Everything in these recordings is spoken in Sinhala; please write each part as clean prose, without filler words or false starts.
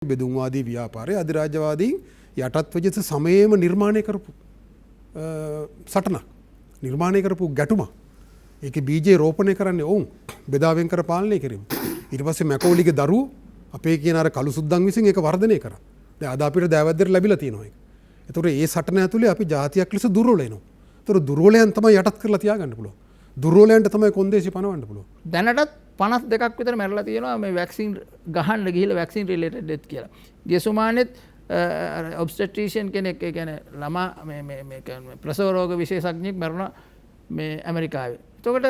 බෙදුම්වාදී ව්‍යාපාරය අධිරාජ්‍යවාදී යටත් වෙච්ච සමයේම නිර්මාණය කරපු සටනක් නිර්මාණය කරපු ගැටුමක්. ඒකේ බීජේ රෝපණය කරන්නේ ඔවුන් බෙදාවෙන් කර පාලනය කිරීම. ඊට පස්සේ මැකෝලිගේ දරුවෝ අපේ කියන අර කළු සුද්දන් විසින් ඒක වර්ධනය කරා. දැන් අද අපිට දෑවැද්දට ලැබිලා තියෙනවා ඒක. ඒතකොට ඒ සටන ඇතුලේ අපි ජාතියක් ලෙස දුර්වල වෙනවා. ඒතකොට දුර්වලයන් තමයි යටත් කරලා තියාගන්න පුළුවන්. දුර්වලයන්ට තමයි කොන්දේසි පනවන්න පුළුවන්. දැනටත් 52ක් විතර මැරලා තියෙනවා මේ වැක්සින් ගහන්න ගිහිල්ලා වැක්සින් රිලේටඩ් ඩෙත් කියලා. ගිය සුමානෙත් ඔබ්ස්ටෙට්‍රිෂියන් කෙනෙක් ඒ කියන්නේ ළමා මේ ප්‍රසව රෝග විශේෂඥයෙක් මැරුණා මේ ඇමරිකාවේ. එතකොට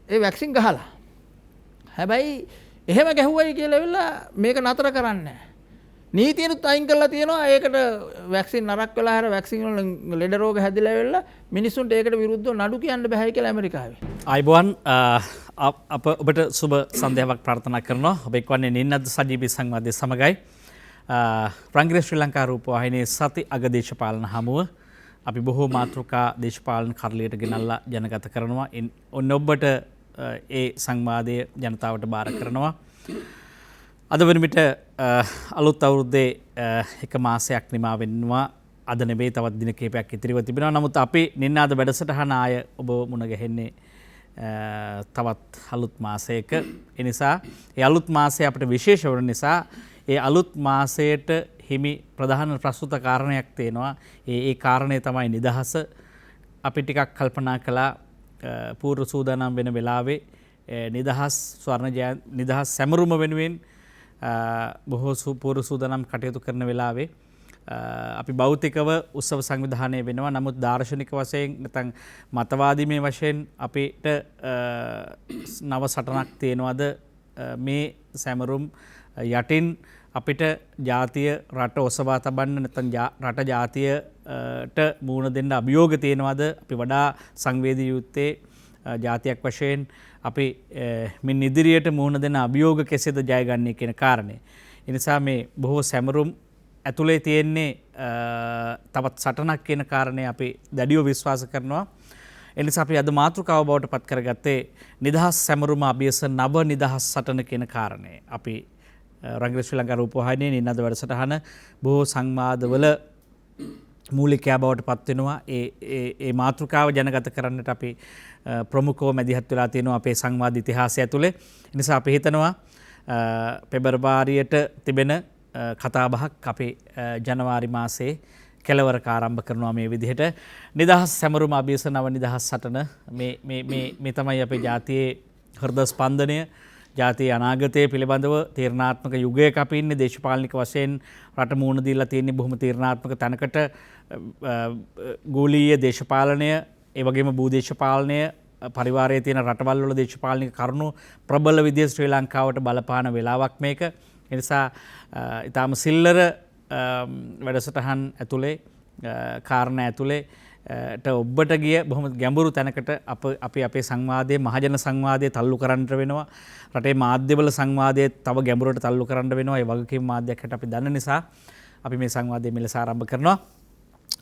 ඒ වැක්සින් ගහලා. හැබැයි එහෙම ගැහුවයි කියලා ඇවිල්ලා මේක නතර කරන්නේ නැහැ. නීතියනුත් අයින් කරලා තියෙනවා. ඒකට වැක්සින් නරක් වෙලා හැර වැක්සින් වලින් ලෙඩ රෝග හැදිලා ඇවිල්ලා මිනිස්සුන්ට ඒකට විරුද්ධව නඩු කියන්න බෑයි කියලා ඇමරිකාවේ. අයිබෝන් අප ඔබට සුබ සන්ධ්‍යාවක් ප්‍රාර්ථනා කරනවා. ඔබ එක්වන්නේ නින්නද සජීවී සංවාදයේ සමගයි. ප්‍රංගිර ශ්‍රී ලංකා රූපවාහිනියේ සති අග දේශපාලන හමුව අපි බොහෝ මාතෘකා දේශපාලන කරලියට ගෙනල්ලා ජනගත කරනවා. ඔන්න ඔබට ඒ සංවාදය ජනතාවට බාර කරනවා. අද වන විට අලුත් අවුරුද්දේ එක මාසයක් නිමා වෙනවා. අද නෙමෙයි තවත් දින කිහිපයක් ඉතිරිව තිබෙනවා. නමුත් අපි නින්නාද වැඩසටහන ආය ඔබ මුණ ගැහෙන්නේ තවත් අලුත් මාසයක. ඒ නිසා ඒ අලුත් මාසය අපිට විශේෂ වන නිසා ඒ අලුත් මාසයට හිමි ප්‍රධාන ප්‍රස්තුත කාරණයක් තියෙනවා. ඒ කාරණය තමයි නිදහස. අපි ටිකක් කල්පනා කළා පූර්ව සූදානම් වෙන වෙලාවේ නිදහස් නිදහස් සැමරුම වෙනුවෙන් බොහෝ පූර්ව සූදානම් කටයුතු කරන වෙලාවේ අපි භෞතිකව උත්සව සංවිධානය වෙනවා. නමුත් දාර්ශනික වශයෙන් නැත්නම් මතවාදීමේ වශයෙන් අපිට නව සටනක් තියෙනවද මේ සැමරුම් යටින් අපිට ජාතිය රට ඔසවා තබන්න නැත්නම් රට ජාතියට මූණ දෙන්න අභියෝග තියෙනවද? අපි වඩා සංවේදී යුත්තේ ජාතියක් වශයෙන් අපි මින් ඉදිරියට මුහුණ දෙන අභියෝග කෙසේද ජයගන්නේ කියන කාරණය. ඒ නිසා මේ බොහෝ සැමරුම් ඇතුලේ තියෙන්නේ තවත් සටනක් කියන කාරණේ අපි දැඩිව විශ්වාස කරනවා. ඒ නිසා අපි අද මාතෘකාව බවට පත් කරගත්තේ නිදහස් සැමරුම අභියස නව නිදහස් සටන කියන කාරණේ. අපි රංගිර ශ්‍රී ලංකා රූපවාහිනියේ නින්නද වැඩසටහන බොහෝ සංවාදවල මූලිකයා බවට පත් වෙනවා. ඒ මාතෘකාව ජනගත කරන්නට අපි ප්‍රමුඛව මැදිහත් වෙලා තියෙනවා අපේ සංවාද ඉතිහාසය ඇතුලේ. ඒ නිසා අපි හිතනවා පෙබරවාරියට තිබෙන කතාබහක් අපි ජනවාරි මාසයේ කෙලවරක ආරම්භ කරනවා මේ විදිහට. නිදහස් සැමරුම අභියස නව නිදහස් සටන මේ තමයි අපේ ජාතියේ හෘද ස්පන්දනය. ජාතිය අනාගතය පිළිබඳව තීරණාත්මක යුගයක අපි ඉන්නේ. දේශපාලනික වශයෙන් රට මුහුණ දීලා තියෙන්නේ බොහොම තීරණාත්මක තැනකට. ගෝලීය දේශපාලනය ඒ වගේම භූදේශපාලනය පරිවාරයේ තියෙන රටවල් වල දේශපාලනික කරුණු ප්‍රබල විදිහට ශ්‍රී ලංකාවට බලපාන වෙලාවක් මේක. ඒ නිසා ඊටාම සිල්ලර වැඩසටහන් ඇතුලේ කාරණා ඇතුලේ ඔබට ගිය බොහොම ගැඹුරු තැනකට අපි අපේ සංවාදයේ මහජන සංවාදයේ තල්ලු කරන්නට වෙනවා. රටේ මාධ්‍යවල සංවාදයේ තව ගැඹුරට තල්ලු කරන්න වෙනවා. ඒ වගකීම් මාධ්‍යයක් හැට අපි දන්න නිසා අපි මේ සංවාදයේ මෙලෙස ආරම්භ කරනවා.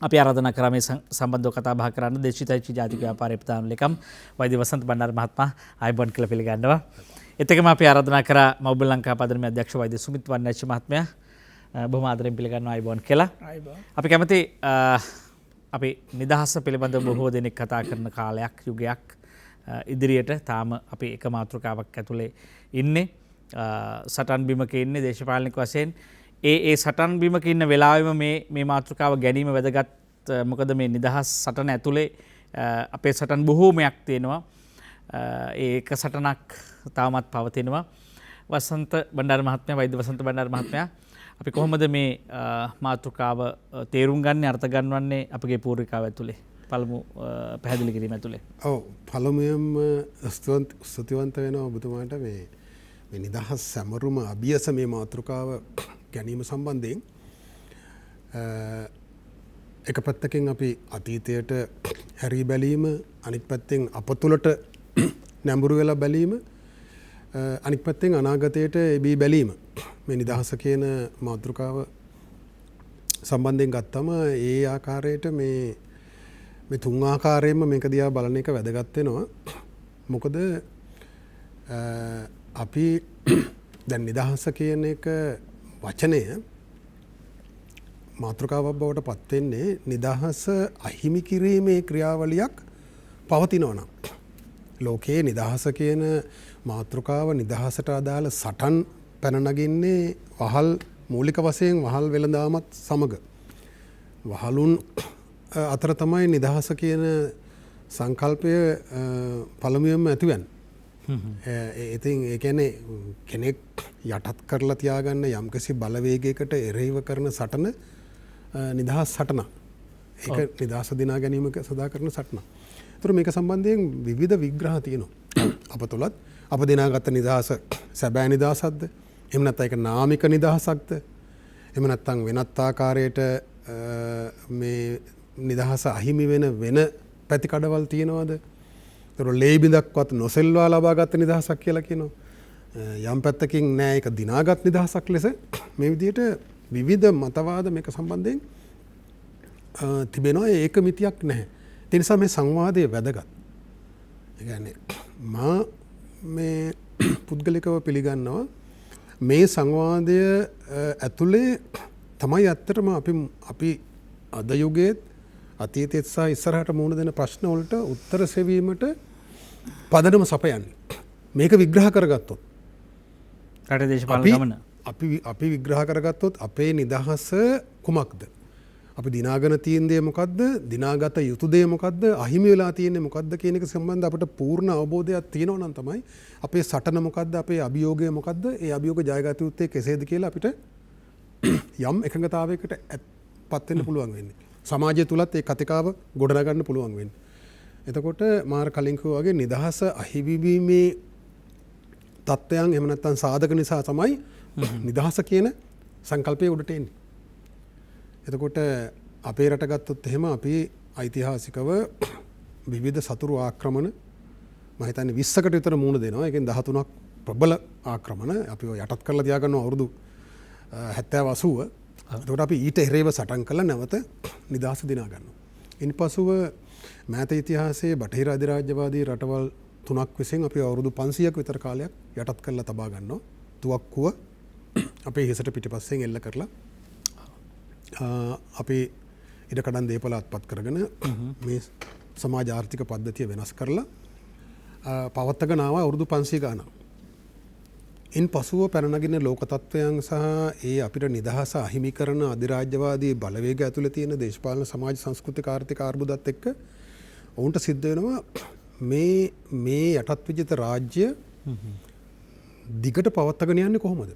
අපි ආරාධනා කරා මේ සම්බන්ධව කතා බහ කරන්න දේශිතයිචි ජාතික ව්‍යාපාර ප්‍රධාන ලේකම් වෛද්‍ය වසන්ත බණ්ඩාර මහත්මයා ආයුබෝවන් කියලා පිළිගන්නවා. ඒත් එක්කම අපි ආරාධනා කරා මවුබල් ලංකා පදනමේ අධ්‍යක්ෂ වෛද්‍ය සුමිත් වන්නච්චි මහත්මයා බොහොම ආදරෙන් පිළිගන්නවා. ආයුබෝවන් කියලා. අපි කැමති අපි නිදහස පිළිබඳව බොහෝ දෙනෙක් කතා කරන කාලයක් යුගයක් ඉදිරියට තාම අපි එක මාතෘකාවක් ඇතුලේ ඉන්නේ. සටන් බිමක ඉන්නේ දේශපාලනික වශයෙන්. ඒ සටන් බිමක ඉන්න වෙලාවෙම මේ මාතෘකාව ගැනීම වැදගත්. මොකද මේ නිදහස් සටන ඇතුලේ අපේ සටන් බොහෝමයක් තියෙනවා. ඒක සටනක් තාමත් පවතිනවා. වසන්ත බණ්ඩාර මහත්මයා වෛද්‍ය වසන්ත බණ්ඩාර මහත්මයා අපි කොහොමද මේ මාතෘකාව තේරුම් ගන්න අර්ථ ගන්නවන්නේ අපගේ පූර්විකාව ඇතුලේ පළමු පැහැදිලි කිරීම ඇතුලේ? ඔව් පළමුවෙන්ම ස්තුතිවන්ත වෙනවා ඔබතුමාට මේ නිදහස් සැමරුම අභියස මේ මාතෘකාව ගැනීම සම්බන්ධයෙන්. එක පැත්තකින් අපි අතීතයට හැරී බැලීම, අනිත් පැත්තෙන් අප තුළට නැඹුරු වෙලා බැලීම, අනිත් පැත්තෙන් අනාගතයට එබී බැලීම. මේ නිදහස කියන මාතෘකාව සම්බන්ධයෙන් ගත්තම ඒ ආකාරයට මේ තුන් ආකාරයෙන්ම මේක දිහා බලන එක වැදගත් වෙනවා. මොකද අපි දැන් නිදහස කියන එක වචනය මාතෘකාවක් බවට පත්වෙන්නේ නිදහස අහිමි කිරීමේ ක්‍රියාවලියක් පවතිනවනම්. ලෝකයේ නිදහස කියන මාතෘකාව නිදහසට අදාළ සටන් පැනනගින්නේ වහල් මූලික වශයෙන් වහල් වෙළඳාමත් සමග. වහලුන් අතර තමයි නිදහස කියන සංකල්පය පළමුවෙන්ම ඇතිවන්නේ. ඉතින් ඒ කියන්නේ කෙනෙක් යටත් කරලා තියාගන්න යම්කිසි බලවේගයකට එරෙහිව කරන සටන නිදහස් සටන. ඒක නිදහස දිනා ගැනීමක සදා කරන සටන. ඒතර මේක සම්බන්ධයෙන් විවිධ විග්‍රහ තියෙනවා. අප තුලත් අප දිනාගත් නිදහස සැබෑ නිදහසක්ද? එහෙම නැත්නම් ඒක නාමික නිදහසක්ද? එහෙම නැත්නම් වෙනත් ආකාරයකට මේ නිදහස අහිමි වෙන පැතිකඩවල් තියෙනවද? ඒතර ලේබිඳක්වත් නොසෙල්වා ලබාගත් නිදහසක් කියලා කියනවා. යම් පැත්තකින් නෑ ඒක දිනාගත් නිදහසක් ලෙස මේ විදිහට විවිධ මතවාද මේක සම්බන්ධයෙන් තිබෙනවා. ඒක මිතියක් නැහැ. ඒ නිසා මේ සංවාදය වැදගත්. ඒ කියන්නේ මා මේ පුද්ගලිකව පිළිගන්නවා මේ සංවාදය ඇතුලේ තමයි ඇත්තටම අපි අද යුගයේ අතීතයේත් සහ ඉස්සරහට මුහුණ දෙන ප්‍රශ්න වලට උත්තර සෙවීමට පදනම සපයන්නේ. මේක විග්‍රහ කරගත්තොත් රටේ දේශපාලන ගමන අපි විග්‍රහ කරගත්තොත් අපේ නිදහස කුමක්ද? අපි දිනාගෙන තියෙන දේ මොකද්ද? දිනාගත යුතු දේ මොකද්ද? අහිමි වෙලා තියෙන්නේ මොකද්ද කියන එක සම්බන්ධ අපිට පූර්ණ අවබෝධයක් තියෙනවා නම් තමයි අපේ සටන මොකද්ද? අපේ අභියෝගය මොකද්ද? ඒ අභියෝග ජයගත යුත්තේ කෙසේද කියලා අපිට යම් එකඟතාවයකට පත් වෙන්න පුළුවන් වෙන්නේ. සමාජය තුලත් ඒ කතිකාව ගොඩනගන්න පුළුවන් වෙන්නේ. එතකොට මාර කලින් කිව්වා වගේ නිදහස අහිමිවීමේ තත්ත්වයන් එහෙම නැත්නම් සාධක නිසා තමයි නිදහස කියන සංකල්පය උඩට එන්නේ. එතකොට අපේ රට ගත්තොත් එහෙම අපි ඓතිහාසිකව විවිධ සතුරු ආක්‍රමණ මම හිතන්නේ 20කට විතර මුහුණ දෙනවා. ඒකෙන් 13ක් ප්‍රබල ආක්‍රමණ අපි යටත් කරලා තියාගන්නවා අවුරුදු 70 80. එතකොට අපි ඊට එරෙහිව සටන් කළා නැවත නිදහස දිනා ගන්නවා. ඉන්පසුව මෑත ඉතිහාසයේ බටහිර අධිරාජ්‍යවාදී රටවල් 3ක් විසින් අපි අවුරුදු 500ක විතර කාලයක් යටත් කරලා තබා ගන්නවා. තුවක්කුව අපේ හිසට පිටිපස්සෙන් එල්ල කරලා අපි ඉඩකඩම් දේපල අත්පත් කරගෙන මේ සමාජ ආර්ථික පද්ධතිය වෙනස් කරලා පවත්වාගෙන ආවා අවුරුදු 500 ගානක්. ඉන් පසුව පැනනගින ලෝක තත්ත්වයන් සහ ඒ අපිට නිදහස අහිමි කරන අධිරාජ්‍යවාදී බලවේග ඇතුළේ තියෙන දේශපාලන සමාජ සංස්කෘතික ආර්ථික අර්බුදත් එක්ක ඔවුන්ට සිද්ධ වෙනවා මේ යටත් විජිත රාජ්‍ය දිගට පවත්වාගෙන යන්නේ කොහොමද?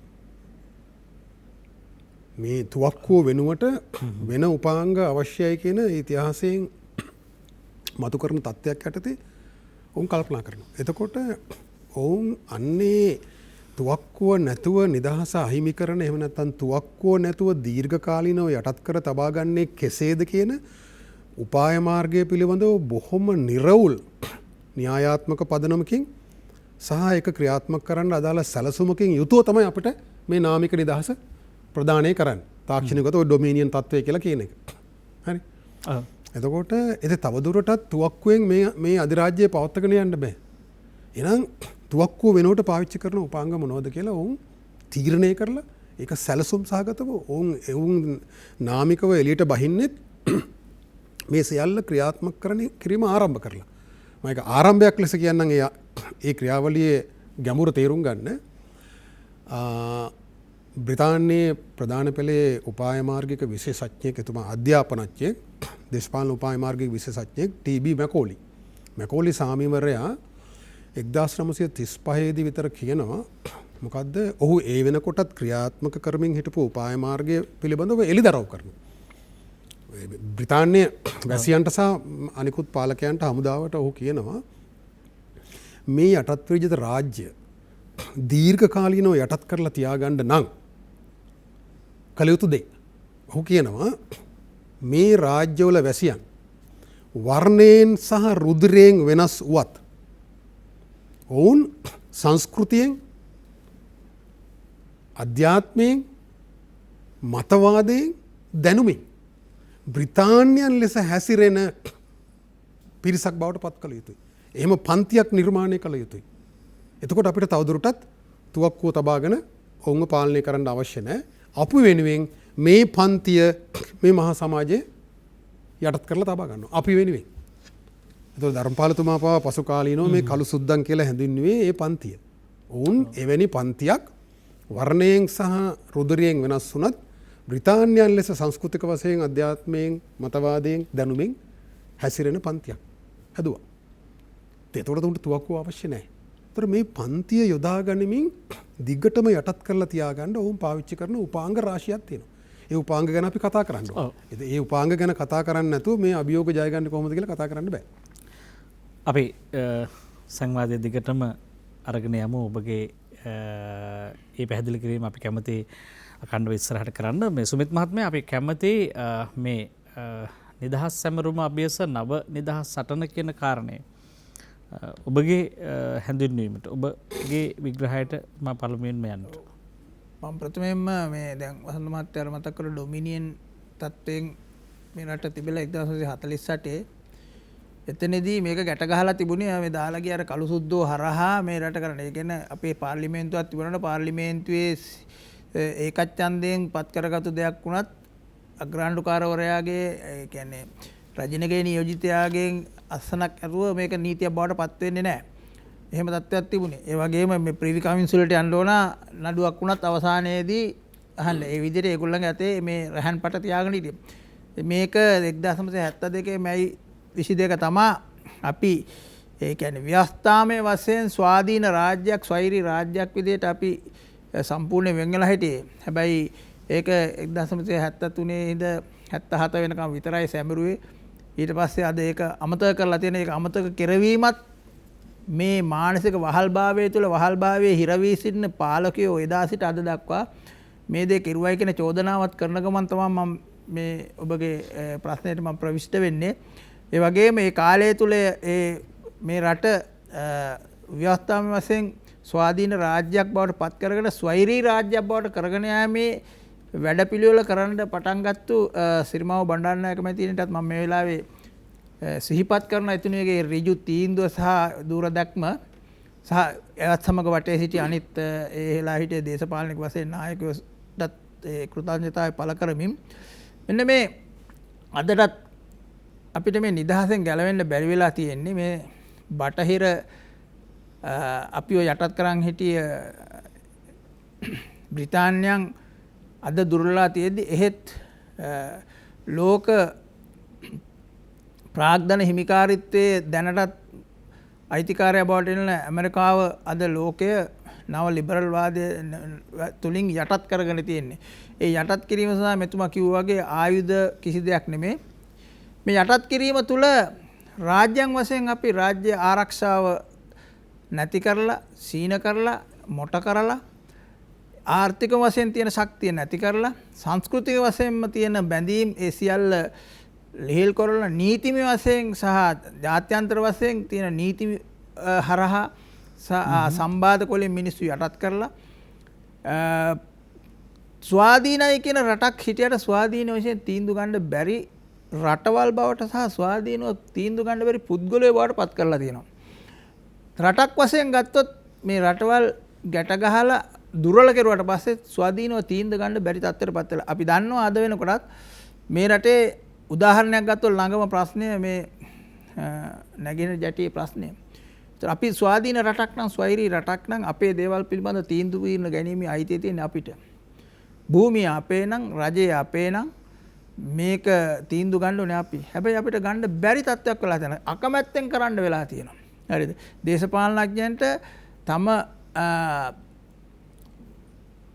මේ තුවක්කුව වෙනුවට වෙන උපාංග අවශ්‍යයි කියන ඉතිහාසයෙන් මතු කරන තත්ත්වයක් යටතේ ඔවුන් කල්පනා කරනවා. එතකොට ඔවුන් අන්නේ තුවක්කුව නැතුව නිදහස අහිමි කරන එහෙම නැත්නම් තුවක්කුව නැතුව දීර්ඝකාලීනව යටත් කර තබා ගන්නේ කෙසේද කියන උපාය මාර්ගය පිළිබඳව බොහොම නිර්වුල් න්‍යායාත්මක පදනමකින් සහ ඒක ක්‍රියාත්මක කරන්න අදාළ සැලසුමකින් යුතුව තමයි අපිට මේ නාමික නිදහස ප්‍රදානය කරන්නේ. තාක්ෂණිකව ඩොමිනියන් තත්ත්වය කියලා කියන එක. හරි. එතකොට ඒක තවදුරටත් තුවක්කුවෙන් මේ අධිරාජ්‍යය පවත්වාගෙන යන්න බෑ. එහෙනම් තුවක්කුව වෙනුවට පාවිච්චි කරන උපාංග මොනවද කියලා ඔවුන් තීරණය කරලා ඒක සැලසුම් සහගතව ඔවුන් නාමිකව එළියට බහින්නෙත් මේ සියල්ල ක්‍රියාත්මක කිරීම ආරම්භ කරලා. මම ඒක ආරම්භයක් ලෙස කියන්නම් ඒ ක්‍රියාවලියේ ගැඹුර තේරුම් ගන්න. බ්‍රිතාන්‍යයේ ප්‍රධාන පෙළේ උපාය මාර්ගික විශේෂඥයෙක් එතුමා අධ්‍යාපනඥයෙක් දේශපාලන උපාය මාර්ගික විශේෂඥයෙක් ටී.බී. මැකෝලි. මැකෝලි සාමීවරයා 1935 දී විතර කියනවා මොකද්ද ඔහු ඒ වෙනකොටත් ක්‍රියාත්මක කරමින් හිටපු උපාය මාර්ගය පිළිබඳව එළිදරව් කරනවා. බ්‍රිතාන්‍ය වැසියන්ට සහ අනිකුත් පාලකයන්ට හමුදාවට ඔහු කියනවා මේ යටත් විජිත රාජ්‍ය දීර්ඝකාලීනව යටත් කරලා තියාගන්න නම් කළ යුතු දේ. ඔහු කියනවා මේ රාජ්‍යවල වැසියන් වර්ණයෙන් සහ රුධිරයෙන් වෙනස් වුවත් ඔවුන් සංස්කෘතියෙන් අධ්‍යාත්මයෙන් මතවාදයෙන් දැනුමින් බ්‍රිතාන්‍යයන් ලෙස හැසිරෙන පිරිසක් බවට පත් කළ යුතුයි. එහෙම පන්තියක් නිර්මාණය කළ යුතුයි. එතකොට අපිට තවදුරටත් තුවක්කුව තබාගෙන ඔවුන්ව පාලනය කරන්න අවශ්‍ය නැහැ. අපු වෙනුවෙන් මේ පන්තිය මේ මහා සමාජයේ යටත් කරලා තබා ගන්නවා අපි වෙනුවෙන්. එතකොට ධර්මපාලතුමා පවා පසු කාලීනව මේ කළු සුද්දන් කියලා හැඳින්වුවේ ඒ පන්තිය. ඔවුන් එවැනි පන්තියක් වර්ණයෙන් සහ රුධිරයෙන් වෙනස් වුණත් බ්‍රිතාන්‍යයන් ලෙස සංස්කෘතික වශයෙන් අධ්‍යාත්මයෙන් මතවාදයෙන් දැනුමින් හැසිරෙන පන්තියක් හැදුවා. ඒතකොට උන්ට තුවක්කුව අවශ්‍ය නැහැ. ඒතර මේ පන්තිය යොදා ගනිමින් දිගටම යටත් කරලා තියාගන්න ඔවුන් පාවිච්චි කරන උපාංග රාශියක් තියෙනවා. ඒ උපාංග ගැන අපි කතා කරන්න ඕනේ. ඒ උපාංග ගැන කතා කරන්නේ නැතුව මේ අභියෝග ජය ගන්න කොහොමද කියලා කතා කරන්න බෑ. අපි සංවාදයේ දිගටම අරගෙන යමු ඔබගේ ඒ පැහැදිලි කිරීම අපි කැමති අකණ්ඩව ඉස්සරහට කරන්න. මේ සුමිත් මහත්මයා අපි කැමති මේ නිදහස් සැමරුම අභියස නව නිදහස් සටන කියන කාරණය ඔබගේ හැඳින්වීමට ඔබගේ විග්‍රහයට මම පළමුවෙන්ම යන්න. මම ප්‍රථමයෙන්ම මේ දැන් වසන්ත මහත්තයා මතක් කළ ඩොමිනියන් තත්ත්වයෙන් මේ රට තිබිලා 1948 එතනදී මේක ගැට ගහලා තිබුණේ මේ දාලා ගිය අර කළු සුද්දෝ හරහා මේ රට කරන. ඒ කියන්නේ අපේ පාර්ලිමේන්තුවක් තිබුණාට පාර්ලිමේන්තුවේ ඒකත් ඡන්දයෙන් පත් කරගත්තු දෙයක් වුණත් අග්‍රාණ්ඩුකාරවරයාගේ ඒ කියන්නේ රජිනගේ නියෝජිතයාගෙන් අස්සනක් ඇරුව මේක නීතියක් බවට පත් වෙන්නේ නැහැ. එහෙම තත්ත්වයක් තිබුණේ. ඒ වගේම මේ ප්‍රීවි කමින්ස් වලට යන්න ඕන නඩුවක් වුණත් අවසානයේදී අහන්න ඒ විදිහට ඒගොල්ලන්ගේ අතේ මේ රහන් පට තියාගෙන හිටියේ. මේක 1972 මැයි 22 තමා අපි ඒ කියන්නේ ව්‍යවස්ථාමය වශයෙන් ස්වාධීන රාජ්‍යයක් ස්වෛරී රාජ්‍යයක් විදිහට අපි සම්පූර්ණ වෙන් වෙලා හිටියේ. හැබැයි ඒක 1973 ඉඳ 77 වෙනකම් විතරයි සැමරුවේ. ඊට පස්සේ අද ඒක අමතක කරලා තියෙන. ඒක අමතක කරවීමත් මේ මානසික වහල්භාවය තුළ වහල්භාවයේ හිර වී සිටින පාලකයෝ එදා සිට අද දක්වා මේ දේ කෙරුවයි කියන චෝදනාවත් කරන ගමන් තමයි මම මේ ඔබගේ ප්‍රශ්නයට මම ප්‍රවිෂ්ඨ වෙන්නේ. ඒ වගේම මේ කාලය තුළ මේ රට ව්‍යවස්ථාමය වශයෙන් ස්වාධීන රාජ්‍යයක් බවට පත් කරගෙන ස්වෛරී රාජ්‍යයක් බවට කරගෙන යාමේ වැඩපිළිවෙල කරන්න පටන් ගත්තු සිරිමාව බණ්ඩාරනායක මැතිණියටත් මම මේ වෙලාවේ සිහිපත් කරන එතුණියගේ ඍජු තීන්දුව සහ දූරදක්ම සහ එවත් සමග වටේ සිටි අනිත් ඒලා හිටිය දේශපාලනික වශයෙන් නායකයෝටත් කෘතඥතාවය පළ කරමින් මෙන්න මේ අදටත් අපිට මේ නිදහසෙන් ගැලවෙන්න බැරි වෙලා තියෙන්නේ මේ බටහිර අපිව යටත් කරන් හිටිය බ්‍රිතාන්‍යයන් අද දුර්වලලා තියෙද්දි එහෙත් ලෝක ප්‍රාග්ධන හිමිකාරිත්වයේ දැනටත් අයිතිකාරය බවට එන ඇමරිකාව අද ලෝකය නව ලිබරල් වාදය තුලින් යටත් කරගෙන තියෙන්නේ. ඒ යටත් කිරීම සඳහා මෙතුමා කිව්වා වගේ ආයුධ කිසි දෙයක් නෙමෙයි. මේ යටත් කිරීම තුළ රාජ්‍යයන් වශයෙන් අපි රාජ්‍ය ආරක්ෂාව නැති කරලා සීන කරලා මොට කරලා ආර්ථික වශයෙන් තියෙන ශක්තිය නැති කරලා සංස්කෘතික වශයෙන්ම තියෙන බැඳීම් ඒ සියල්ල ලිහිල් කරලා නීතිමය වශයෙන් සහ ජාත්‍යන්තර වශයෙන් තියෙන නීති හරහා සම්බාධක වලින් මිනිස්සු යටත් කරලා ස්වාධීනයි කියන රටක් හිටියට ස්වාධීන වශයෙන් තීන්දුව ගන්න බැරි රටවල් බවට සහ ස්වාධීනව තීන්දුව ගන්න බැරි පුද්ගලයෝ බවට පත් කරලා තියෙනවා. රටක් වශයෙන් ගත්තොත් මේ රටවල් ගැට ගහලා දුර්වල කෙරුවට පස්සේ ස්වාධීනව තීන්දුව ගන්න බැරි තත්ත්වයට පත් වෙලා. අපි දන්නවා අද වෙනකොටත් මේ රටේ උදාහරණයක් ගත්තොත් ළඟම ප්‍රශ්නය මේ නැගෙනහිර ජැටියේ ප්‍රශ්නය. ඒතර අපි ස්වාධීන රටක් නම් ස්වෛරී රටක් නම් අපේ දේවල් පිළිබඳ තීන්දුව తీරන ගැනීමේ අයිතිය තියෙන අපිට. භූමිය අපේ නම් රජය අපේ නම් මේක තීන්දුව ගන්න ඕනේ අපි. හැබැයි අපිට ගන්න බැරි තත්ත්වයක් වෙලා තියෙනවා. අකමැත්තෙන් කරන්න වෙලා තියෙනවා. හරිද? දේශපාලනඥයන්ට තම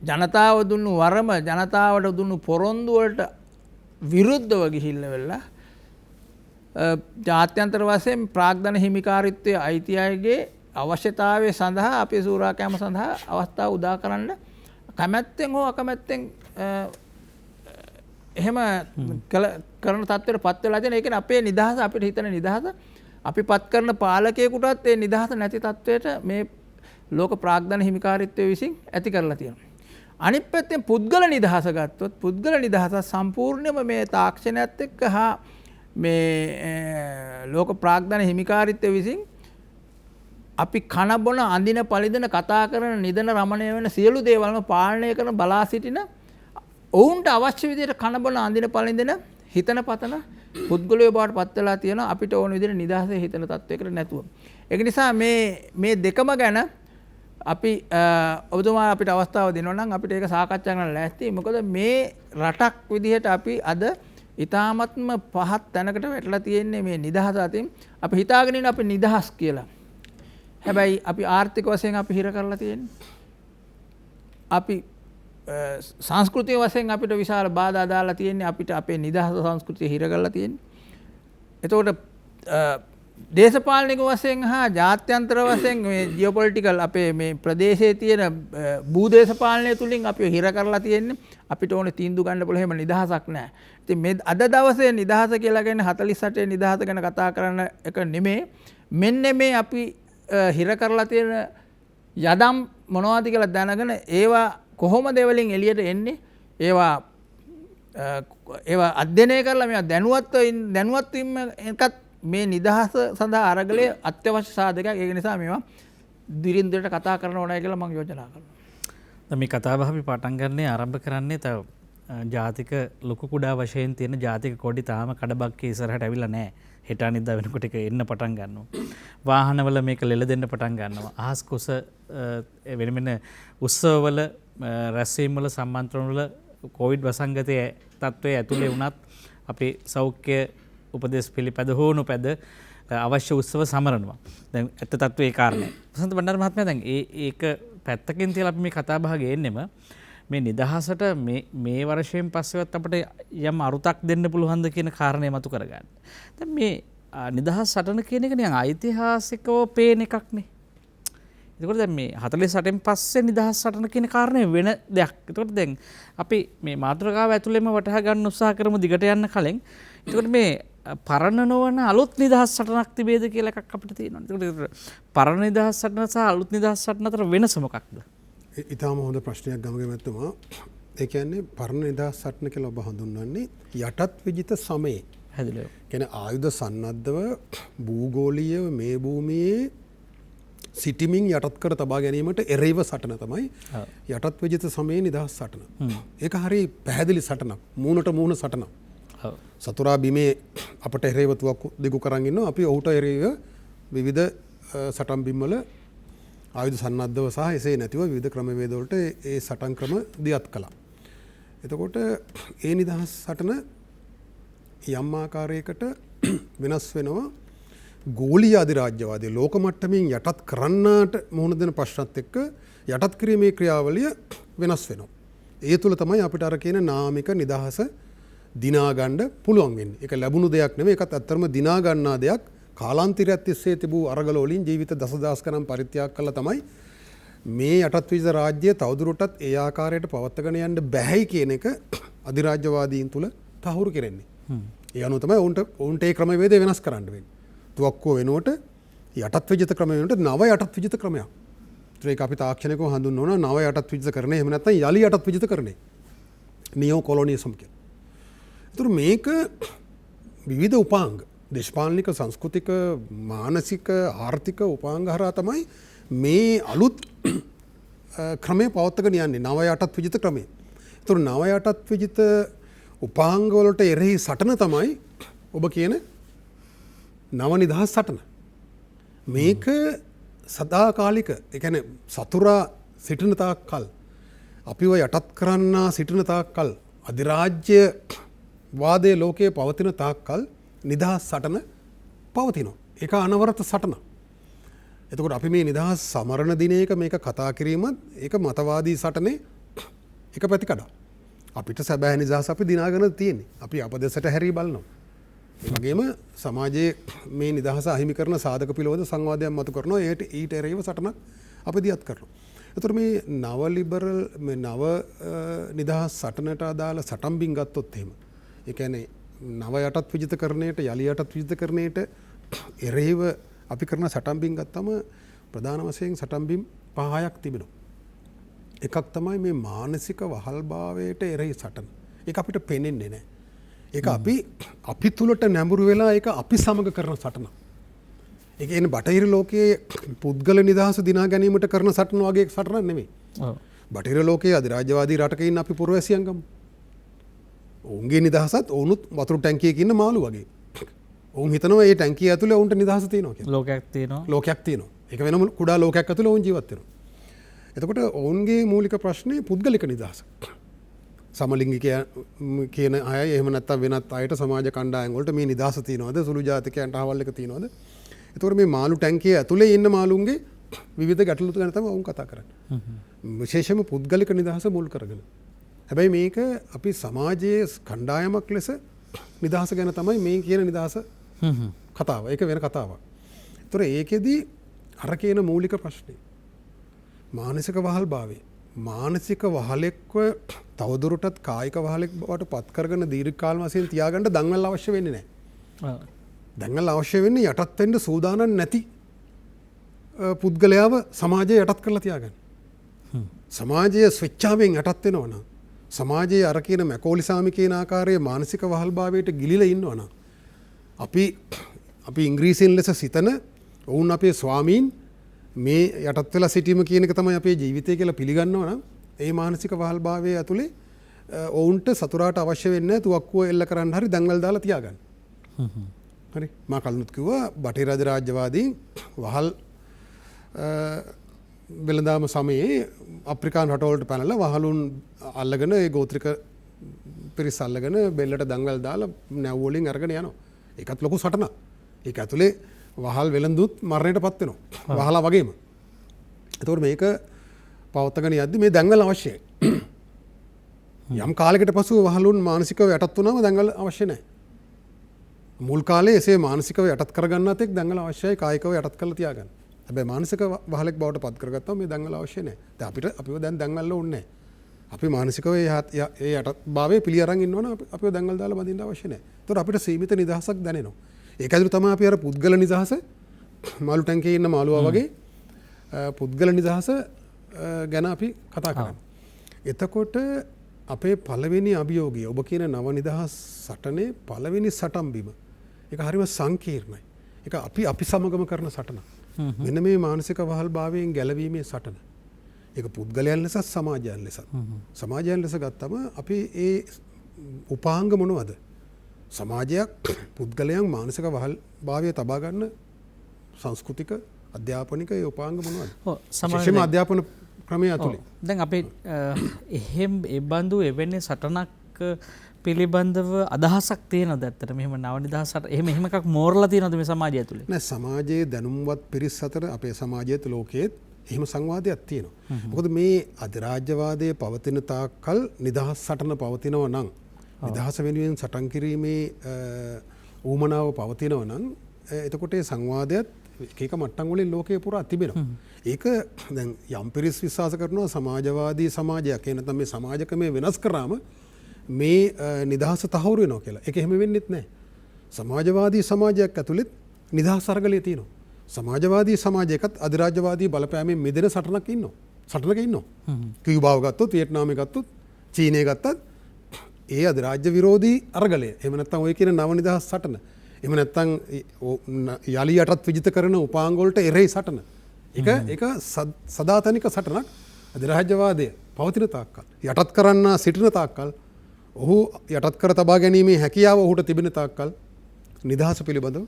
ජනතාව දුන්නු වරම ජනතාවට දුන්නු පොරොන්දු වලට විරුද්ධව ගිහිල්ලා වෙලා ජාත්‍යන්තර වශයෙන් ප්‍රාග්ධන හිමිකාරීත්වයේ අයිතියගේ අවශ්‍යතාවය සඳහා අපේ සූරාකෑම සඳහා අවස්ථාව උදා කරන්න කැමැත්තෙන් හෝ අකමැත්තෙන් එහෙම කරන තත්ත්වයට පත් වෙලා තියෙන. ඒ කියන්නේ අපේ නිදහස අපිට හිතන නිදහස අපි පත් කරන පාලකයෙකුටත් ඒ නිදහස නැති තත්ත්වයට මේ ලෝක ප්‍රාග්ධන හිමිකාරීත්වය විසින් ඇති කරලා තියෙනවා. අනිත් පැත්තෙන් පුද්ගල නිදහස ගත්තොත් පුද්ගල නිදහස සම්පූර්ණයෙන්ම මේ තාක්ෂණයත් එක්ක හා මේ ලෝක ප්‍රාග්ධන හිමිකාරීත්වය විසින් අපි කන බොන අඳින පළිදෙන කතා කරන නිදන රමණය වෙන සියලු දේවල්ම පාලනය කරන බලා සිටින ඔවුන්ට අවශ්‍ය විදිහට කනබල අඳින පළඳින හිතන පතන පුද්ගලයෝ බවට පත් වෙලා තියෙනවා අපිට ඕන විදිහට නිදහසේ හිතන තත්වයකට නැතුව. ඒක නිසා මේ දෙකම ගැන අපි ඔබතුමා අපිට අවස්ථාව දෙනවා නම් අපිට ඒක සාකච්ඡා කරන්න ලෑස්තියි. මොකද මේ රටක් විදිහට අපි අද ඊ타මත්ම පහත් තැනකට වැටලා තියෙන්නේ මේ නිදහස අතින්. අපි හිතාගෙන ඉන්න අපි නිදහස් කියලා. හැබැයි අපි ආර්ථික වශයෙන් අපි හිර කරලා තියෙන්නේ. අපි සංස්කෘතිය වශයෙන් අපිට විශාල බාධා දාලා තියෙන්නේ අපිට අපේ නිදහස සංස්කෘතිය හිර කරලා තියෙන්නේ. එතකොට දේශපාලනික වශයෙන් හා ජාත්‍යන්තර වශයෙන් මේ ජියෝපොලිටිකල් අපේ මේ ප්‍රදේශයේ තියෙන භූදේශපාලනය තුලින් අපි හිර කරලා තියෙන්නේ. අපිට ඕනේ තීන්දුව ගන්න පුළුවන් එහෙම නිදහසක් නැහැ. ඉතින් මේ අද දවසේ නිදහස කියලා කියන්නේ 48 නිදහස ගැන කතා කරන එක නෙමෙයි. මෙන්න මේ අපි හිර කරලා තියෙන යදම් මොනවද කියලා දැනගෙන ඒවා කොහොමද වලින් එළියට එන්නේ? ඒවා අධ්‍යයනය කරලා මේවා දැනුවත් වීම එකත් මේ නිදහස සඳහා අරගලයේ අත්‍යවශ්‍ය සාධකයක්. ඒක නිසා මේවා දිරින්දරට කතා කරන්න ඕනයි කියලා මම යෝජනා කරනවා. දැන් මේ කතාව අපි පටන් ගන්නේ ආරම්භ කරන්නේ තව ජාතික ලොකු කුඩා වශයෙන් තියෙන ජාතික කොඩි තාම කඩබක්කේ ඉස්සරහට ඇවිල්ලා නැහැ. හෙට අනිද්දා වෙනකොට ඒක එන්න පටන් ගන්නවා. වාහනවල මේක ලෙල දෙන්න පටන් ගන්නවා. අහස් කුස වෙන උත්සවවල රැස්වීම් වල සම්මන්ත්‍රණ වල කොවිඩ් වසංගතයේ තත්ත්වයේ ඇතුලේ වුණත් අපේ සෞඛ්‍ය උපදෙස් පිළිපැද හෝ නොපැද අවශ්‍ය උත්සව සමරනවා. දැන් ඇත්ත තත්ත්වයේ ඒ කාරණේ. වසන්ත බණ්ඩාර මහත්මයා දැන් ඒක පැත්තකින් තියලා අපි මේ කතා බහ ගේන්නෙම මේ නිදහසට මේ වර්ෂයෙන් පස්සෙවත් අපිට යම් අරුතක් දෙන්න පුළුවන්ද කියන කාරණේ මතු කරගන්න. දැන් මේ නිදහස් සටන කියන එක නිකන් ඓතිහාසිකව පේන එකක් නේ. එතකොට දැන් මේ 48න් පස්සේ නිදහස් සටන කියන කාරණේ වෙන දෙයක්. එතකොට දැන් අපි මේ මාතෘකාව ඇතුළේම වටහා ගන්න උත්සාහ කරමු දිගට යන්න කලින්. එතකොට මේ පරණ නොවන අලුත් නිදහස් සටනක් තිබේද කියලා එකක් අපිට තියෙනවා. එතකොට පරණ නිදහස් සටන සහ අලුත් නිදහස් සටන අතර වෙනස මොකක්ද? ඉතාම හොඳ ප්‍රශ්නයක් ගමගමැතුමා. ඒ කියන්නේ පරණ නිදහස් සටන කියලා ඔබ හඳුන්වන්නේ යටත් විජිත සමයේ. හැදෙලෝ. කියන්නේ ආයුධ සන්නද්ධව භූගෝලීය මේ භූමියේ සිටිමින් යටත් කර තබා ගැනීමට එරෙහිව සටන තමයි යටත් විජිත සමයේ නිදහස් සටන. ඒක හරි පැහැදිලි සටනක්. මූණට මූණ සටනක්. සතුරා බිමේ අපට එරෙහිව තුවක්කු දිගු කරන් ඉන්නවා. අපි ඔහුට එරෙහිව විවිධ සටන් බිම්වල ආයුධ සන්නද්ධව සහ එසේ නැතිව විවිධ ක්‍රමවේදවලට ඒ සටන් ක්‍රම දියත් කළා. එතකොට ඒ නිදහස් සටන යම් ආකාරයකට වෙනස් වෙනවා ගෝලීය අධිරාජ්‍යවාදී ලෝක මට්ටමින් යටත් කරන්නාට මුහුණ දෙන ප්‍රශ්නත් එක්ක යටත් කිරීමේ ක්‍රියාවලිය වෙනස් වෙනවා. ඒ තුළ තමයි අපිට අර කියන නාමික නිදහස දිනා ගන්න පුළුවන් වෙන්නේ. ඒක ලැබුණු දෙයක් නෙවෙයි. ඒකත් ඇත්තටම දිනා ගන්නා දෙයක්. කාලාන්තරයක් තිස්සේ තිබූ අරගල වලින් ජීවිත දසදහස් ගණන් පරිත්‍යාග කළා තමයි මේ යටත් විජිත රාජ්‍යය තවදුරටත් ඒ ආකාරයට පවත්වාගෙන යන්න බැහැයි කියන එක අධිරාජ්‍යවාදීන් තුල තහවුරු කෙරෙන්නේ. ඒ අනුව තමයි ඔවුන්ට ඒ ක්‍රමවේදය වෙනස් කරන්න වෙන්නේ. තුවක්කුව වෙනුවට යටත් විජිත ක්‍රමය වෙනුවට නව යටත් විජිත ක්‍රමයක්. ඒක අපි තාක්ෂණිකව හඳුන්වනවා නව යටත් විජිත කරණය. එහෙම නැත්නම් යලි යටත් විජිත කරණය. නියෝ කොලොනියසම් කියන. ඒතර මේක විවිධ උපාංග දේශපාලනික සංස්කෘතික මානසික ආර්ථික උපාංග හරහා තමයි මේ අලුත් ක්‍රමය පවත්වාගෙන යන්නේ නව යටත් විජිත ක්‍රමය. ඒතර නව යටත් විජිත උපාංග වලට එරෙහි සටන තමයි ඔබ කියන නව නිදහස් සටන. මේක සදාකාලික. ඒ කියන්නේ සතුරා සිටින තාක් කල් අපිව යටත් කරන්නා සිටින තාක් කල් අධිරාජ්‍ය වාදයේ ලෝකයේ පවතින තාක් කල් නිදහස් සටන පවතිනවා. ඒක අනවරත සටන. එතකොට අපි මේ නිදහස් සමරන දිනයක මේක කතා කිරීමත් ඒක මතවාදී සටනේ එක පැතිකඩක්. අපිට සැබෑ නිදහස අපි දිනාගෙන තියෙන්නේ. අපි අපදෙසට හැරී බලනවා. ඒ වගේම සමාජයේ මේ නිදහස අහිමි කරන සාධක පිළිවෙත සංවාදයක් මතු කරනවා. ඒට ඊට එරෙහිව සටනක් අපි දියත් කරනවා. එතකොට මේ නව ලිබරල් මේ නව නිදහස් සටනට අදාළ සටන්බින් ගත්තොත් එහෙම. ඒ කියන්නේ නව යටත් විජිත කරණයට යලි යටත් විජිත කරණයට එරෙහිව අපි කරන සටන්බිම් ගත්තම ප්‍රධාන වශයෙන් සටන්බිම් 5ක් තිබෙනවා. එකක් තමයි මේ මානසික වහල්භාවයට එරෙහි සටන. ඒක අපිට පේන්නේ නැහැ. ඒක අපි තුලට නැඹුරු වෙලා ඒක අපි සමග කරන සටන. ඒ කියන්නේ බටහිර ලෝකයේ පුද්ගල නිදහස දිනා ගැනීමට කරන සටන වගේ සටනක් නෙමෙයි. බටහිර ලෝකයේ අධිරාජ්‍යවාදී රටක ඉන්න අපි පුරවැසියන් ගමු. ඔවුන්ගේ නිදහසත් ඔවුනුත් වතුරු ටැන්කියක ඉන්න මාළු වගේ. ඔවුන් හිතනවා ඒ ටැන්කිය ඇතුලේ ඔවුන්ට නිදහස තියෙනවා කියලා. ලෝකයක් තියෙනවා. ලෝකයක් තියෙනවා. ඒක වෙනම කුඩා ලෝකයක් ඇතුලේ ඔවුන් ජීවත් වෙනවා. එතකොට ඔවුන්ගේ මූලික ප්‍රශ්නේ පුද්ගලික නිදහස. සමලිංගිකයන් කියන අය එහෙම නැත්නම් වෙනත් අයට සමාජ කණ්ඩායම් වලට මේ නිදහස තියෙනවද? සුළු ජාතිකයන්ට අහවල් එක තියෙනවද? එතකොට මේ මාළු ටැංකිය ඇතුලේ ඉන්න මාළුන්ගේ විවිධ ගැටලු ගැන තමයි ඔවුන් කතා කරන්නේ. විශේෂයෙන්ම පුද්ගලික නිදහස මුල් කරගෙන. හැබැයි මේක අපි සමාජයේ කණ්ඩායමක් ලෙස නිදහස ගැන තමයි මේ කියන නිදහස කතාව. ඒක වෙන කතාවක්. ඒතර ඒකෙදි අර කියන මූලික ප්‍රශ්නේ මානසික වහල්භාවය. මානසික වහලෙක්ව තවදුරටත් කායික වහලෙක් බවට පත් කරගෙන දීර්ඝ කාල වශයෙන් තියාගන්න දඟල් අවශ්‍ය වෙන්නේ නැහැ. දඟල් අවශ්‍ය වෙන්නේ යටත් වෙන්න සූදානම් නැති පුද්ගලයාව සමාජයේ යටත් කරලා තියාගන්න. සමාජයේ ස්වච්ඡාවෙන් යටත් වෙනවා නම් සමාජයේ අර කියන මැකෝලි සාමි කියන ආකාරයේ මානසික වහල්භාවයට ගිලිලා ඉන්නවා නම් අපි ඉංග්‍රීසියෙන් ලෙස සිතන ඔවුන් අපේ ස්වාමීන් මේ යටත් වෙලා සිටීම කියන එක තමයි අපේ ජීවිතය කියලා පිළිගන්නවා නම් ඒ මානසික වහල්භාවය ඇතුලේ ඔවුන්ට සතුරාට අවශ්‍ය වෙන්නේ නැහැ තුවක්කුව එල්ල කරන්න හරි දඟල් දාලා තියාගන්න. හරි මා කලිනුත් කිව්වා බටහිර අධිරාජ්‍යවාදීන් වහල් වෙළඳාම සමයේ අප්‍රිකානු රටවලට පැනලා වහලුන් අල්ලගෙන ඒ ගෝත්‍රික පිරිස අල්ලගෙන බෙල්ලට දඟල් දාලා නැව් වලින් අරගෙන යනවා. ඒකත් ලොකු සටනක්. ඒක ඇතුලේ වහල් වෙළඳුත් මරණයටපත් වෙනවා. වහලා වගේම. ඒතකොට මේක පවත්වාගෙන යද්දි මේ දඟල් අවශ්‍යයි. යම් කාලයකට පසුව වහලුන් මානසිකව යටත් වුණාම දඟල් අවශ්‍ය නැහැ. මුල් කාලේ එසේ මානසිකව යටත් කරගන්නත් එක් දඟල අවශ්‍යයි කායිකව යටත් කරලා තියාගන්න. හැබැයි මානසික වහලෙක් බවට පත් කරගත්තාම මේ දඟල අවශ්‍ය නැහැ. දැන් අපිව දැන් දඟල්ල ඕනේ නැහැ. අපි මානසිකව ඒ යටත් භාවයේ පිළි අරන් ඉන්නවනම් අපිව දඟල් දාලා බඳින්න අවශ්‍ය නැහැ. ඒතකොට අපිට සීමිත නිදහසක් දැනෙනවා. ඒක ඇතුළේ තමයි අපි අර පුද්ගල නිදහස මාළු ටැංකියේ ඉන්න මාළුවා වගේ පුද්ගල නිදහස ගැන අපි කතා කරන්නේ. එතකොට අපේ පළවෙනි අභියෝගය ඔබ කියන නව නිදහස් සටනේ පළවෙනි සටන් බිම. ඒක හරිම සංකීර්ණයි. ඒක අපි සමගම කරන සටනක්. මෙන්න මේ මානසික වහල්භාවයෙන් ගැලවීමේ සටන. ඒක පුද්ගලයන් ලෙසත් සමාජයන් ලෙසත්. සමාජයන් ලෙස ගත්තම අපි ඒ උපාංග මොනවද? සමාජයක් පුද්ගලයන් මානසික වහල්භාවය තබා ගන්න සංස්කෘතික අධ්‍යාපනික ඒ උපාංග මොනවද? විශේෂයෙන්ම අධ්‍යාපන ක්‍රමය ඇතුලේ. දැන් අපේ එහෙම් ඒ බඳු එවැනි සටනක් පිළිබඳව අදහසක් තියෙනවද ඇත්තට? මෙහෙම නව නිදහසට එහෙම එකක් මෝරලා තියෙනවද මේ සමාජය ඇතුලේ? නෑ සමාජයේ දැනුම්වත් පිරිස් අතර අපේ සමාජයේත් ලෝකයේත් එහෙම සංවාදයක් තියෙනවා. මොකද මේ අධිරාජ්‍යවාදයේ පවතින තාක්කල් නිදහස් සටන පවතිනවා නම් නිදහස වෙනුවෙන් සටන් කිරීමේ ඌමනාව පවතිනවා නම් එතකොට ඒ සංවාදයත් එක මට්ටම් වලින් ලෝකයේ පුරා තිබෙනවා. ඒක දැන් යම් පිරිස් විශ්වාස කරනවා සමාජවාදී සමාජයක් නැත්නම් මේ සමාජ ක්‍රමය වෙනස් කරාම මේ නිදහස තහවුරු වෙනවා කියලා. ඒක එහෙම වෙන්නෙත් නැහැ. සමාජවාදී සමාජයක් ඇතුළෙත් නිදහස් අරගලයේ තියෙනවා. සමාජවාදී සමාජයකත් අධිරාජ්‍යවාදී බලපෑමෙන් මිදෙන සටනක ඉන්නවා. සටනක ඉන්නවා. කියුබාව ගත්තොත් වියට්නාමය ගත්තොත් චීනය ගත්තත් ඒ අධිරාජ්‍ය විරෝධී අරගලය. එහෙම නැත්නම් ඔය කියන නව නිදහස් සටන. එහෙම නැත්නම් යලි යටත් විජිත කරන උපාංග වලට එරෙහි සටන. ඒක සදාතනික සටනක්. අධිරාජ්‍යවාදය පවතින තාක්කල් යටත් කරන්න සිටින තාක්කල් ඔහු යටත් කර තබා ගැනීමේ හැකියාව ඔහුට තිබෙන තාක්කල් නිදහස පිළිබඳව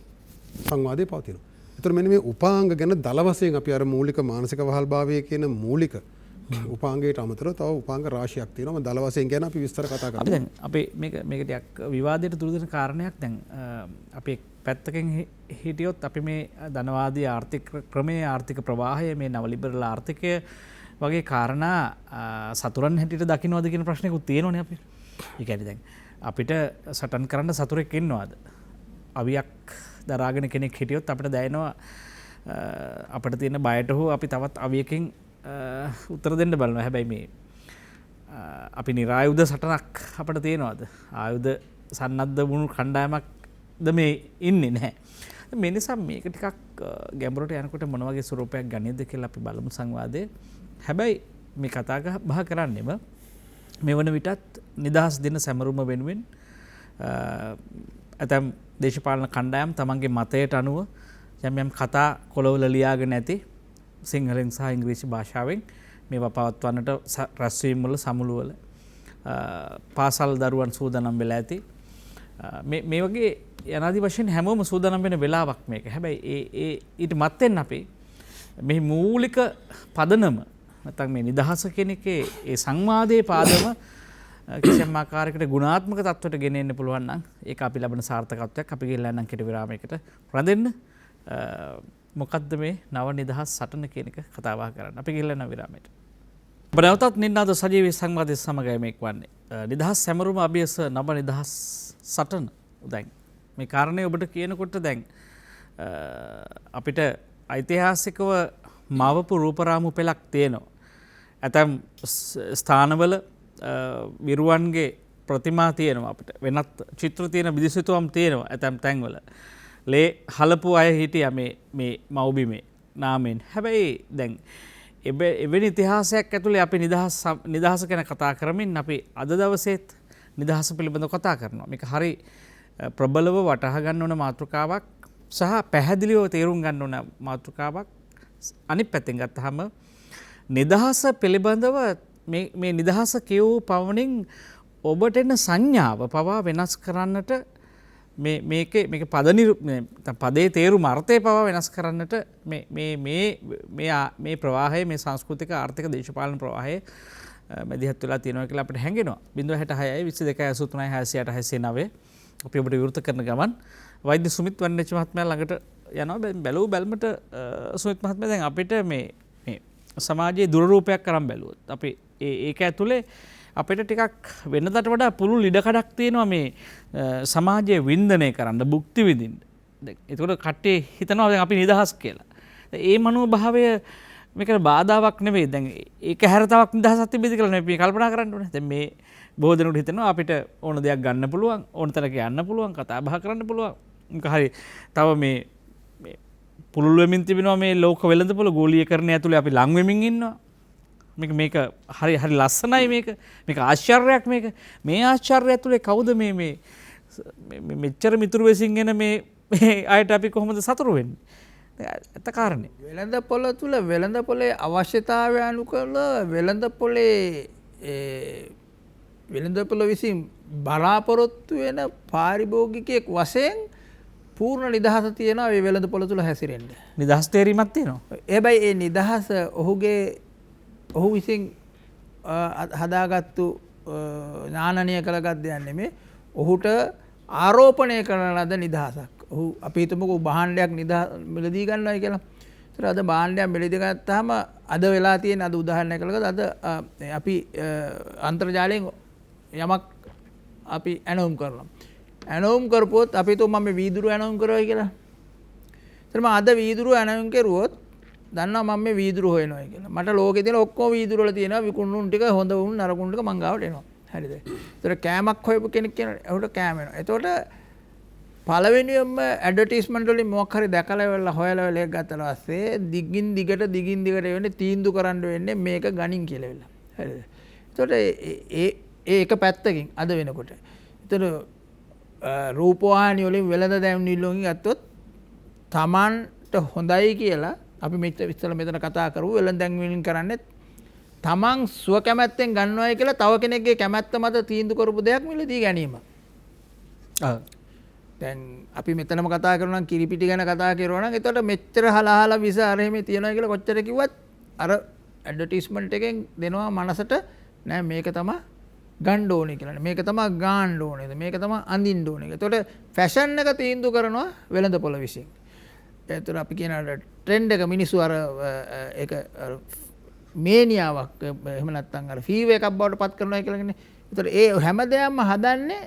සංවාදය පවතිනවා. ඒතර මෙන්න මේ උපාංග ගැන දල වශයෙන් අපි අර මූලික මානසික වහල්භාවය කියන මූලික උපාංගයට අමතරව තව උපාංග රාශියක් තියෙනවා. දල වශයෙන් ගැන අපි විස්තර කතා කරමු. අපි දැන් මේක ටිකක් විවාදයට තුරු දෙන කාරණයක්. දැන් අපි පැත්තකින් හිටියොත් අපි මේ ධනවාදී ආර්ථික ක්‍රමයේ ආර්ථික ප්‍රවාහය මේ නව ලිබරල් ආර්ථිකය වගේ කාරණා සතුරන් හැටියට දකින්නවද කියන ප්‍රශ්නයකුත් තියෙනවනේ අපිට. ඒ කියන්නේ දැන් අපිට සටන් කරන්න සතුරෙක් ඉන්නවද? අවියක් දරාගෙන කෙනෙක් හිටියොත් අපිට දැනෙනවා අපිට තියෙන බයට හෝ අපි තවත් අවියකින් උත්තර දෙන්න බලනවා. හැබැයි මේ අපි නිරායුධ සටනක් අපිට තියෙනවද? ආයුධ සන්නද්ධ වුණු කණ්ඩායමක්ද මේ ඉන්නේ නැහැ. මේ නිසා මේක ටිකක් ගැඹුරට යනකොට මොන වගේ ස්වරූපයක් ගන්නේද කියලා අපි බලමු සංවාදයේ. හැබැයි මේ කතා බහ කරන්නේම මේ වන විටත් නිදහස් දින සැමරුම වෙනුවෙන් ඇතැම් දේශපාලන කණ්ඩායම් තමන්ගේ මතයට අනුව යම් කතා කොළවල ලියාගෙන ඇති සිංහලෙන් සහ ඉංග්‍රීසි භාෂාවෙන් මේවා පවත්වන්නට රැස්වීම් වල සමුළුවල පාසල් දරුවන් සූදානම් වෙලා ඇති. මේ වගේ යනාදි වශයෙන් හැමෝම සූදානම් වෙන වෙලාවක් මේක. හැබැයි ඊට මත්තෙන් අපි මේ මූලික පදනම නැත්නම් මේ නිදහස කියන එකේ ඒ සංවාදයේ පාදම කිසියම් ආකාරයකට ගුණාත්මක තත්ත්වයට ගෙන එන්න පුළුවන් නම් ඒක අපි ලබන සාර්ථකත්වයක්. අපි ගිහිල්ලා නම් කෙටි විරාමයකට රැඳෙන්න. මොකද්ද මේ නව නිදහස් සටන කියන එක කතා බහ කරන්න. අපි ගිහිල්ලා යන විරාමයට. බනවතත් නින්නාද සජීවී සංවාදයේ සමගයි මේක වන්නේ. නිදහස් සැමරුම අභියස නව නිදහස් සටන. දැන් මේ කාරණේ ඔබට කියනකොට දැන් අපිට ඓතිහාසිකව මවපු රූපරාමු පෙළක් තියෙනවා. ඇතැම් ස්ථානවල විරුවන්ගේ ප්‍රතිමා තියෙනවා අපිට. වෙනත් චිත්‍ර තියෙන බිදිසිතුවම් තියෙනවා ඇතැම් තැන්වල. ලේ හලපු අය හිටියා මේ මව්බිමේ නාමයෙන්. හැබැයි දැන් එවැනි ඉතිහාසයක් ඇතුලේ අපි නිදහස ගැන කතා කරමින් අපි අද දවසේත් නිදහස පිළිබඳව කතා කරනවා. මේක හරි ප්‍රබලව වටහා ගන්න ඕන මාතෘකාවක් සහ පැහැදිලිව තේරුම් ගන්න ඕන මාතෘකාවක්. අනිත් පැත්තෙන් ගත්තාම නිදහස පිළිබඳව මේ නිදහස කියවූ පවණින් ඔබට එන සංඥාව පවා වෙනස් කරන්නට මේක පදේ තේරුම අර්ථය පවා වෙනස් කරන්නට මේ ප්‍රවාහය මේ සංස්කෘතික ආර්ථික දේශපාලන ප්‍රවාහය මැදිහත් වෙලා තියෙනවා කියලා අපිට හැඟෙනවා. 066 22 83 68 69 අපි ඔබට විවෘත කරන ගමන් වෛද්‍ය සුමිත් වන්නේච්ච මහත්මයා ළඟට යනවා. බැලුව බැලමට සුමිත් මහත්මයා දැන් අපිට මේ සමාජයේ දුරරූපයක් කරන් බැලුවොත් අපි ඒක ඇතුලේ අපිට ටිකක් වෙනදට වඩා පුළුල් ඉඩකඩක් තියෙනවා මේ සමාජයේ වින්දනය කරන්න භුක්ති විඳින්න. ඒකට කට්ටිය හිතනවා දැන් අපි නිදහස් කියලා. ඒ මනෝභාවය මේකට බාධාවක් නෙවෙයි. දැන් ඒක හැරතාවක් නිදහසක් තිබෙද කියලා නෙවෙයි කල්පනා කරන්න ඕනේ. දැන් මේ බොහෝ දෙනෙකුට හිතෙනවා අපිට ඕන දෙයක් ගන්න පුළුවන්, ඕන තරක යන්න පුළුවන්, කතා බහ කරන්න පුළුවන්. මේක හරි තව මේ පුළුල් වෙමින් තිබෙනවා මේ ලෝක වෙළඳපොළ ගෝලීකරණය ඇතුලේ අපි ලං වෙමින් ඉන්නවා. මේක හරි ලස්සනයි මේක ආශ්චර්යයක් මේ ආශ්චර්යය ඇතුලේ කවුද මේ මෙච්චර මිතුරු වෙසින් එන මේ අයට අපි කොහොමද සතුරු වෙන්නේ? ඇත්ත කාරණේ. වෙළඳපොළ තුල වෙළඳපොළේ අවශ්‍යතාවය අනුකූල වෙළඳපොළ විසින් බලාපොරොත්තු වෙන පාරිභෝගිකයෙක් වශයෙන් පූර්ණ නිදහස තියෙනවා මේ වෙළඳපොළ තුල හැසිරෙන්න. නිදහස් තේරීමක් තියෙනවා. හැබැයි ඒ නිදහස ඔහු විසින් හදාගත්තු ඥානනීය කරගත් දෙයක් නෙමෙයි. ඔහුට ආරෝපණය කරන ලද නිදහසක්. ඔහු අපි හිතමුකෝ භාණ්ඩයක් මිලදී ගන්නවයි කියලා. ඒතර අද භාණ්ඩයක් මිලදී ගත්තාම අද වෙලා තියෙන අද උදාහරණයක් කළාද අද අපි අන්තර්ජාලයෙන් යමක් අපි ඇනවුම් කරනවා. ඇනවුම් කරපුවොත් අපි හිතුව මම වීදුරු ඇනවුම් කරවයි කියලා. ඒතර මම අද වීදුරු ඇනවුම් කරුවොත් දන්නවා මම මේ වීදුරු හොයනවා කියලා. මට ලෝකේ තියෙන ඔක්කොම වීදුරු වල තියෙනවා විකුණුන් ටික හොඳ වුන් නරකුන් ටික මං ගාවට එනවා. හරිද? ඒතර කෑමක් හොයපු කෙනෙක් කියන එහුට කෑම එනවා. එතකොට පළවෙනියෙන්ම ඇඩ්වර්ටයිස්මන්ට් වලින් මොකක් හරි දැකලා වෙලා හොයලා වෙලා එක ගත්තා පස්සේ දිගින් දිගට වෙන්නේ තීන්දුව කරන්න වෙන්නේ මේක ගණින් කියලා වෙලා. හරිද? එතකොට ඒක පැත්තකින් අද වෙනකොට. එතන රූපවාහිනිය වලින් වෙළඳ දැන්විලි වලින් ගත්තොත් Tamanට හොඳයි කියලා අපි ඉස්සෙල්ලා මෙතන කතා කරමු වෙළඳ දැන්විලින් කරන්නේ තමන් සුව කැමැත්තෙන් ගන්නවයි කියලා තව කෙනෙක්ගේ කැමැත්ත මත තීන්දුව කරපු දෙයක් මිලදී ගැනීම. දැන් අපි මෙතනම කතා කරනවා නම් කිරිපිටි ගැන කතා කරනවා නම් එතකොට මෙච්චර හලහල විස අර එහෙම තියනවා කියලා කොච්චර කිව්වත් අර ඇඩ්වර්ටයිස්මන්ට් එකෙන් දෙනවා මනසට නෑ මේක තමයි ගන්න ඕනේ කියලා. මේක තමයි ගන්න ඕනේද මේක තමයි අඳින්න ඕනේ. එතකොට ෆැෂන් එක තීන්දුව කරනවා වෙළඳපොළ විසින්. එතකොට අපි කියන ට්‍රෙන්ඩ් එක මිනිස්සු අර ඒක මේනියාවක් එහෙම නැත්නම් අර ෆීවර් එකක් බවට පත් කරනවා කියලා කියන්නේ. ඒතර ඒ හැම දෙයක්ම හදන්නේ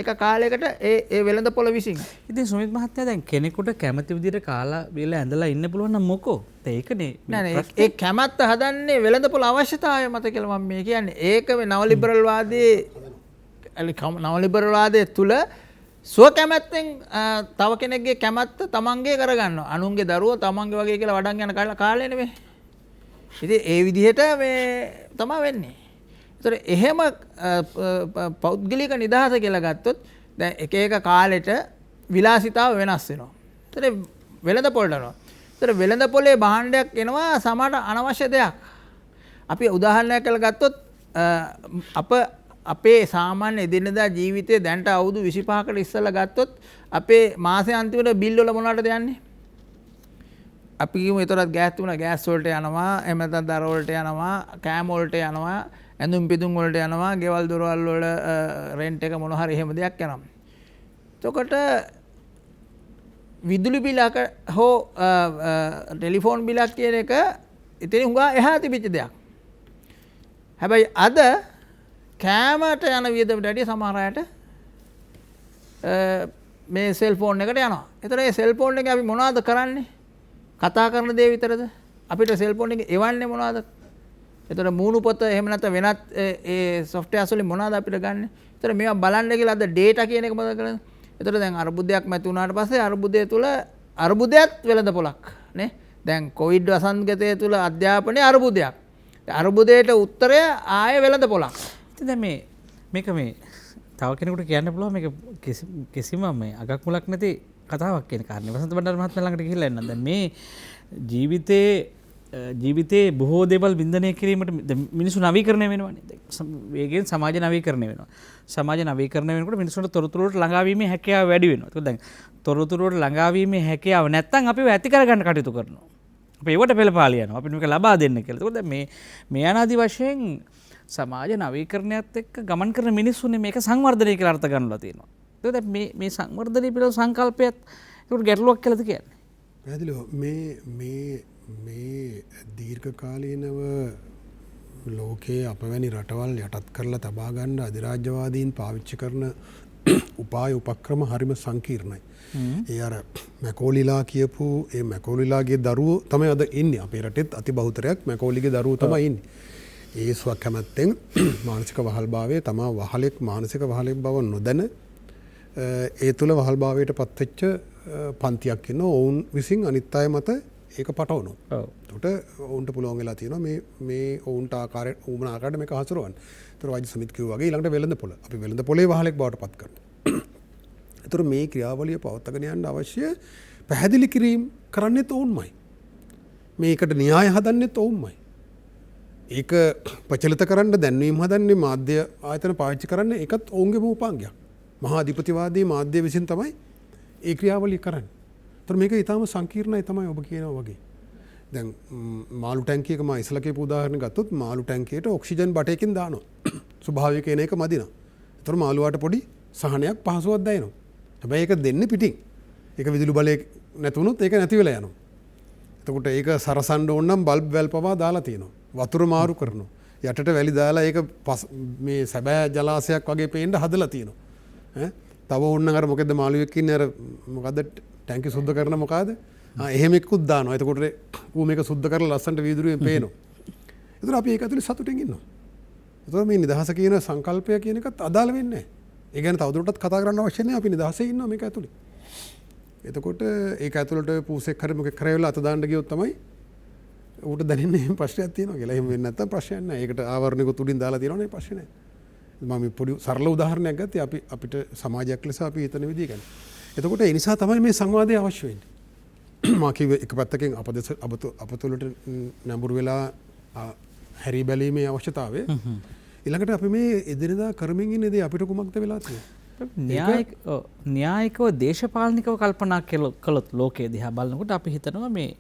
එක කාලයකට ඒ වෙළඳපොළ විසින්. ඉතින් සුමිත් මහත්තයා දැන් කෙනෙකුට කැමති විදිහට කාලා බීලා ඇඳලා ඉන්න පුළුවන් නම් මොකෝ? ඒකනේ. නෑ ඒ කැමැත්ත හදන්නේ වෙළඳපොළ අවශ්‍යතාවය මත කියලා මම මේ කියන්නේ. ඒක නව ලිබරල් වාදයේ තුල සුව කැමැත්තෙන් තව කෙනෙක්ගේ කැමැත්ත තමන්ගේ කරගන්නවා. අනුන්ගේ දරුවෝ තමන්ගේ වගේ කියලා වඩන් යන කාලේ නෙමෙයි. ඉතින් ඒ විදිහට මේ තමයි වෙන්නේ. ඒතර එහෙම පෞද්ගලික නිදහස කියලා ගත්තොත් දැන් එක එක කාලෙට විලාසිතාව වෙනස් වෙනවා. ඒතර වෙළඳපොළට යනවා. ඒතර වෙළඳපොලේ භාණ්ඩයක් එනවා සමහර අනවශ්‍ය දෙයක්. අපි උදාහරණයක් කියලා ගත්තොත් අප අපේ සාමාන්‍ය එදිනෙදා ජීවිතය දැන්ට අවුරුදු 25කට ඉස්සෙල්ලා ගත්තොත් අපේ මාසේ අන්තිමට බිල් වල මොනවටද යන්නේ? අපි කියමු ඒතරත් ගෑස් තුන ගෑස් වලට යනවා, එහෙම නැත්නම් දර වලට යනවා, කෑම වලට යනවා, ඇඳුම් පිදුම් වලට යනවා, ගෙවල් දොරවල් වල රෙන්ට් එක මොන හරි එහෙම දෙයක් යනවා. එතකොට විදුලි බිලක හෝ ටෙලිෆෝන් බිලක් කියන එක ඉතින් හුඟා එහා තිබිච්ච දෙයක්. හැබැයි අද කෑමට යන වියදමට වැඩිය සමහර අයට මේ සෙල්ෆෝන් එකට යනවා. ඒතර මේ සෙල්ෆෝන් එකේ අපි මොනවද කරන්නේ? කතා කරන දේ විතරද? අපිට සෙල්ෆෝන් එකේ එවන්නේ මොනවද? ඒතර මූණු පොත එහෙම නැත්නම් වෙනත් ඒ සොෆ්ට්වෙයාර්ස් වලින් මොනවද අපිට ගන්න? ඒතර මේවා බලන්න කියලා අද ඩේටා කියන එක මොකද කරන්නේ? ඒතර දැන් අර්බුදයක් මැති වුණාට පස්සේ අර්බුදය තුල අර්බුදයත් වෙළඳ පොලක් නේ. දැන් කොවිඩ් වසංගතය තුල අධ්‍යාපනයේ අර්බුදයක්. අර්බුදයට උත්තරය ආයේ වෙළඳ පොලක්. ඉතින් දැන් මේක මේ තව කෙනෙකුට කියන්න පුළුවන් මේක කිසිම මේ අගක් මුලක් නැති කතාවක් කියන කාරණේ. වසන්ත බණ්ඩාර මහත්මයා ළඟට ගිහිල්ලා එන්න. දැන් මේ ජීවිතේ බොහෝ දේවල් වින්දනය කිරීමට මිනිස්සු නවීකරණය වෙනවානේ. වේගයෙන් සමාජ නවීකරණය වෙනවා. සමාජ නවීකරණය වෙනකොට මිනිස්සුන්ට තොරතුරු වලට ළඟා වීමේ හැකියාව වැඩි වෙනවා. ඒක දැන් තොරතුරු වලට ළඟා වීමේ හැකියාව නැත්තම් අපිව ඇති කරගන්න කටයුතු කරනවා. අපි ඒවට පෙළපාලිය යනවා. අපිට මේක ලබා දෙන්න කියලා. ඒකෝ දැන් මේ අනාදි වශයෙන් සමාජ නවීකරණයත් එක්ක ගමන් කරන මිනිස්සුනේ මේක සංවර්ධනය කියලා අර්ථ ගන්නලා තියෙනවා. ඒක දැන් මේ සංවර්ධනය පිළිබඳ සංකල්පයත් ඒකට ගැටලුවක් කියලාද කියන්නේ? පැහැදිලිව මේ දීර්ඝකාලීනව ලෝකයේ අපවැනි රටවල් යටත් කරලා තබා ගන්න අධිරාජ්‍යවාදීන් පාවිච්චි කරන උපාය උපක්‍රම හරිම සංකීර්ණයි. ඒ අර මැකෝලිලා කියපු ඒ මැකෝලිලාගේ දරුවෝ තමයි අද ඉන්නේ. අපේ රටෙත් අති බහුතරයක් මැකෝලිගේ දරුවෝ තමයි ඉන්නේ. ඒ සුවක් කැමැත්තෙන් මානසික වහල්භාවය තමා වහලෙක් මානසික වහලෙක් බව නොදැන ඒ තුළ වහල්භාවයට පත්වෙච්ච පන්තියක් ඉන්න ඔවුන් විසින් අනිත් අය මත ඒක පටවනු. තොට ඔවුන්ට පුළුවන් වෙලා තියෙනවා මේ ඔවුන්ට ආකාරයට ඌමන ආකාරයට මේක හසුරවන්න. ඒතර වෛද්‍ය සමිති කිව්වා වගේ ඊළඟට වෙළඳ පොළ. අපි වෙළඳ පොළේ වහලෙක් බවට පත් කරනවා. ඒතර මේ ක්‍රියාවලිය පවත්වාගෙන යන්න අවශ්‍ය පැහැදිලි කිරීම කරන්නේත් ඔවුන්මයි. මේකට න්‍යාය හදන්නේත් ඔවුන්මයි. ඒක ප්‍රචලිත කරන්න දැන්වීම හදන්නේ මාධ්‍ය ආයතන පාවිච්චි කරන්න ඒකත් ඔවුන්ගේම උපාංගයක්. මහා අධිපතිවාදී මාධ්‍ය විසින් තමයි ඒ ක්‍රියාවලිය කරන්නේ. ඒතර මේක ඊටාම සංකීර්ණයි තමයි ඔබ කියනවා වගේ. දැන් මාළු ටැංකියක මම ඉස්සලා කියපු උදාහරණ ගත්තොත් මාළු ටැංකියට ඔක්සිජන් බටයකින් දානවා. ස්වභාවික එන එක මදිනවා. ඒතර මාළුවාට පොඩි සහනයක් පහසුවක් දැනෙනවා. හැබැයි ඒක දෙන්නේ පිටින්. ඒක විදුලි බලය නැතුනොත් ඒක නැති වෙලා යනවා. එතකොට ඒක සරසන්න ඕන නම් බල්බ් වැල් පවා දාලා තියෙනවා. වතුර මාරු කරනවා. යටට වැලි දාලා ඒක මේ සැබෑ ජලාශයක් වගේ පේන්න හදලා තියෙනවා. තව ඕන්න අර මොකද මාළුවෙක් ඉන්නේ අර මොකද්ද ටැංකි සුද්ධ කරන මොකද්ද? එහෙම එක්කුත් දානවා. එතකොට ඌ මේක සුද්ධ කරලා ලස්සනට වීදුරුවෙන් පේනවා. ඒතර අපි ඒක ඇතුලේ සතුටින් ඉන්නවා. ඒතර මේ නිදහස කියන සංකල්පය කියන එකත් අදාළ වෙන්නේ නැහැ. ඒ කියන්නේ තවදුරටත් කතා කරන්න අවශ්‍ය නැහැ. අපි නිදහසේ ඉන්නවා මේක ඇතුලේ. එතකොට ඒක ඇතුළට පූසෙක් හරි මොකෙක් හරි වෙලා අත දාන්න ගියොත් තමයි ඌට දැනෙන්නේ එහෙම ප්‍රශ්නයක් තියෙනවා කියලා. එහෙම වෙන්නේ නැත්නම් ප්‍රශ්නයක් නැහැ. ඒකට ආවරණයක තුඩින් දාලා තියෙනවනේ ප්‍රශ්නේ නැහැ. මම පොඩි සරල උදාහරණයක් ගත්තේ අපිට සමාජයක් ලෙස අපි හිතන විදිහ ගැන. එතකොට ඒ නිසා තමයි මේ සංවාදය අවශ්‍ය වෙන්නේ. මා කිව්වේ එක පැත්තකින් අපතුලට නැඹුරු වෙලා හැරී බැලීමේ අවශ්‍යතාවය. ඊළඟට අපි මේ එදිනෙදා කරමින් ඉන්නේ දේ අපිට කුමක්ද වෙලා තියෙන්නේ? න්‍යායිකව දේශපාලනිකව කල්පනා කළොත් ලෝකයේ දිහා බලනකොට අපි හිතනවා මේ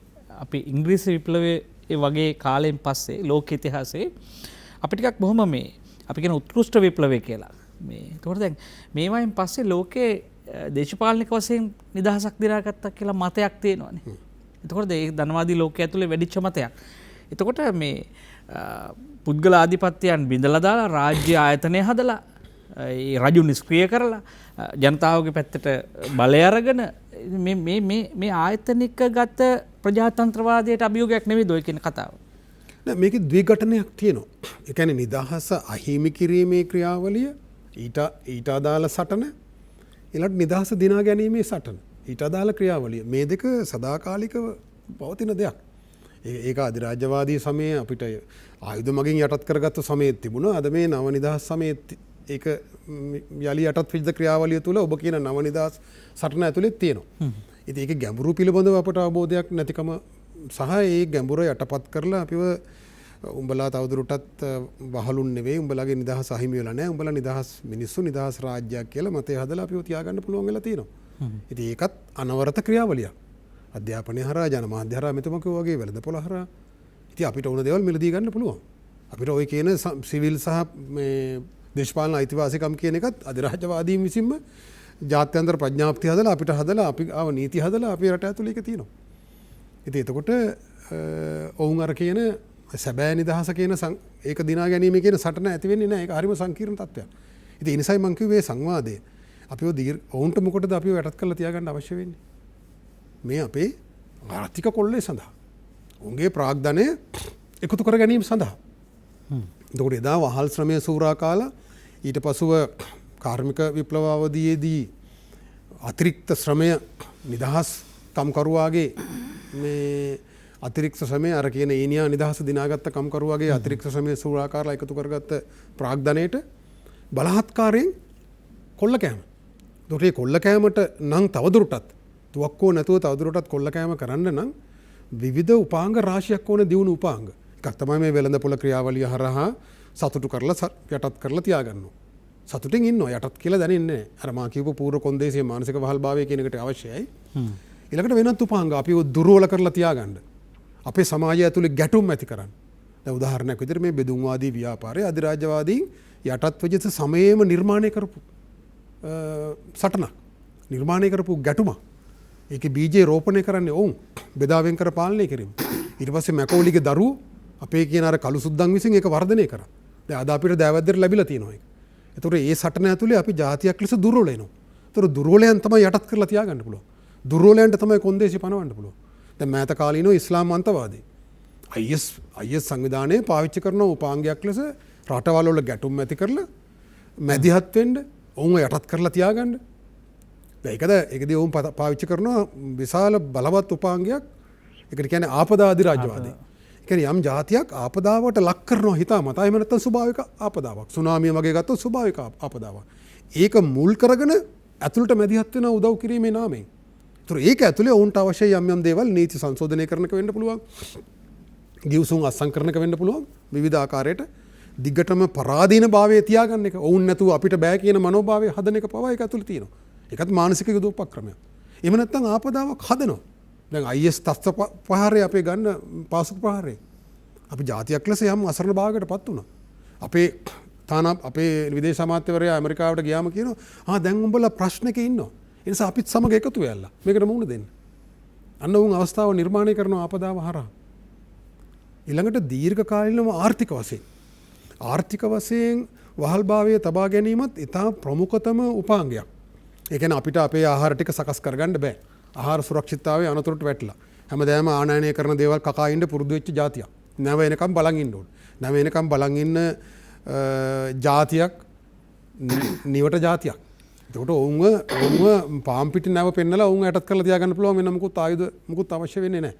අපි ඉංග්‍රීසි විප්ලවයේ වගේ කාලයෙන් පස්සේ ලෝක ඉතිහාසයේ අපි ටිකක් බොහොම මේ අපි කියන උත්කෘෂ්ඨ විප්ලවය කියලා. මේ ඒතකොට දැන් මේවායින් පස්සේ ලෝකේ දේශපාලනික වශයෙන් නිදහසක් දිනාගත්තා කියලා මතයක් තියෙනවානේ. එතකොට ඒ ධනවාදී ලෝකයේ ඇතුලේ වැඩිච්ච මතයක්. එතකොට මේ පුද්ගල ආධිපත්‍යයන් බිඳලා දාලා රාජ්‍ය ආයතනය හදලා ඒ රජු නිෂ්ක්‍රිය කරලා ජනතාවගේ පැත්තට බලය අරගෙන මේ ආයතනික ගත ප්‍රජාතන්ත්‍රවාදයට අභියෝගයක් නෙවෙයි ඔය කියන කතාව. මේකේ ද්විඝටනයක් තියෙනවා. ඒ කියන්නේ නිදහස අහිමි කිරීමේ ක්‍රියාවලිය ඊට අදාළ සටන ඊළඟ නිදහස දිනා ගැනීමේ සටන ඊට අදාළ ක්‍රියාවලිය මේ දෙක සදාකාලිකව පවතින දෙයක්. ඒක අධිරාජ්‍යවාදී සමයේ අපිට ආයුධ මගින් යටත් කරගත්තු සමයේ තිබුණා. අද මේ නව නිදහස් සමයේ ඒක යලි යටත් විවිධ ක්‍රියාවලිය තුළ ඔබ කියන නව නිදහස් සටන ඇතුළේ තියෙනවා. ඉතින් ඒක ගැඹුරු පිළිබඳව අපට අවබෝධයක් නැතිකම සහ ඒ ගැඹුර යටපත් කරලා අපිව උඹලා තවදුරටත් වහලුන් නෙවෙයි උඹලගේ නිදහස් අහිමි වෙලා නැහැ. උඹලා නිදහස් මිනිස්සු නිදහස් රාජ්‍යයක් කියලා මතය හදලා අපිව තියාගන්න පුළුවන් වෙලා තියෙනවා. ඉතින් ඒකත් අනවරත ක්‍රියාවලියක්. අධ්‍යාපනය හරහා ජනමාධ්‍ය හරහා මෙතුමා කිව්වා වගේ වෙළඳපොළ හරහා ඉතින් අපිට ඕන දේවල් මිලදී ගන්න පුළුවන්. අපිට ওই කියන සිවිල් සහ මේ දේශපාලන අයිතිවාසිකම් කියන එකත් අධිරාජ්‍යවාදීන් විසින්ම ජාත්‍යන්තර ප්‍රඥාප්ති හදලා අපිට හදලා අපි ආව නීති හදලා අපේ රට ඇතුළේ ඒක තියෙනවා. ඉතින් එතකොට ඔවුන් අර කියන සැබෑ නිදහස කියන ඒක දිනා ගැනීම කියන සටන ඇති වෙන්නේ නැහැ. ඒක හරිම සංකීර්ණ තත්ත්වයක්. ඉතින් ඒ නිසායි මම කිව්වේ සංවාදය අපිව ඔවුන්ට මොකටද අපිව යටත් කරලා තියාගන්න අවශ්‍ය වෙන්නේ? මේ අපේ ආර්ථික කොල්ලේ සඳහා. උන්ගේ ප්‍රාග්ධනය එකතු කර ගැනීම සඳහා. එතකොට එදා වහල් ශ්‍රමය සූරා කාලා ඊට පසුව කාර්මික විප්ලව අවධියේදී අතිරික්ත ශ්‍රමය නිදහස් කම්කරුවාගේ මේ අතිරික්ත ශ්‍රමය අර කියන ඊනියා නිදහස දිනාගත්ත කම්කරුවාගේ අතිරික්ත ශ්‍රමය සූරා කාලා එකතු කරගත්ත ප්‍රාග්ධනයට බලහත්කාරයෙන් කොල්ල කෑම. එතකොට මේ කොල්ල කෑමට නම් තවදුරටත් තුවක්කෝ නැතුව තවදුරටත් කොල්ල කෑම කරන්න නම් විවිධ උපාංග රාශියක් ඕන දියුණු උපාංග. එකක් තමයි මේ වෙළඳපොළ ක්‍රියාවලිය හරහා සතුටු කරලා යටත් කරලා තියාගන්නවා. සතුටින් ඉන්නවා යටත් කියලා දැනෙන්නේ නැහැ. අර මා කියපු පූර්ව කොන්දේසියේ මානසික වහල්භාවය කියන එකට අවශ්‍යයි. ඊළඟට වෙනත් උපාංග අපිව දුර්වල කරලා තියාගන්න. අපේ සමාජය ඇතුලේ ගැටුම් ඇති කරන්න. දැන් උදාහරණයක් විදිහට මේ බෙදුම්වාදී ව්‍යාපාරය අධිරාජ්‍යවාදීන් යටත් වෙච්ච සමයේම නිර්මාණය කරපු සටනක්. නිර්මාණය කරපු ගැටුමක්. ඒකේ බීජේ රෝපණය කරන්නේ ඔවුන් බෙදාවෙන් කර පාලනය කිරීම. ඊට පස්සේ මැකෝලිගේ දරුවෝ අපේ කියන අර කළු සුද්දන් විසින් ඒක වර්ධනය කරා. දැන් අද අපිට දෑවැද්දට ලැබිලා තියෙනවා ඒක. ඒතකොට ඒ සටන ඇතුලේ අපි ජාතියක් ලෙස දුර්වල වෙනවා. ඒතකොට දුර්වලයන් තමයි යටත් කරලා තියාගන්න පුළුවන්. දුර්වලයන්ට තමයි කොන්දේසි පනවන්න පුළුවන්. දැන් මෑත කාලීනව ඉස්ලාම් අන්තවාදී IS සංවිධානයේ පාවිච්චි කරන උපාංගයක් ලෙස රටවල් වල ගැටුම් ඇති කරලා මැදිහත් වෙන්න ඔවුන් යටත් කරලා තියාගන්න. ඒකදී ඔවුන් පාවිච්චි කරනවා විශාල බලවත් උපාංගයක්. ඒකට කියන්නේ ආපදා අධිරාජ්‍යවාදී. ඒ කියන්නේ යම් ජාතියක් ආපදාවට ලක් කරනවා හිතාමතා. එහෙම නැත්නම් ස්වභාවික ආපදාවක්. සුනාමිය වගේ ගත්තොත් ස්වභාවික ආපදාවක්. ඒක මුල් කරගෙන ඇතුළට මැදිහත් වෙන උදව් කිරීමේ නාමයෙන්. ඒතර ඒක ඇතුලේ ඔවුන්ට අවශ්‍ය යම් දේවල් නීති සංශෝධනය කරනක වෙන්න පුළුවන්. ගිවිසුම් අසංකරණක වෙන්න පුළුවන්. විවිධ ආකාරයට දිගටම පරාදීන භාවයේ තියාගන්න එක. ඔවුන් නැතුව අපිට බෑ කියන මනෝභාවය හදන එක පවා ඒක ඇතුලේ තියෙනවා. ඒකත් මානසික යුදෝපක්‍රමයක්. එහෙම නැත්නම් ආපදාවක් හදනවා. දැන් IS තස්ස ප්‍රහාරය අපේ ගන්න පාසුක ප්‍රහාරය. අපි ජාතියක් ලෙස යම් අසරණ භාවයකටපත් වුණා. අපේ විදේශ අමාත්‍යවරයා ඇමරිකාවට ගියාම කියනවා දැන් උඹලා ප්‍රශ්නක ඉන්නවා. ඒ නිසා අපිත් සමග එකතු වෙලා මේකට මුහුණ දෙන්න. අන්න උන් අවස්ථාව නිර්මාණය කරන ආපදාව හරහා. ඊළඟට දීර්ඝ කාලීනව ආර්ථික වශයෙන් වහල්භාවය තබා ගැනීමත් ඉතා ප්‍රමුඛතම උපාංගයක්. ඒ කියන්නේ අපිට අපේ ආහාර ටික සකස් කරගන්න බෑ. ආහාර සුරක්ෂිතතාවය අනතුරට වැටලා. හැමදාම ආනයනය කරන දේවල් කකා ඉන්න පුරුදු වෙච්ච જાතියක්. නැව එනකම් බලන් ඉන්න ඕනේ. නැව එනකම් බලන් ඉන්න જાතියක් නිවට જાතියක්. එතකොට ඔවුන්ව පාම් පිටි නැව පෙන්නලා ඔවුන් යටත් කරලා තියාගන්න පුළුවන් වෙන මොකුත් ආයුධ මොකුත් අවශ්‍ය වෙන්නේ නැහැ.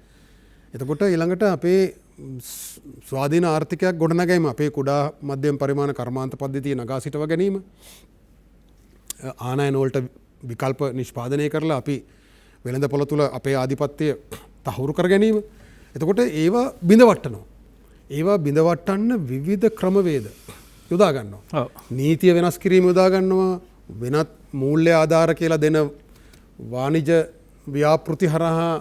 එතකොට ඊළඟට අපේ ස්වාධීන ආර්ථිකයක් ගොඩනගැනීම අපේ කුඩා මධ්‍යම පරිමාණ කර්මාන්ත පද්ධතිය නගා සිටව ගැනීම ආනයන වලට විකල්ප නිෂ්පාදනය කරලා අපි වෙළඳපොළ තුල අපේ ආධිපත්‍යය තහවුරු කර ගැනීම. එතකොට ඒවා බිඳවට්ටනවා. ඒවා බිඳවට්ටන්න විවිධ ක්‍රමවේද යොදා ගන්නවා. නීතිය වෙනස් කිරීම යොදා ගන්නවා. වෙනත් මූල්‍ය ආධාර කියලා දෙන වාණිජ ව්‍යාපෘති හරහා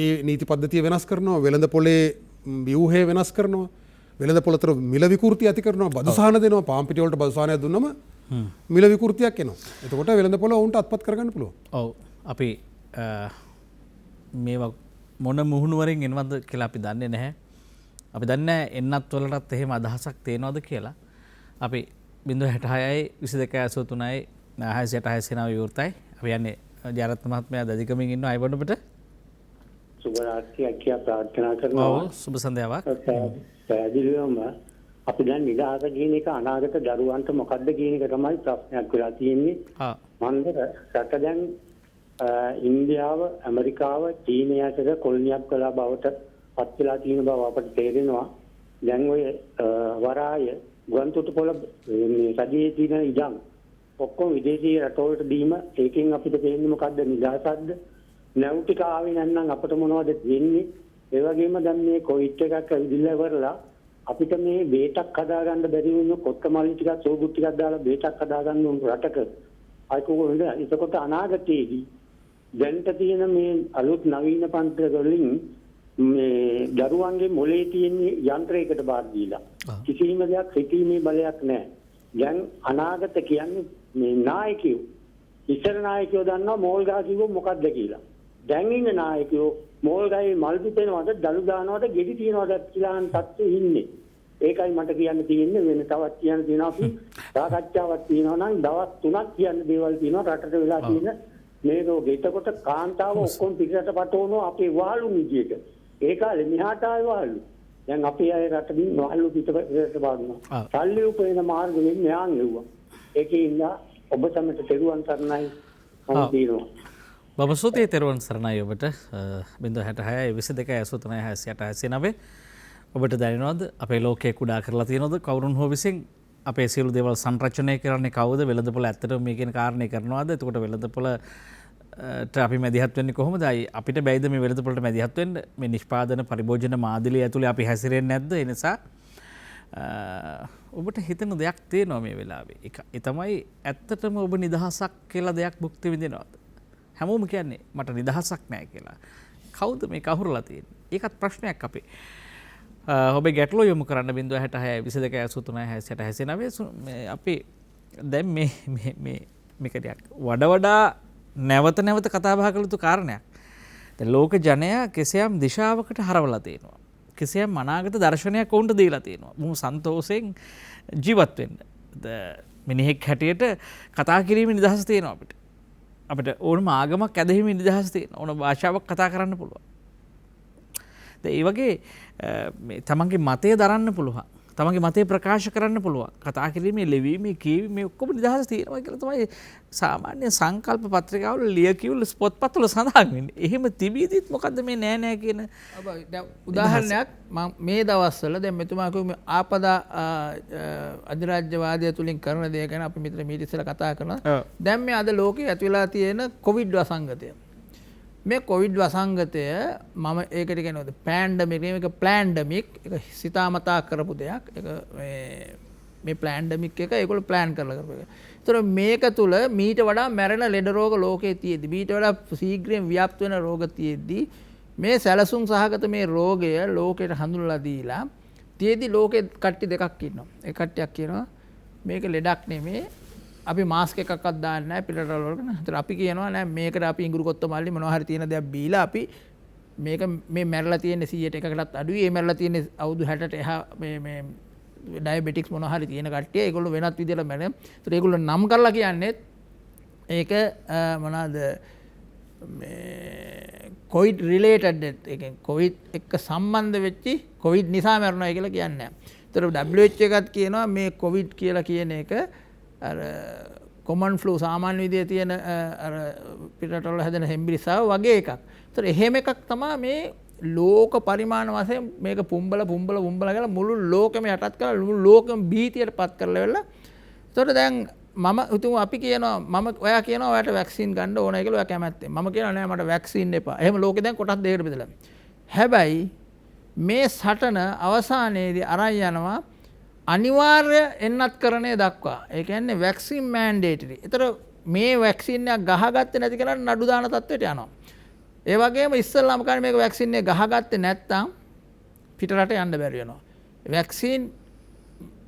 ඒ නීති පද්ධතිය වෙනස් කරනවා. වෙළඳපොලේ ව්‍යුහය වෙනස් කරනවා. වෙළඳපොළතර මිල විකෘති ඇති කරනවා. බදු සහන දෙනවා. පාම් පිටි වලට බදු සහනයක් දුන්නම මිල විකෘතියක් එනවා. එතකොට වෙළඳපොළ වුන්ට අත්පත් කරගන්න පුළුවන්. ඔව්. අපි මේවා මොන මුහුණුවරින් එනවද කියලා අපි දන්නේ නැහැ. අපි දන්නේ එන්නත් වලටත් එහෙම අදහසක් තේනවද කියලා. අපි 066යි 2283යි 668 සේනාව විවෘතයි. අපි යන්නේ ජයරත්න මහත්මයා දදිකමින් ඉන්න අයවඩුවට. සුබ රාත්‍රියක් කියලා ප්‍රාර්ථනා කරනවා. ඔව් සුබ සන්ධ්‍යාවක්. පැහැදිලිවම අපි දැන් නිදහස කියන එක අනාගත දරුවන්ට මොකද්ද කියන එක තමයි ප්‍රශ්නයක් වෙලා තියෙන්නේ. මන්ද රට දැන් ඉන්දියාව, ඇමරිකාව, චීනය ඇතර කොලනියක් කළා බවට පත් වෙලා තියෙන බව අපට තේරෙනවා. දැන් ඔය වරාය ගුවන්තොටුපොළ මේ රජයේ තියෙන ඉඩම් ඔක්කොම විදේශීය රටවලට දීම ඒකෙන් අපිට තේරෙන්නේ මොකද්ද නිදහසක්ද? නැව් ටික ආවේ නැත්නම් අපිට මොනවද වෙන්නේ? ඒ වගේම දැන් මේ කොවිඩ් එකක් ඇවිදලා ඉවරලා අපිට මේ බේටක් හදාගන්න බැරි වුණොත් කොත්තමල්ලි ටිකක් සෝගුත් ටිකක් දාලා බේටක් හදාගන්න උන් රටක අයිකෝවෙන්ද එතකොට අනාගතයේදී දැන්ට තියෙන මේ අලුත් නවීන පන්ති වලින් මේ දරුවන්ගේ මොලේ තියෙන යන්ත්‍රයකට බාර දීලා කිසිම දෙයක් හිතීමේ බලයක් නැහැ. දැන් අනාගත කියන්නේ මේ නායකයෝ ඉස්සර නායකයෝ දන්නවා මෝල් ගහ කිව්වොත් මොකක්ද කියලා. දැන් ඉන්න නායකයෝ මෝල් ගහේ මල් පිපෙනවද දළු දානවද ගෙඩි තියනවද කියලා තත්ත්වෙ ඉන්නේ. ඒකයි මට කියන්න තියෙන්නේ වෙන තවත් කියන්න තියෙනවා අපි සාකච්ඡාවක් තියෙනවා නම් දවස් 3ක් කියන්න දේවල් තියෙනවා රටට වෙලා තියෙන මේ රෝගේ. එතකොට කාන්තාව ඔක්කොම පිටරට පටවනවා අපේ වාලු නිදියට. ඒ කාලේ මෙහාට ආවේ වාලු. දැන් අපේ අය රටින් වාලු පිටරට පානවා. සල්ලි උපයන මාර්ග වෙන්නේ මෙහාන් නෙවුවා. ඒකේ ඉඳලා ඔබ සමට තෙරුවන් සරණයි මම දිනවා. බබ සුතේ තෙරුවන් සරණයි ඔබට 066 22 83 68 89 ඔබට දැනෙනවද අපේ ලෝකයේ කුඩා කරලා තියෙනවද කවුරුන් හෝ විසින් අපේ සියලු දේවල් සංරචනය කරන්නේ කවුද වෙළඳපොළ ඇත්තටම මේ කියන කාරණේ කරනවද එතකොට වෙළඳපොළට අපි මැදිහත් වෙන්නේ කොහොමද අපිට බැයිද මේ වෙළඳපොළට මැදිහත් වෙන්න මේ නිෂ්පාදන පරිභෝජන මාදිලිය ඇතුලේ අපි හැසිරෙන්නේ නැද්ද ඒ නිසා ඔබට හිතන දෙයක් තියෙනවා මේ වෙලාවේ ඒ තමයි ඇත්තටම ඔබ නිදහසක් කියලා දෙයක් භුක්ති විඳිනවද හැමෝම කියන්නේ මට නිදහසක් නැහැ කියලා කවුද මේ කහුරලා තියෙන්නේ ඒකත් ප්‍රශ්නයක් අපේ ඔබේ ගැටලුව යොමු කරන්න 066 22 83 69 අපි දැන් මේක ටිකක් වඩා නැවත නැවත කතා බහ කළ යුතු කාරණයක්. දැන් ලෝක ජනයා කිසියම් දිශාවකට හරවලා තියෙනවා. කිසියම් අනාගත දර්ශනයක් වුන්ට දීලා තියෙනවා. බොහොම සන්තෝෂයෙන් ජීවත් වෙන්න. මිනිහෙක් හැටියට කතා කිරීමේ නිදහස තියෙනවා අපිට. අපිට ඕනම ආගමක් ඇදහිීමේ නිදහස තියෙනවා. ඕන භාෂාවක් කතා කරන්න පුළුවන්. ඒ වගේ තමන්ගේ මතය දරන්න පුළුවන් තමන්ගේ මතය ප්‍රකාශ කරන්න පුළුවන් කතා කිරීමේ ලෙවීමේ කියවීමේ ඔක්කොම නිදහස තියෙනවා කියලා තමයි සාමාන්‍ය සංකල්ප පත්‍රිකාවල ලියකියවල පොත්පත්වල සඳහන් වෙන්නේ. එහෙම තිබීදිත් මොකද්ද මේ නෑ නෑ කියන උදාහරණයක් මේ දවස්වල දැන් මෙතුමා කිව්වේ ආපදා අධිරාජ්‍යවාදය තුලින් කරන දේ ගැන අපි මෙතන මීට ඉස්සෙල්ලා කතා කරනවා. දැන් මේ අද ලෝකයේ ඇති වෙලා තියෙන කොවිඩ් වසංගතය මේ කොවිඩ් වසංගතය මම ඒකට කියනවාද පෑන්ඩමික් මේක ප්ලෑන්ඩමික් එක සිතාමතා කරපු දෙයක් එක මේ ප්ලෑන්ඩමික් එක ඒගොල්ලෝ ප්ලෑන් කරලා කරපු එක. ඒතර මේක තුල මීට වඩා මැරෙන ලෙඩ රෝග ලෝකයේ තියෙද්දි මීට වඩා ශීඝ්‍රයෙන් ව්‍යාප්ත වෙන රෝග තියෙද්දි මේ සැලසුම් සහගත මේ රෝගය ලෝකයට හඳුන්වලා දීලා තියෙද්දි ලෝකෙ කට්ටි දෙකක් ඉන්නවා. ඒ කට්ටියක් කියනවා මේක ලෙඩක් නෙමේ අපි මාස්ක් එකක්වත් දාන්නේ නැහැ පිටරටවල වලට. ඒතර අපි කියනවා නෑ මේකට අපි ඉඟුරු කොත්ත මල්ලි මොනවා හරි තියෙන දේක් බීලා අපි මේක මේ මැරලා තියෙන 100%කටත් අඩුයි. මේ මැරලා තියෙන අවුරුදු 60ට එහා මේ ඩයබටික්ස් මොනවා හරි තියෙන කට්ටිය ඒගොල්ලෝ වෙනත් විදිහට මැරෙන. ඒතර ඒගොල්ලෝ නම් කරලා කියන්නේ ඒක මොනවාද මේ කොවිඩ් රිලේටඩ් ඩෙත්. ඒ කියන්නේ කොවිඩ් එක්ක සම්බන්ධ වෙච්චි කොවිඩ් නිසා මැරුණා කියලා කියන්නේ නැහැ. ඒතර WHO එකත් කියනවා මේ කොවිඩ් කියලා කියන එක අර කොමන් ෆ්ලූ සාමාන්‍ය විදිහේ තියෙන අර පිටරටවල හැදෙන හෙම්බිරිස්සාව වගේ එකක්. ඒතර එහෙම එකක් තමයි මේ ලෝක පරිමාණ වශයෙන් මේක පුම්බලා කියලා මුළු ලෝකෙම යටත් කරලා මුළු ලෝකෙම භීතියට පත් කරලා වෙලා. ඒතර දැන් මම හිතුවා අපි කියනවා ඔයා කියනවා ඔයාට වැක්සින් ගන්න ඕනයි කියලා ඔයා කැමැත්තෙන්. මම කියනවා නෑ මට වැක්සින් එපා. එහෙම ලෝකෙ දැන් කොටස් දෙකකට බෙදලා. හැබැයි මේ සටන අවසානයේදී අරන් යනවා අනිවාර්ය එන්නත් කරණය දක්වා. ඒ කියන්නේ වැක්සින් මෑන්ඩේටරි. ඒතර මේ වැක්සින් එක ගහගත්තේ නැති කෙනාට නඩු දාන තත්ත්වයට යනවා. ඒ වගේම ඉස්සෙල්ලාම කාලේ මේක වැක්සින් එක ගහගත්තේ නැත්නම් පිටරට යන්න බැරි වෙනවා. වැක්සින්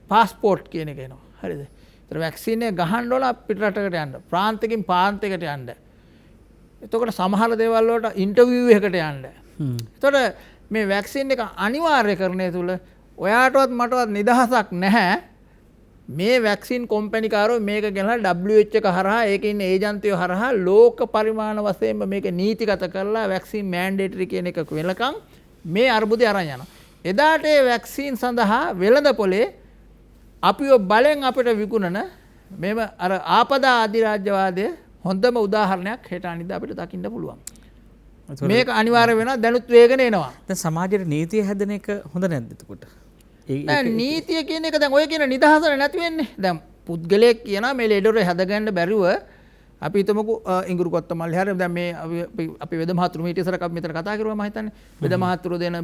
පාස්පෝර්ට් කියන එක එනවා. හරිද? ඒතර වැක්සින් එක ගහන්න ඕන පිටරටකට යන්න. ප්‍රාන්තකින් ප්‍රාන්තයකට යන්න. එතකොට සමහර දේවල් වලට ඉන්ටර්විව් එකකට යන්න. එතකොට මේ වැක්සින් එක අනිවාර්යකරණය තුල ඔයාටවත් මටවත් නිදහසක් නැහැ. මේ වැක්සින් කොම්පැනිකාරෝ මේක ගෙනලා WHO එක හරහා ඒකේ ඉන්න ඒජන්තයෝ හරහා ලෝක පරිමාණ වශයෙන්ම මේක නීතිගත කරලා වැක්සින් මෑන්ඩේටරි කියන එක වෙලකම් මේ අර්බුදය අරන් යනවා. එදාට ඒ වැක්සින් සඳහා වෙළඳපොලේ අපිව බලෙන් අපිට විකුණන මේව අර ආපදා අධිරාජ්‍යවාදයේ හොඳම උදාහරණයක් හෙට අනිද්දා අපිට දකින්න පුළුවන්. මේක අනිවාර්ය වෙනවා දැනුත් වේගන එනවා. දැන් සමාජයේ නීතිය හැදෙන එක හොඳ නැද්ද එතකොට? නීතිය කියන එක දැන් ඔය කියන නිදහසට නැති වෙන්නේ. දැන් පුද්ගලයෙක් කියනවා මේ ලෙඩරේ හැදගන්න බැරිව අපි හිතමුකෝ ඉඟුරු කොත්තමල්ලි හරිය දැන් මේ අපි වෙද මහතුරු මීට ඉස්සරක අපි මෙතන කතා කරුවා මම හිතන්නේ වෙද මහතුරු දෙන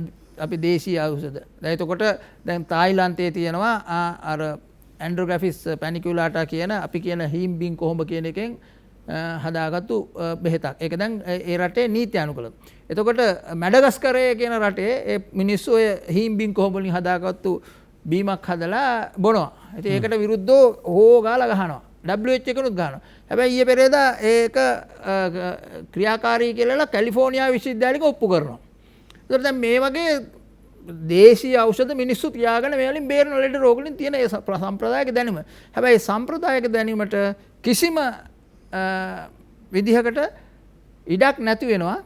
අපි දේශීය ඖෂධ. දැන් එතකොට දැන් තායිලන්තයේ තියෙනවා අර ඇන්ඩ්‍රෝග්‍රැෆිස් පැනිකියුලාටා කියන අපි කියන හීම් බින් කොහොඹ කියන එකෙන් හදාගත්තු බෙහෙතක්. ඒක දැන් ඒ රටේ නීති අනුකූලව. එතකොට මැඩගස්කරය කියන රටේ ඒ මිනිස්සු ඔය හීම් බින් කොහොඹ වලින් හදාගත්තු බීමක් හදලා බොනවා. ඉතින් ඒකට විරුද්ධව හෝ ගාලා ගහනවා. WHO එකනුත් ගන්නවා. හැබැයි ඊයේ පෙරේදා ඒක ක්‍රියාකාරී කියලා කැලිෆෝනියා විශ්වවිද්‍යාලයක ඔප්පු කරනවා. ඒතර දැන් මේ වගේ දේශීය ඖෂධ මිනිස්සු තියාගෙන මේ වලින් බේරන ලෙඩ රෝග වලින් තියෙන ඒ සම්ප්‍රදායික දැනුම. හැබැයි සම්ප්‍රදායික දැනුමට කිසිම විදිහකට ඉඩක් නැති වෙනවා.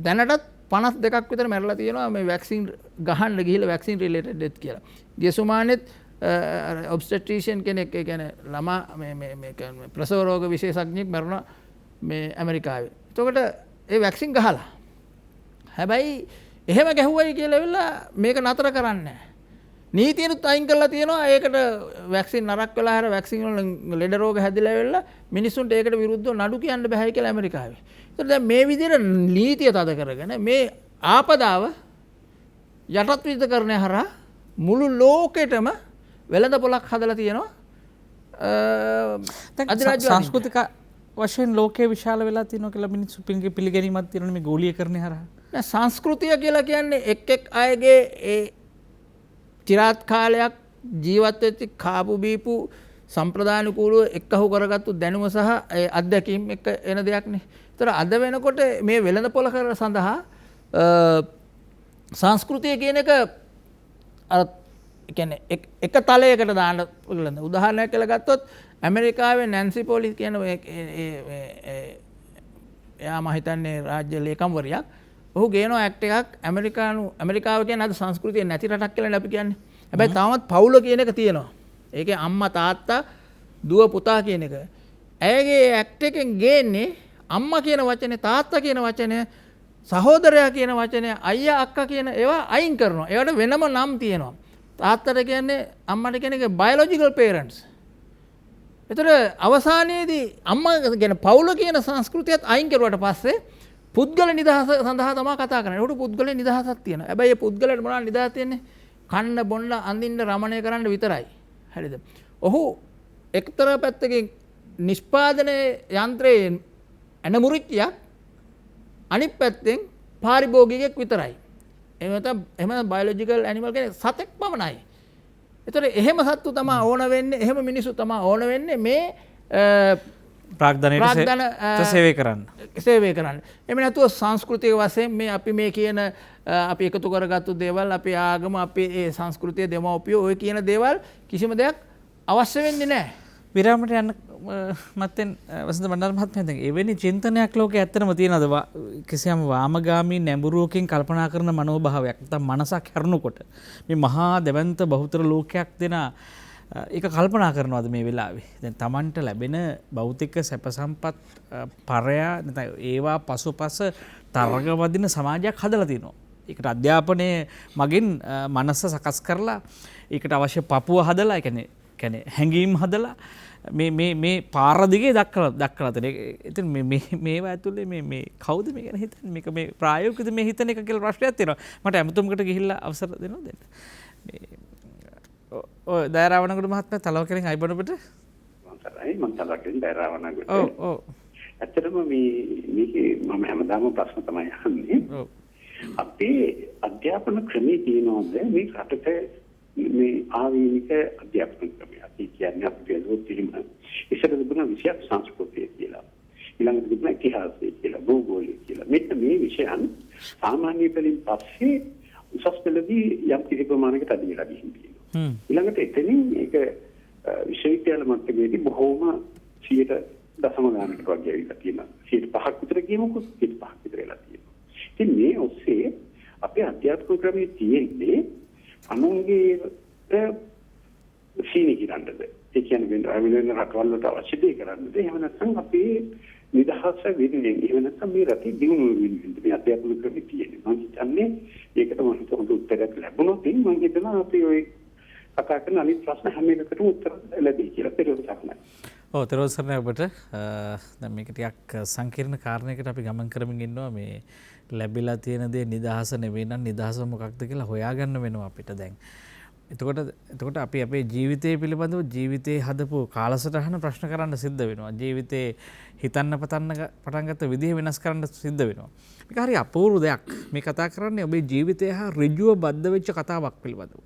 දැනටත් 52ක් විතර මැරලා තියෙනවා මේ වැක්සින් ගහන්න ගිහිල්ලා වැක්සින් රිලේටඩ් ඩෙත් කියලා. ගිය සුමානෙත් ඔබ්ස්ටෙට්‍රිෂියන් කෙනෙක් ඒ කියන්නේ ළමා මේ ප්‍රසව රෝග විශේෂඥයෙක් මරුණා මේ ඇමරිකාවේ. එතකොට ඒ වැක්සින් ගහලා. හැබැයි එහෙම ගැහුවයි කියලා වෙලා මේක නතර කරන්නේ නැහැ. නීතියනුත් අයින් කරලා තියෙනවා ඒකට වැක්සින් නරක් වෙලා හැර වැක්සින් වල ලෙඩ රෝග හැදිලා වෙලා මිනිස්සුන්ට ඒකට විරුද්ධව නඩු කියන්න බෑයි කියලා ඇමරිකාවේ. ඒතර දැන් මේ විදිහට නීතිය තද කරගෙන මේ ආපදාව යටත් විධිකරණය හරහා මුළු ලෝකෙටම වෙළඳ පොලක් හදලා තියෙනවා. සංස්කෘතික වශයෙන් ලෝකයේ විශාල වෙලා තියෙනවා කියලා මිනිස්සු පිළිගැනීමක් තියෙනවා මේ ගෝලීකරණය හරහා. සංස්කෘතිය කියලා කියන්නේ එක් අයගේ ඒ චිරාත් කාලයක් ජීවත් වෙච්ච කාපු බීපු සම්ප්‍රදානුකූලව එක්කහු කරගත්තු දැනුම සහ අත්දැකීම් එක එන දෙයක්නේ. ඒතර අද වෙනකොට මේ වෙළඳ පොළ කර සඳහා සංස්කෘතිය කියන එක අර කියන්නේ එක තලයකට දාන්න පුළුවන්. උදාහරණයක් කියලා ගත්තොත් ඇමරිකාවේ නැන්සි පොලි කියන එයා මම හිතන්නේ රාජ්‍ය ලේකම්වරියක්. ඔහු ගේනවා ඇක්ට් එකක් ඇමරිකාව කියන්නේ අද සංස්කෘතිය නැති රටක් කියලා අපි කියන්නේ. හැබැයි තාමත් පවුල කියන එක තියෙනවා. ඒකේ අම්මා තාත්තා දුව පුතා කියන එක. ඇයගේ ඇක්ට් එකෙන් ගේන්නේ අම්මා කියන වචනේ තාත්තා කියන වචනේ සහෝදරයා කියන වචනේ අයියා අක්කා කියන ඒවා අයින් කරනවා. ඒවට වෙනම නම් තියෙනවා. තාත්තට කියන්නේ අම්මට කියන එක බයොලොජිකල් පේරන්ට්ස්. ඒතර අවසානයේදී අම්මා කියන පවුල කියන සංස්කෘතියත් අයින් කරුවාට පස්සේ පුද්ගල නිදහස සඳහා තමයි කතා කරන්නේ. ඒකට පුද්ගල නිදහසක් තියෙනවා. හැබැයි මේ පුද්ගලයාට මොනවද නිදහස තියෙන්නේ? කන්න බොන්න අඳින්න රමණය කරන්න විතරයි. හරිද? ඔහු එක්තරා පැත්තකින් නිෂ්පාදනයේ යන්ත්‍රයේ ඇනමුරිච්චියක් අනිත් පැත්තෙන් පාරිභෝගිකයෙක් විතරයි. එහෙම බයොලොජිකල් ඇනිමල් කෙනෙක් සතෙක් පමණයි. ඒතර එහෙම සත්තු තමයි ඕන වෙන්නේ, එහෙම මිනිස්සු තමයි ඕන වෙන්නේ මේ ප්‍රාග්ධනයට සේවය කරන්න. සේවය කරන්න. එහෙම නැතුව සංස්කෘතික වශයෙන් මේ අපි මේ කියන අපි එකතු කරගත්තු දේවල්, අපි ආගම, අපි ඒ සංස්කෘතිය දෙමව්පියෝ ඔය කියන දේවල් කිසිම දෙයක් අවශ්‍ය වෙන්නේ නැහැ. විරාමයට යන්න මත්තෙන් වසන්ත බණ්ඩාර මහත්මයා දැන් එවැනි චින්තනයක් ලෝකේ ඇත්තටම තියෙනවද? කිසියම් වාමගාමී නැඹුරුවකින් කල්පනා කරන මනෝභාවයක් නැත්නම් මනසක් හැරුණකොට මේ මහා දෙවන්ත බහුතර ලෝකයක් දෙන ඒක කල්පනා කරනවද මේ වෙලාවේ? දැන් Tamanට ලැබෙන භෞතික සැප සම්පත් පරයා නැත්නම් ඒවා පසුපස තරග වදින සමාජයක් හදලා තිනවා. ඒකට අධ්‍යාපනය මගින් මනස සකස් කරලා ඒකට අවශ්‍ය පපුව හදලා කියන්නේ හැඟීම් හදලා මේ පාර දිගේ දක්වලා තියෙන. ඉතින් මේවා ඇතුලේ මේ කවුද මේ ගැන හිතන්නේ? මේක මේ ප්‍රායෝගිකද මේ හිතන එක කියලා ප්‍රශ්නයක් තියෙනවා. මට ඇමතුමකට ගිහිල්ලා අවසර දෙනවද? ඔය දයරාවනගොඩ මහත්මයා තලව කෙනෙක් අයිබඩොබට මම තලවකින් දයරාවනගොඩ. ඔව්. ඇත්තටම මේකේ මම හැමදාම ප්‍රශ්න තමයි අහන්නේ. ඔව්. අපේ අධ්‍යාපන ක්‍රමයේ තියෙනවද මේ රටක මේ ආවේනික අධ්‍යාපන ක්‍රමය? අපි කියන්නේ අපේ දොස්තිරිම ඉස්සර තිබුණා විෂයක් සංස්කෘතිය කියලා. ඊළඟට තිබුණා ඉතිහාසය කියලා, භූගෝලය කියලා. මෙන්න මේ විෂයන් සාමාන්‍ය පෙළින් පස්සේ උසස් පෙළදී යම් කිසි ප්‍රමාණයකට අඩු වෙලා ගිහින් ඊළඟට එතනින් මේක විශ්වවිද්‍යාල මට්ටමේදී බොහෝම 100% ගානකට වගේ ඇවිල්ලා තියෙනවා. 5% විතර කියමුකෝ 5% විතර වෙලා තියෙනවා. ඉතින් මේ ඔස්සේ අපේ අධ්‍යාපන ක්‍රමයේ තියෙන්නේ අනුන්ගේ සීනි කිරන්නද? ඒ කියන්නේ වෙන රටවල් වලට අවශ්‍ය දේ කරන්නද? එහෙම නැත්නම් අපේ නිදහස වෙන්නේ එහෙම නැත්නම් මේ රටේ දිනුන වෙන්නේ මේ අධ්‍යාපන ක්‍රමයේ තියෙන්නේ. මම හිතන්නේ ඒකට මම හොඳ උත්තරයක් ලැබුණොත් මම හිතනවා අපි ඔය කතා කරන අනිත් ප්‍රශ්න හැම එකකටම උත්තර ලැබෙයි කියලා පෙරෝසක්නයි. තෙරුවන් සරණයි ඔබට. දැන් මේක ටිකක් සංකීර්ණ කාරණයකට අපි ගමන් කරමින් ඉන්නවා. මේ ලැබිලා තියෙන දේ නිදහස නෙවෙයි නම් නිදහස මොකක්ද කියලා හොයාගන්න වෙනවා අපිට දැන්. එතකොට අපි අපේ ජීවිතය පිළිබඳව ජීවිතේ හදපු කාලසටහන ප්‍රශ්න කරන්න සිද්ධ වෙනවා. ජීවිතේ හිතන්න පටන් ගත්ත විදිහ වෙනස් කරන්න සිද්ධ වෙනවා. මේක හරි අපූර්ව දෙයක්. මේ කතා කරන්නේ ඔබේ ජීවිතය හා ඍජුව බද්ධ වෙච්ච කතාවක් පිළිබඳව.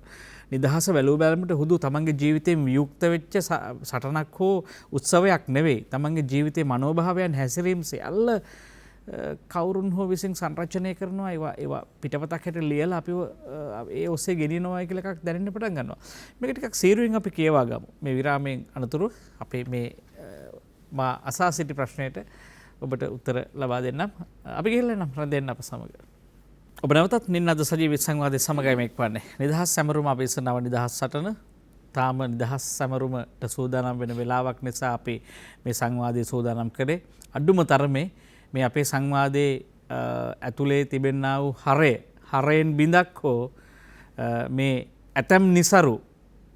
නිදහස වැලූ බැලමට හුදු තමන්ගේ ජීවිතයෙන් වියුක්ත වෙච්ච සටනක් හෝ උත්සවයක් නෙවෙයි. තමන්ගේ ජීවිතයේ මනෝභාවයන් හැසිරීම් සියල්ල කවුරුන් හෝ විසින් සංරචනය කරනවා. ඒවා පිටපතක් හැට ලියලා අපිව ඒ ඔස්සේ ගෙනියනවා කියලා එකක් දැනෙන්න පටන් ගන්නවා. මේක ටිකක් සීරුවෙන් අපි කියවා ගමු. මේ විරාමයෙන් අනතුරු අපේ මේ මා අසා සිටි ප්‍රශ්නයට ඔබට උත්තර ලබා දෙන්නම්. අපි ගිහිල්ලා නම් රැඳෙන්න අප සමග. ඔබ නැවතත් නින්නද සජීවී සංවාදයේ සමගයි මේක වන්නේ. නිදහස් සැමරුම අපේ නව නිදහස් සටන තාම නිදහස් සැමරුමට සූදානම් වෙන වෙලාවක් නිසා අපි මේ සංවාදයේ සූදානම් කරේ. අඩුම තරමේ මේ අපේ සංවාදයේ ඇතුලේ තිබෙනා වූ හරයෙන් බිඳක් හෝ මේ ඇතම් નિසරු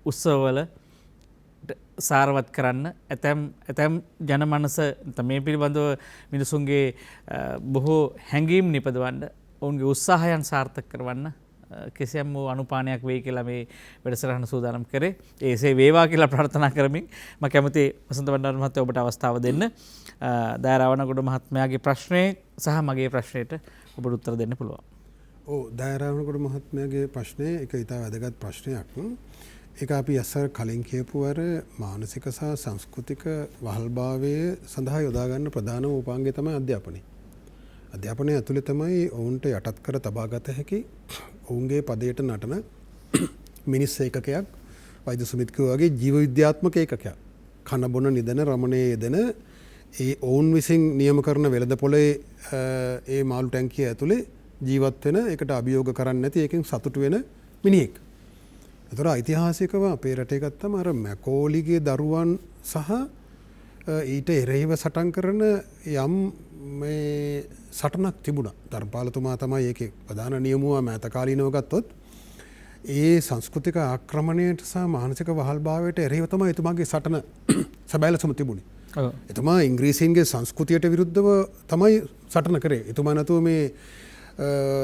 උත්සවවල සාරවත් කරන්න ඇතැම් ජනමනස මේ පිළිබඳව මිනිසුන්ගේ බොහෝ හැඟීම් නිපදවන්න ඔවුන්ගේ උත්සාහයන් සාර්ථක කරවන්න කිසියම් වූ අනුපානයක් වෙයි කියලා මේ වැඩසටහන සූදානම් කරේ. ඒසේ වේවා කියලා ප්‍රාර්ථනා කරමින් මම කැමති වසන්ත බණ්ඩාර මහත්තයා ඔබට අවස්ථාව දෙන්න. දයාරාවණගොඩ මහත්මයාගේ ප්‍රශ්නේ සහ මගේ ප්‍රශ්නෙට ඔබට උත්තර දෙන්න පුළුවන්. ඔව් දයාරාවණගොඩ මහත්මයාගේ ප්‍රශ්නේ ඒක ඉතා වැදගත් ප්‍රශ්නයක්. ඒක අපි අසර කලින් කියපුවර මානසික සහ සංස්කෘතික වහල්භාවය සඳහා යොදා ගන්න ප්‍රධානම උපාංගය තමයි අධ්‍යාපනය. අධ්‍යාපනය ඇතුළේ තමයි ඔවුන්ට යටත් කර තබා ගත හැකි ඔවුන්ගේ පදයට නටන මිනිස් ඒකකයක් වෛද්‍ය සුමිත් වගේ ජීව විද්‍යාත්මක ඒකකයක්. කන බොන නිදන රමණයේ යෙදෙන ඒ ඔවුන් විසින් නියම කරන වෙළඳ පොලේ ඒ මාළු ටැංකිය ඇතුලේ ජීවත් වෙන ඒකට අභියෝග කරන්නේ නැති ඒකෙන් සතුටු වෙන මිනිහෙක්. ඒතර ඓතිහාසිකව අපේ රටේ ගත්තම අර මැකෝලිගේ දරුවන් සහ ඊට එරෙහිව සටන් කරන යම් මේ සටනක් තිබුණා. ධර්මපාලතුමා තමයි ඒකේ ප්‍රධාන නියමුවා මෑත කාලීනව ගත්තොත්. ඒ සංස්කෘතික ආක්‍රමණයට සහ මානසික වහල්භාවයට එරෙහිව තමයි එතුමාගේ සටන සැබෑලසම තිබුණේ. එතුමා ඉංග්‍රීසීන්ගේ සංස්කෘතියට විරුද්ධව තමයි සටන කරේ. එතුමා නැතුව මේ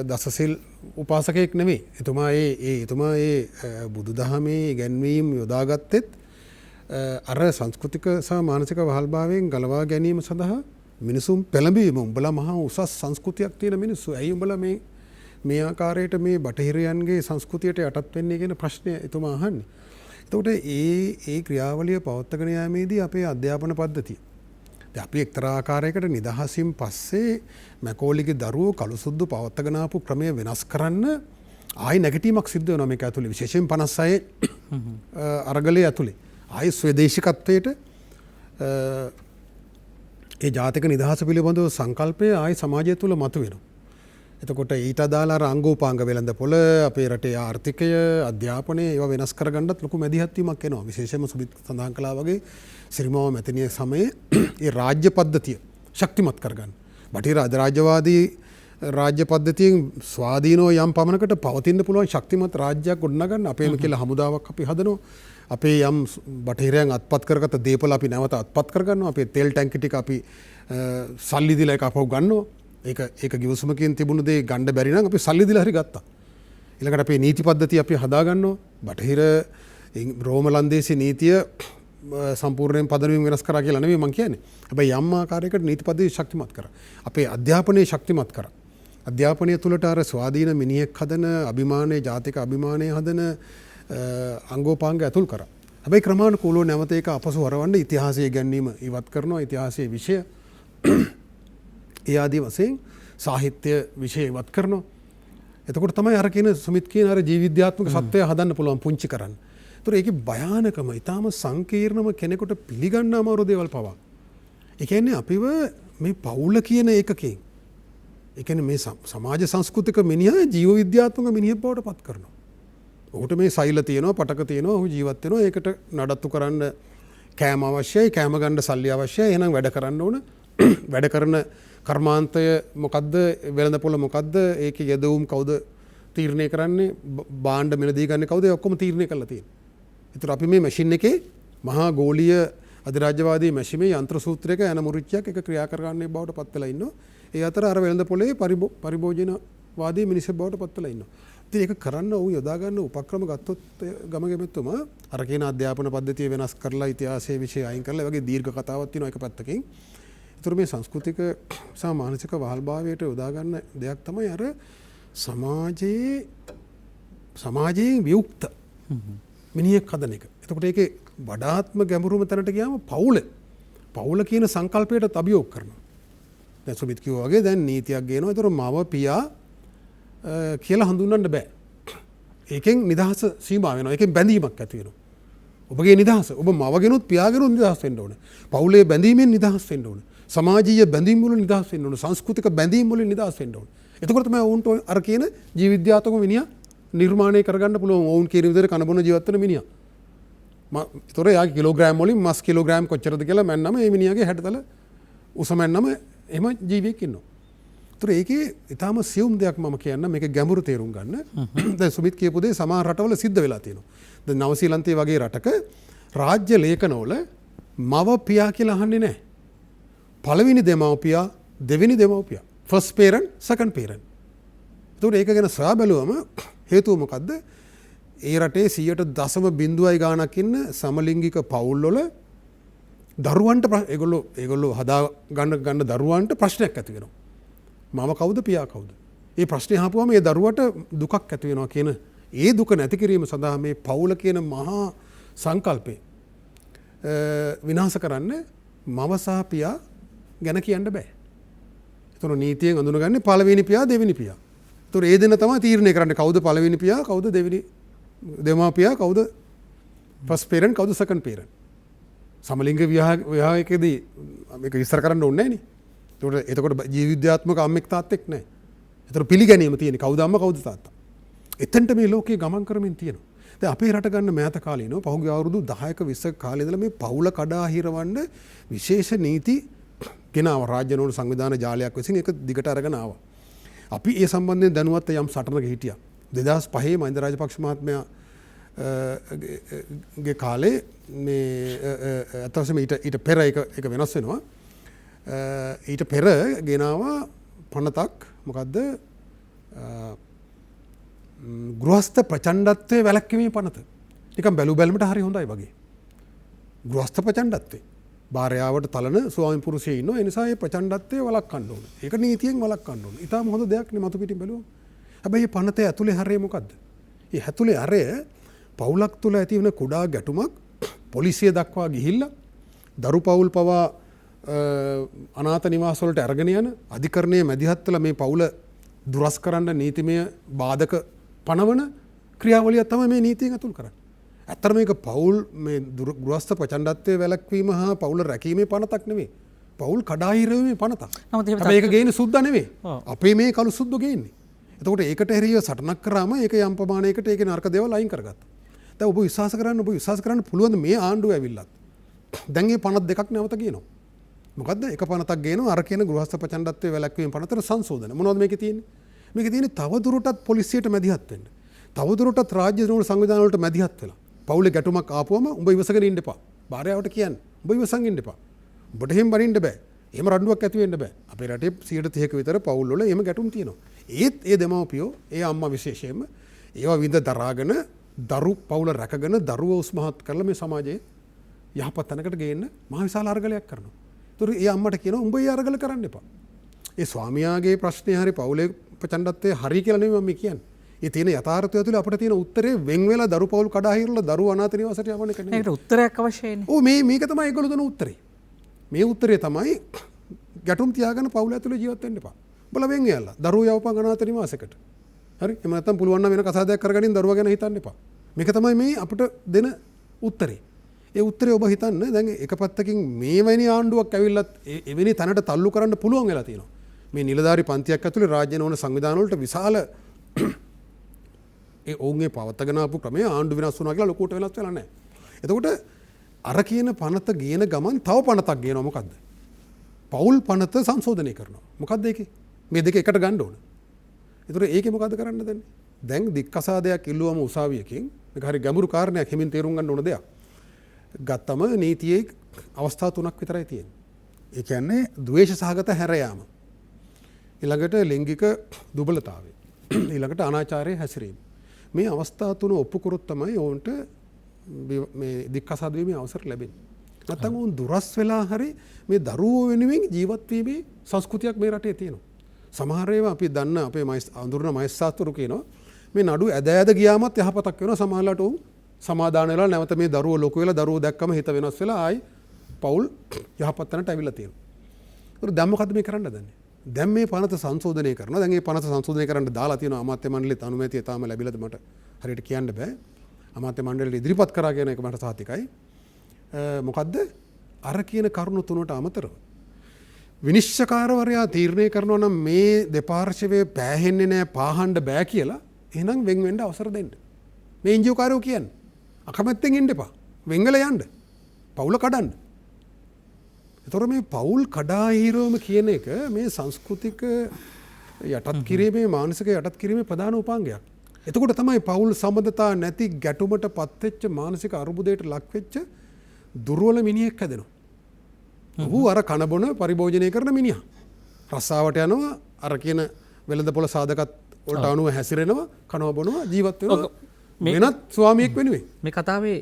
දසසිල් උපාසකයෙක් නෙමෙයි. එතුමා ඒ බුදුදහමේ ඉගැන්වීම් යොදාගත්තෙත් අර සංස්කෘතික සහ මානසික වහල්භාවයෙන් ගලවා ගැනීම සඳහා මිනිසුන් පෙළඹීම. උඹලා මහා උසස් සංස්කෘතියක් තියෙන මිනිස්සු. ඇයි උඹලා මේ ආකාරයට මේ බටහිරයන්ගේ සංස්කෘතියට යටත් වෙන්නේ කියන ප්‍රශ්නය එතුමා අහන්නේ. එතකොට ඒ ක්‍රියාවලිය පවත්වාගෙන යාමේදී අපේ අධ්‍යාපන පද්ධතිය අපි එක්තරා ආකාරයකට නිදහසින් පස්සේ මැකෝලිගේ දරුවෝ කළුසුද්දු පවත්වාගෙන ආපු ක්‍රමය වෙනස් කරන්න ආයි නැගිටීමක් සිද්ධ වෙනවා මේක ඇතුලේ. විශේෂයෙන් 56 අරගලයේ ඇතුලේ ආයි ස්වදේශිකත්වයට ඒ ජාතික නිදහස පිළිබඳව සංකල්පය ආයි සමාජය තුළ මතුවෙනවා. එතකොට ඊට අදාළ අංගෝපාංග වෙළඳපොළ අපේ රටේ ආර්ථිකය අධ්‍යාපනය ඒවා වෙනස් කරගන්නත් ලොකු මැදිහත් වීමක් එනවා. විශේෂයෙන්ම සුබිත් සඳහන් කළා වගේ සිරිමාව මැතිනිය සමයේ ඒ රාජ්‍ය පද්ධතිය ශක්තිමත් කරගන්න. බටහිර අධිරාජ්‍යවාදී රාජ්‍ය පද්ධතියෙන් ස්වාධීනව යම් පමණකට පවතින්න පුළුවන් ශක්තිමත් රාජ්‍යයක් ගොඩනගන්න අපේම කියලා හමුදාවක් අපි හදනවා. අපේ යම් බටහිරයන් අත්පත් කරගත දේපල අපි නැවත අත්පත් කරගන්නවා. අපේ තෙල් ටැංකි ටික අපි සල්ලි දීලා ඒක අපව ගන්නවා. ඒක ගිවිසුමකින් තිබුණු දේ ගන්න බැරි නම් අපි සල්ලි දීලා හරි ගත්තා. ඊළඟට අපේ නීති පද්ධතිය අපි හදා ගන්නවා. බටහිර රෝම ලන්දේසි නීතිය සම්පූර්ණයෙන් පදනමින් වෙනස් කරා කියලා නෙමෙයි මම කියන්නේ. හැබැයි යම් ආකාරයකට නීති පද්ධතිය ශක්තිමත් කරා. අපේ අධ්‍යාපනය ශක්තිමත් කරා. අධ්‍යාපනය තුළට අර ස්වාධීන මිනිහෙක් හදන අභිමානයේ ජාතික අභිමානයේ හදන අංගෝපාංග ඇතුල් කරා. හැබැයි ක්‍රමානුකූලව නැවත ඒක අපසු හරවන්න ඉතිහාසය ගැනීම ඉවත් කරනවා. ඉතිහාසයේ විෂය ඒ ආදී වශයෙන් සාහිත්‍ය විෂය ඉවත් කරනවා. එතකොට තමයි අර කියන සුමිත් කියන අර ජීව විද්‍යාත්මක සත්‍යය හදන්න පුළුවන් පුංචි කරන්න. ඒතර ඒකේ භයානකම ඊටාම සංකීර්ණම කෙනෙකුට පිළිගන්න අමාරු දේවල් පවා. ඒ කියන්නේ අපිව මේ පවුල කියන ඒකකයෙන් ඒ කියන්නේ මේ සමාජ සංස්කෘතික මිනිහා ජීව විද්‍යාත්මක මිනිහෙක් බවට පත් කරනවා. ඔහුට මේ සෛල තියෙනවා, පටක තියෙනවා, ඔහු ජීවත් වෙනවා. ඒකට නඩත්තු කරන්න කෑම අවශ්‍යයි, කෑම ගන්න සල්ලි අවශ්‍යයි. එහෙනම් වැඩ කරන්න ඕන. වැඩ කරන කර්මාන්තය මොකද්ද? වෙළඳපොළ මොකද්ද? ඒකේ යදවුම් කවුද තීරණය කරන්නේ? භාණ්ඩ මිලදී ගන්න කවුද? ඒ ඔක්කොම තීරණය කරලා තියෙනවා. ඒතර අපි මේ මැෂින් එකේ මහා ගෝලීය අධිරාජ්‍යවාදී මැෂිමේ යන්ත්‍ර සූත්‍රයක යන මුරිච්චයක් එක ක්‍රියා කරගන්නේ බවට පත් වෙලා ඉන්නවා. ඒ අතර අර වෙළඳ පොලේ පරිභෝජනවාදී මිනිස්සු බවට පත් වෙලා ඉන්නවා. ඉතින් ඒක කරන්න ඔව් යොදා ගන්න උපක්‍රම ගත්තොත් ගමගෙමෙතුමා අර කියන අධ්‍යාපන පද්ධතිය වෙනස් කරලා ඉතිහාසයේ විෂය අයින් කරලා වගේ දීර්ඝ කතාවක් තියෙනවා එක පැත්තකින්. ඒතර මේ සංස්කෘතික සහ මානසික වහල්භාවයට යොදා ගන්න දෙයක් තමයි අර සමාජයෙන් වියුක්ත මිනිහෙක් හදන එක. එතකොට ඒකේ වඩාත්ම ගැඹුරුම තැනට ගියාම පවුල කියන සංකල්පයට අභියෝග කරනවා. දැන් සුමිත් කිව්වා වගේ දැන් නීතියක් ගේනවා. ඒතර මව පියා කියලා හඳුන්වන්න බෑ. ඒකෙන් නිදහස සීමා වෙනවා. ඒකෙන් බැඳීමක් ඇති වෙනවා. ඔබගේ නිදහස ඔබ මවගෙනුත් පියාගෙනුත් නිදහස් වෙන්න ඕනේ. පවුලේ බැඳීමෙන් නිදහස් වෙන්න ඕනේ. සමාජීය බැඳීම් වලින් නිදහස් වෙන්න ඕනේ. සංස්කෘතික බැඳීම් වලින් නිදහස් වෙන්න ඕනේ. එතකොට තමයි ඔවුන්ට අර කියන ජීවිද්‍යාත්මක මිනිහා නිර්මාණය කරගන්න පුළුවන්. ඔවුන් කියන විදිහට කන බොන ජීවත් වෙන මිනිහා. ඒතොර යාගේ කිලෝග්‍රෑම් වලින් මස් කිලෝග්‍රෑම් කොච්චරද කියලා මැන්නම මේ මිනිහාගේ හැඩතල උස මැන්නම එහෙම ජීවියෙක් ඉන්නවා. ඒතොර ඒකේ ඊටාම සියුම් දෙයක් මම කියන්න මේක ගැඹුරු තේරුම් ගන්න. දැන් සුමිත් කියපු දේ සමහර රටවල සිද්ධ වෙලා තියෙනවා. දැන් නවසීලන්තයේ වගේ රටක රාජ්‍ය ලේඛනවල මව පියා කියලා අහන්නේ නැහැ. පළවෙනි දෙමව්පියා දෙවෙනි දෙමව්පියා. First parent second parent. ඒතොර ඒක ගැන සොයා බැලුවම හේතුව මොකද්ද? ඒ රටේ 0.0 ගාණක් ඉන්න සමලිංගික පවුල්වල දරුවන්ට ඒගොල්ලෝ හදා ගන්න දරුවන්ට ප්‍රශ්නයක් ඇති වෙනවා. මම කවුද පියා කවුද? ඒ ප්‍රශ්නේ අහපුවම ඒ දරුවට දුකක් ඇති වෙනවා කියන ඒ දුක නැති කිරීම සඳහා මේ පවුල කියන මහා සංකල්පේ විනාශ කරන්න මව සහ පියා ගැන කියන්න බෑ. ඒතර නීතියෙන් අඳුනගන්නේ පළවෙනි පියා දෙවෙනි පියා. ඒතර ඒ දෙන්න තමයි තීරණය කරන්නේ කවුද පළවෙනි පියා කවුද දෙවෙනි දෙමාපියා කවුද ෆස්ට් පේරන්ට් කවුද සෙකන්ඩ් පේරන්ට්. සමලිංග විවාහයකදී මේක විස්තර කරන්න ඕනේ නැහැ නේ. එතකොට ජීවිද්‍යාත්මක අම්මෙක් තාත්තෙක් නැහැ. ඒතර පිළිගැනීම තියෙන්නේ කවුද අම්මා කවුද තාත්තා. එතෙන්ට මේ ලෝකේ ගමන් කරමින් තියෙනවා. දැන් අපේ රට ගන්න මෑත කාලේනෝ පහුගිය අවුරුදු 10ක 20ක කාලේ ඉඳලා මේ පවුල කඩා හිරවන්න විශේෂ නීති ගෙනාව රාජ්‍යනෝන සංවිධාන ජාලයක් විසින් ඒක දිගට අරගෙන ආවා. අපි ඒ සම්බන්ධයෙන් දැනුවත් යම් සටනක හිටියා. 2005 මහින්ද රාජපක්ෂ මහත්මයා ගේ කාලේ මේ අතවසම ඊට පෙර එක වෙනස් වෙනවා. ඊට පෙර ගෙනාවා පනතක් මොකද්ද ගෘහස්ත ප්‍රචණ්ඩත්වයේ වැළැක්වීමේ පනත. නිකන් බැලු බැලමට හරි හොඳයි වගේ. ගෘහස්ත ප්‍රචණ්ඩත්වයේ භාර්යාවට තලන ස්වාමි පුරුෂයෙක් ඉන්නවා. ඒ නිසා මේ ප්‍රචණ්ඩත්වයේ වළක්වන්න ඕනේ. ඒක නීතියෙන් වළක්වන්න ඕනේ. ඊටාම හොඳ දෙයක් නේ මතු පිටින් බැලුවම. හැබැයි මේ පනතේ ඇතුලේ හරය මොකද්ද? මේ ඇතුලේ හරය පවුලක් තුළ ඇති වෙන කුඩා ගැටුමක් පොලිසිය දක්වා ගිහිල්ලා දරු පවුල් පවා අනාථ නිවාස වලට අරගෙන යන අධිකරණයේ මැදිහත් වෙලා මේ පවුල දුරස් කරන්න නීතිමය බාධක පනවන ක්‍රියාවලියක් තමයි මේ නීතියෙන් අතුල් කරන්නේ. ඇත්තට මේක පවුල් මේ ගෘහස්ත ප්‍රචණ්ඩත්වයේ වැළැක්වීම හා පවුල රැකීමේ පනතක් නෙවෙයි. පවුල් කඩා හිරවීමේ පනතක්. හැබැයි ඒක ගේන්නේ සුද්දා නෙවෙයි. අපේ මේ කළු සුද්දෝ ගේන්නේ. එතකොට ඒකට එරෙහිව සටනක් කරාම ඒක යම් ප්‍රමාණයකට ඒකේ නරක දේවල් අයින් කරගත්තා. දැන් ඔබ විශ්වාස කරන්න පුළුවන් මේ ආණ්ඩුව ඇවිල්ලත් දැන් මේ පනත් දෙකක් නැවත ගේනවා. මොකද්ද? එක පනතක් ගේනවා අර කියන ගෘහස්ත ප්‍රචණ්ඩත්වයේ වැළැක්වීම පනතට සංශෝධන. මොනවද මේකේ තියෙන්නේ? මේකේ තියෙන්නේ තවදුරටත් පොලිසියට මැදිහත් වෙන්න. තවදුරටත් රාජ්‍ය සංවිධාන වලට මැදිහත් වෙලා. පවුලේ ගැටුමක් ආපුවම උඹ ඉවසගෙන ඉන්න එපා. භාර්යාවට කියන්න. උඹ ඉවසන් ඉන්න එපා. උඹට එහෙම බනින්න බෑ. එහෙම රණ්ඩුවක් ඇති වෙන්න බෑ. අපේ රටේ 30%ක විතර පවුල් වල එහෙම ගැටුම් තියෙනවා. ඒත් ඒ දෙමව්පියෝ ඒ අම්මා විශේෂයෙන්ම ඒවා විඳ දරාගෙන දරු පවුල රැකගෙන දරුවෝ උස්මහත් කරලා මේ සමාජයේ යහපත් තැනකට ගේන්න මහ විශාල අරගලයක් කරනවා. ඒතර ඒ අම්මට කියනවා උඹ ඒ අරගල කරන්න එපා. ඒ ස්වාමියාගේ ප්‍රශ්නේ හරි පවුලේ ප්‍රචණ්ඩත්වයේ හරි කියලා නෙමෙයි මම කියන්නේ. ඒ තියෙන යථාර්ථය තුළ අපිට තියෙන උත්තරේ වෙන් වෙලා දරු පවුල් කඩා හිරලා දරු අනාථ නිවාසයට යවන්න එක නෙමෙයි. ඒකට උත්තරයක් අවශ්‍යයිනේ. ඔව් මේක තමයි ඒගොල්ලෝ දෙන උත්තරේ. මේ උත්තරේ තමයි ගැටුම් තියාගෙන පවුල ඇතුලේ ජීවත් වෙන්න එපා. බල වෙන් යලා දරුවෝ යවපන් අනාථ නිවාසයකට. හරි? එහෙම නැත්නම් පුළුවන් නම් වෙන කසාදයක් කරගනින් දරුවා ගැන හිතන්න එපා. මේක තමයි මේ අපිට දෙන උත්තරේ. ඒ උත්තරේ ඔබ හිතන්න දැන් එක පැත්තකින් මේ වැනි ආණ්ඩුවක් ඇවිල්ලත් එවැනි තැනට තල්ලු කරන්න පුළුවන් වෙලා තියෙනවා. මේ නිලධාරි පන්තියක් ඇතුලේ රාජ්‍ය නොවන සංවිධාන වලට විශාල ඒ ඔවුන්ගේ පවත්වාගෙන ආපු ක්‍රමය ආණ්ඩු වෙනස් වුණා කියලා ලොකුට වෙනස් වෙලා නැහැ. එතකොට අර කියන පනත ගේන ගමන් තව පනතක් ගේනවා මොකද්ද? පෞල් පනත සංශෝධනය කරනවා. මොකද්ද ඒකේ? මේ දෙක එකට ගන්න ඕන. ඒතර ඒකේ මොකද්ද කරන්න දෙන්නේ? දැන් දික්කසාදයක් ඉල්ලුවම උසාවියකින් මේක හරි ගැඹුරු කාරණයක් හිමින් තේරුම් ගන්න ඕන දෙයක්. ගත්තම නීතියේ අවස්ථා 3ක් විතරයි තියෙන්නේ. ඒ කියන්නේ ද්වේෂ සහගත හැර යාම. ඊළඟට ලිංගික දුබලතාවය. ඊළඟට අනාචාරයේ හැසිරීම. මේ අවස්ථා 3 ඔප්පු කරොත් තමයි ඔවුන්ට මේ දික්කසාද වීමේ අවසර ලැබෙන්නේ. නැත්නම් ඔවුන් දුරස් වෙලා හරි මේ දරුවෝ වෙනුවෙන් ජීවත් වීමේ සංස්කෘතියක් මේ රටේ තියෙනවා. සමහර ඒවා අපි දන්න අපේ අඳුරන මහේස්ත්‍රාත්වරු කියනවා මේ නඩු ඇද ගියාමත් යහපතක් වෙනවා. සමහරලාට උන් සමාදාන වෙලා නැවත මේ දරුවෝ ලොකු වෙලා දරුවෝ දැක්කම හිත වෙනස් වෙලා ආයි පවුල් යහපත් තැනට ඇවිල්ලා තියෙනවා. ඒක දැන් මොකද්ද මේ කරන්න හදන්නේ? දැන් මේ පනත සංශෝධනය කරනවා. දැන් මේ පනත සංශෝධනය කරන්න දාලා තියෙනවා අමාත්‍ය මණ්ඩලයේ අනුමැතිය තාම ලැබිලාද මට හරියට කියන්න බෑ. අමාත්‍ය මණ්ඩලයට ඉදිරිපත් කරා කියන එක මට සාතිකයි. මොකද්ද? අර කියන කරුණු තුනට අමතරව විනිශ්චයකාරවරයා තීරණය කරනවා නම් මේ දෙපාර්ශවයේ පෑහෙන්නේ නැහැ පාහන්න බෑ කියලා එහෙනම් වෙන් වෙන්න අවසර දෙන්න. මේ එන්ජිஓකාරයෝ කියන්නේ අකමැත්තෙන් ඉන්න එපා. වෙන්ගල යන්න. පවුල කඩන්න. ඒතර මේ පවුල් කඩාහිරවම කියන එක මේ සංස්කෘතික යටත් කිරීමේ මානසික යටත් කිරීමේ ප්‍රධාන උපාංගයක්. එතකොට තමයි පවුල් සම්බන්ධතා නැති ගැටුමට පත්වෙච්ච මානසික අරුබුදයට ලක් වෙච්ච දුර්වල මිනිහෙක් හැදෙනවා. ඔහු අර කනබොන පරිභෝජනය කරන මිනිහා. රස්සාවට යනවා අර කියන වෙළඳ පොළ සාධකත් වලට අනුව හැසිරෙනවා කනවා බොනවා ජීවත් වෙනවා වෙනත් ස්වාමියෙක් වෙනුවෙන්. මේ කතාවේ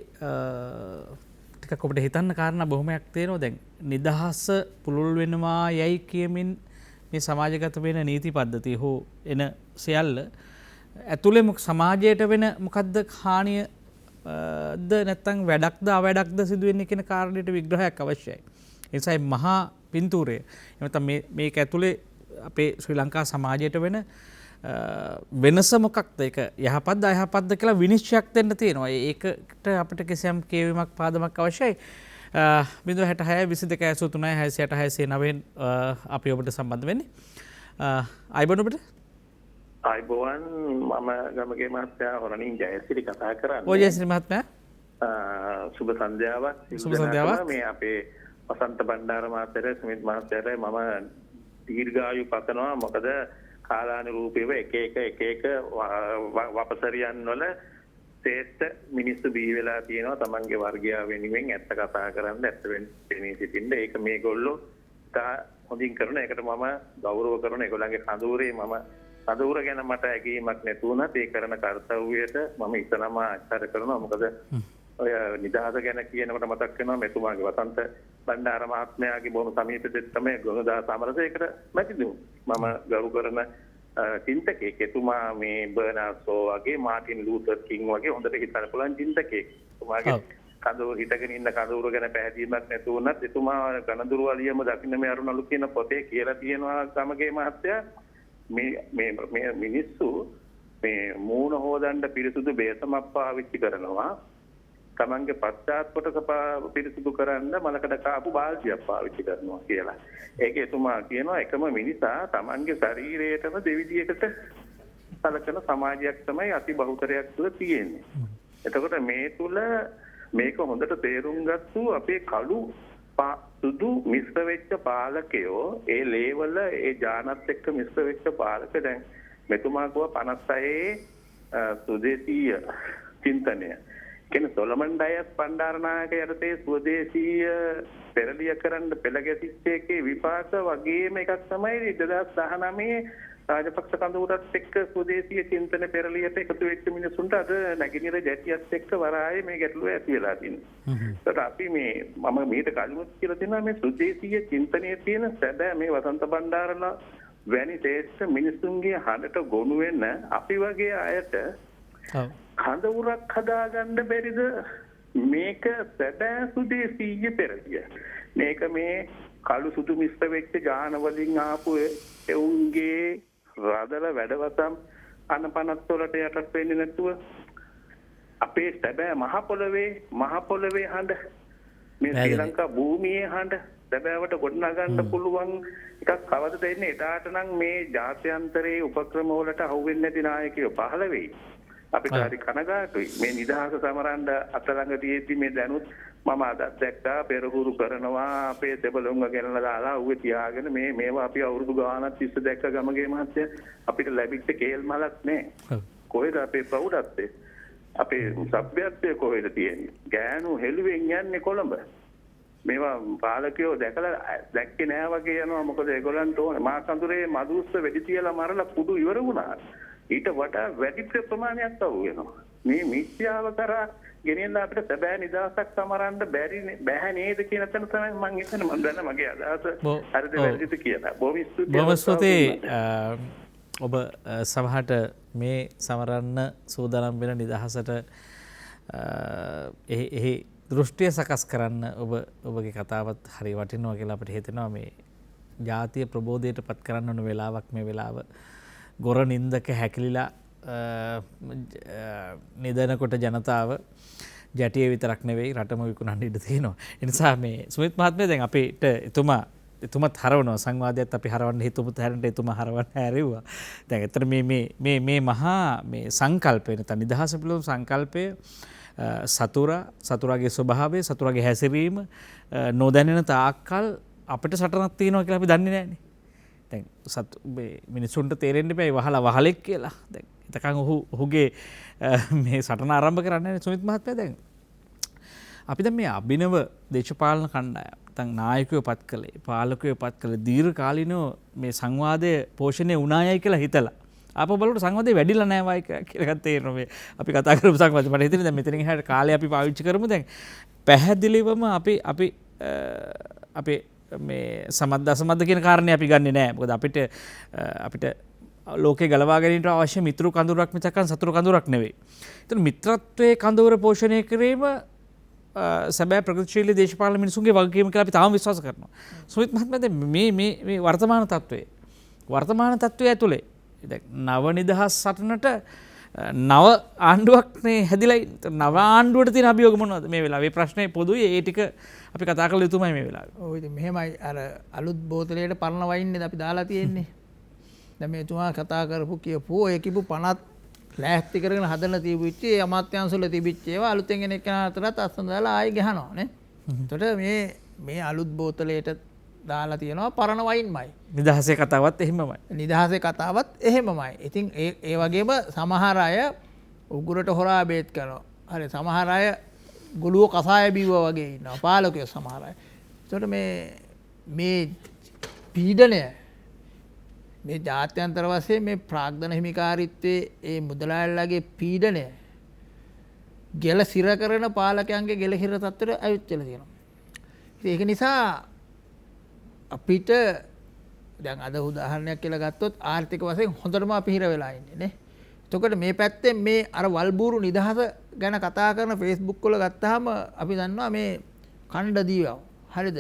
ටිකක් ඔබට හිතන්න කාරණා බොහොමයක් තියෙනවා. දැන් නිදහස පුළුල් වෙනවා යයි කියමින් මේ සමාජගත වෙන නීති පද්ධතිය හෝ එන සියල්ල ඇතුළේ සමාජයට වෙන මොකද්ද හානිය ද නැත්තම් වැඩක්ද අවැඩක්ද සිදුවෙන්නේ කියන කාරණයට විග්‍රහයක් අවශ්‍යයි. ඒ නිසා මහා පින්තූරය එනතම මේක ඇතුළේ අපේ ශ්‍රී ලංකා සමාජයට වෙන වෙනස මොකක්ද ඒක යහපත්ද අයහපත්ද කියලා විනිශ්චයක් දෙන්න තියෙනවා. ඒකට අපිට කිසියම් කියවීමක් පාදමක් අවශ්‍යයි. 066 22 83 669 අපි ඔබට සම්බන්ධ වෙන්නේ. අයිබෝන් ඔබට. අයිබෝන් මම ගමගේ මහත්තයා හොරණින් ජයසිරි කතා කරන්නේ. ඔය ජයසිරි මහත්මයා. සුබ සන්ධ්‍යාවක්. සුබ සන්ධ්‍යාවක්. මේ අපේ වසන්ත බණ්ඩාර මහත්තයාට ස්මිත් මහත්තයාට මම දීර්ඝායු පතනවා. මොකද කාලානුරූපීව එක වපසරියන් වල ශ්‍රේෂ්ඨ මිනිස්සු බිහි වෙලා තියෙනවා තමන්ගේ වර්ගය වෙනුවෙන් ඇත්ත කතා කරන්න ඇත්ත වෙන්නේ සිටින්න. ඒක මේගොල්ලෝ තා හොඳින් කරන එකට මම ගෞරව කරන ඒගොල්ලන්ගේ කඳවුරේ මම කඳවුර ගැන මට ඇගීමක් නැතුණත් ඒ කරන කර්තව්‍යයට මම ඉතනම ආචාර කරනවා. මොකද ඔය නිදහස ගැන කියනකොට මතක් වෙනවා මෙතුමාගේ වසන්ත බණ්ඩාර මහත්මයාගේ බොහොම සමීපෙත් තමයි ගුණදාස අමරසේකර මැතිතුමා. මම ගරු කරන චින්තකයෙක්. එතුමා මේ බර්නාඩ්ෂෝ වගේ මාටින් ලූතර් කිං වගේ හොඳට හිතන්න පුළුවන් චින්තකයෙක්. එතුමාගේ කඳවුර හිටගෙන ඉන්න කඳවුර ගැන පැහැදීමක් නැතු වුණත් එතුමා ගණඳුරු වලියම දකින්න මේ අරුණලු කියන පොතේ කියලා තියෙනවා ගමගේ මහත්තයා මේ මිනිස්සු මේ මූණ හොදන්න පිරිසුදු බේසමක් පාවිච්චි කරනවා. තමන්ගේ පශ්චාත් කොටස පිරිසිදු කරන්න මලකඩ කාපු බාල්දියක් පාවිච්චි කරනවා කියලා. ඒක එතුමා කියනවා එකම මිනිසා තමන්ගේ ශරීරයටම දෙවිදියකට සලකන සමාජයක් තමයි අති බහුතරයක් තුළ තියෙන්නේ. එතකොට මේ තුළ මේක හොඳට තේරුම් ගත්තු අපේ කළු සුදු මිශ්‍ර වෙච්ච පාලකයෝ ඒ ලේවල ඒ ජානත් එක්ක මිශ්‍ර වෙච්ච පාලක දැන් මෙතුමා කිව්වා 56 සුදේශීය චින්තනය කියන්නේ සොලමන් ඩයස් පණ්ඩාරනායක යටතේ ස්වදේශීය පෙරලිය කරන්න පෙළ ගැසිච්ච එකේ විපාක වගේම එකක් තමයි 2019 රාජපක්ෂ කඳවුරත් එක්ක ස්වදේශීය චින්තන පෙරලියට එකතු වෙච්ච මිනිසුන්ට අද නැගිනිර ජැටියත් එක්ක වරායේ මේ ගැටලුව ඇති වෙලා තියෙනවා. ඒකට අපි මම මීට කලින්වත් කියලා දෙනවා මේ ස්වදේශීය චින්තනයේ තියෙන සැබෑ මේ වසන්ත බණ්ඩාරලා වැනි ශ්‍රේෂ්ඨ මිනිසුන්ගේ හඬට ගොනු වෙන අපි වගේ අයට කඳවුරක් හදාගන්න බැරිද? මේක සැබෑ ස්වදේශීය පෙරලිය. මේක මේ කළු සුදු මිශ්‍ර වෙච්ච ජාන වලින් ආපු එවුන්ගේ රදල වැඩවසම් අනපනත් වලට යටත් වෙන්නේ නැතුව අපේ සැබෑ මහ පොළවේ හඬ මේ ශ්‍රී ලංකා භූමියේ හඬ සැබෑවට ගොඩනගන්න පුළුවන් එකක් කවදද එන්නේ? එදාට නම් මේ ජාත්‍යන්තරයේ උපක්‍රම වලට අහුවෙන්නේ නැති නායකයෝ පහළ වෙයි. අපිට හරි කනගාටුයි මේ නිදහස සමරන්න අතළඟ තියෙද්දි මේ දැනුත් මම අද දැක්කා පෙරහුරු කරනවා අපේ දෙබලුන්ව ගෙනලා දාලා ඌේ තියාගෙන මේවා අපි අවුරුදු ගාණක් තිස්සේ දැක්ක ගමගේ මහත්තයා අපිට ලැබිච්ච කේල් මලක් නෑ. කොහෙද අපේ ප්‍රෞಢත්වය? අපේ සભ્યත්වය කොහෙද තියෙන්නේ? ගෑනු හෙළුවෙන් යන්නේ කොළඹ. මේවා පාලකයෝ දැකලා දැක්කේ නෑ වගේ යනවා. මොකද ඒගොල්ලන්ට ඕනේ මා කඳුරේ මදුස්ස වෙඩි තියලා මරලා කුඩු ඉවර වුණා. ඊට වඩා වැඩි ප්‍රමාණයක් අවු වෙනවා. මේ මිත්‍යාව කරා ගෙනියලා අපිට සැබෑ නිදහසක් සමරන්න බැහැ නේද කියන තැන තමයි මම හිතන්නේ. මම දන්න මගේ අදහස හරිද වැරදිද කියලා. බොහොම ස්තුතියි. ඔබ සමහරට මේ සමරන්න සූදානම් වෙන නිදහසට එහි දෘෂ්ටිය සකස් කරන්න ඔබගේ කතාවත් හරි වටිනවා කියලා අපිට හිතෙනවා. මේ ජාතිය ප්‍රබෝධයට පත් කරන්න ඕන වෙලාවක් මේ වෙලාව. ගොර නින්දක හැකිලිලා නිදනකොට ජනතාව ජැටිය විතරක් නෙවෙයි රටම විකුණන්න ඉඩ තියෙනවා. ඒ නිසා මේ සුමිත් මහත්මයා දැන් අපිට එතුමත් හරවනවා සංවාදයත් අපි හරවන්න හිතුමුත් හැරෙන්න එතුමා හරවන්න හැරෙව්වා. දැන් ඇත්තට මේ මහා මේ සංකල්පය නැත්නම් නිදහස පිළිබඳ සංකල්පය සතුරාගේ ස්වභාවය සතුරාගේ හැසිරීම නොදැනෙන තාක්කල් අපිට සටනක් තියෙනවා කියලා අපි දන්නේ නැහැනේ. දැන් මිනිස්සුන්ට තේරෙන්න බෑ වහලා වහලෙක් කියලා. දැන් එතකන් ඔහුගේ මේ සටන ආරම්භ කරන්නේ සුමිත් මහත්මයා. දැන් අපි දැන් මේ අභිනව දේශපාලන කණ්ඩායම් නැත්නම් නායකයෝ පත් කළේ පාලකයෝ පත් කළේ දීර්ඝකාලීනව මේ සංවාදය පෝෂණය වුණායයි කියලා හිතලා ආපහු බලනකොට සංවාදේ වැඩිලා නැහැ වයි කියලා තේරෙනවා. මේ අපි කතා කරපු සංවාදේ මට හිතෙන්නේ දැන් මෙතනින් එහාට කාලේ අපි පාවිච්චි කරමු. දැන් පැහැදිලිවම අපි මේ සමද්ද අසමද්ද කියන කාරණේ අපි ගන්නෙ නෑ. මොකද අපිට ලෝකේ ගලවා ගැනීමට අවශ්‍ය මිතුරු කඳුරක් මිසක් සතුරු කඳුරක් නෙවෙයි. ඒතන මිත්‍රත්වයේ කඳුර පෝෂණය කිරීම සැබෑ ප්‍රගතිශීලී දේශපාලන මිනිසුන්ගේ වගකීම කියලා අපි තාම විශ්වාස කරනවා. සුමිත් මහත්මයා දැන් මේ වර්තමාන තත්වයේ ඇතුලේ දැන් නව නිදහස් සටනට නව ආණ්ඩුවක්නේ හැදිලා නව ආණ්ඩුවට තියෙන අභියෝග මොනවද මේ වෙලාවේ? ප්‍රශ්නේ පොදුයි. ඒ ටික අපි කතා කරලා යුතුමයි මේ වෙලාවේ. ඔව් ඉතින් මෙහෙමයි අර අලුත් බෝතලයට පරණ වයින්නේ අපි දාලා තියෙන්නේ. දැන් මේ තුමා කතා කරපු කියපු ඒ කිපු 50 ලෑස්ති කරගෙන හදලා තිබිච්ච ඒ අමාත්‍යාංශවල තිබිච්ච ඒවා අලුතෙන් එන එකන අතරත් අස්සන දාලා ආයි ගහනවා නේ. එතකොට මේ අලුත් බෝතලයට දාලා තියෙනවා පරණ වයින්මයි. නිදහසේ කතාවත් එහෙමමයි. නිදහසේ කතාවත් එහෙමමයි. ඉතින් ඒ වගේම සමහර අය උගුරට හොරා බේත් කරනවා. හරි සමහර අය ගොළුව කසාය බීවා වගේ ඉන්නවා. පාලකයෝ සමහර අය. ඒකට මේ පීඩනය මේ ජාත්‍යන්තර වශයෙන් මේ ප්‍රාග්ධන හිමිකාරීත්වයේ ඒ මුදලාලිලාගේ පීඩනය ගෙල සිර කරන පාලකයන්ගේ ගෙල හිර තත්ත්වයට ඇවිත් වෙලා තියෙනවා. ඒක නිසා අපිට දැන් අද උදාහරණයක් කියලා ගත්තොත් ආර්ථික වශයෙන් හොඳටම අපි හිර වෙලා ඉන්නේ නේ. එතකොට මේ පැත්තෙන් මේ අර වල්බూరు නිදහස ගැන කතා කරන Facebook වල ගත්තාම අපි දන්නවා මේ කණ්ඩ දීවව. හරිද?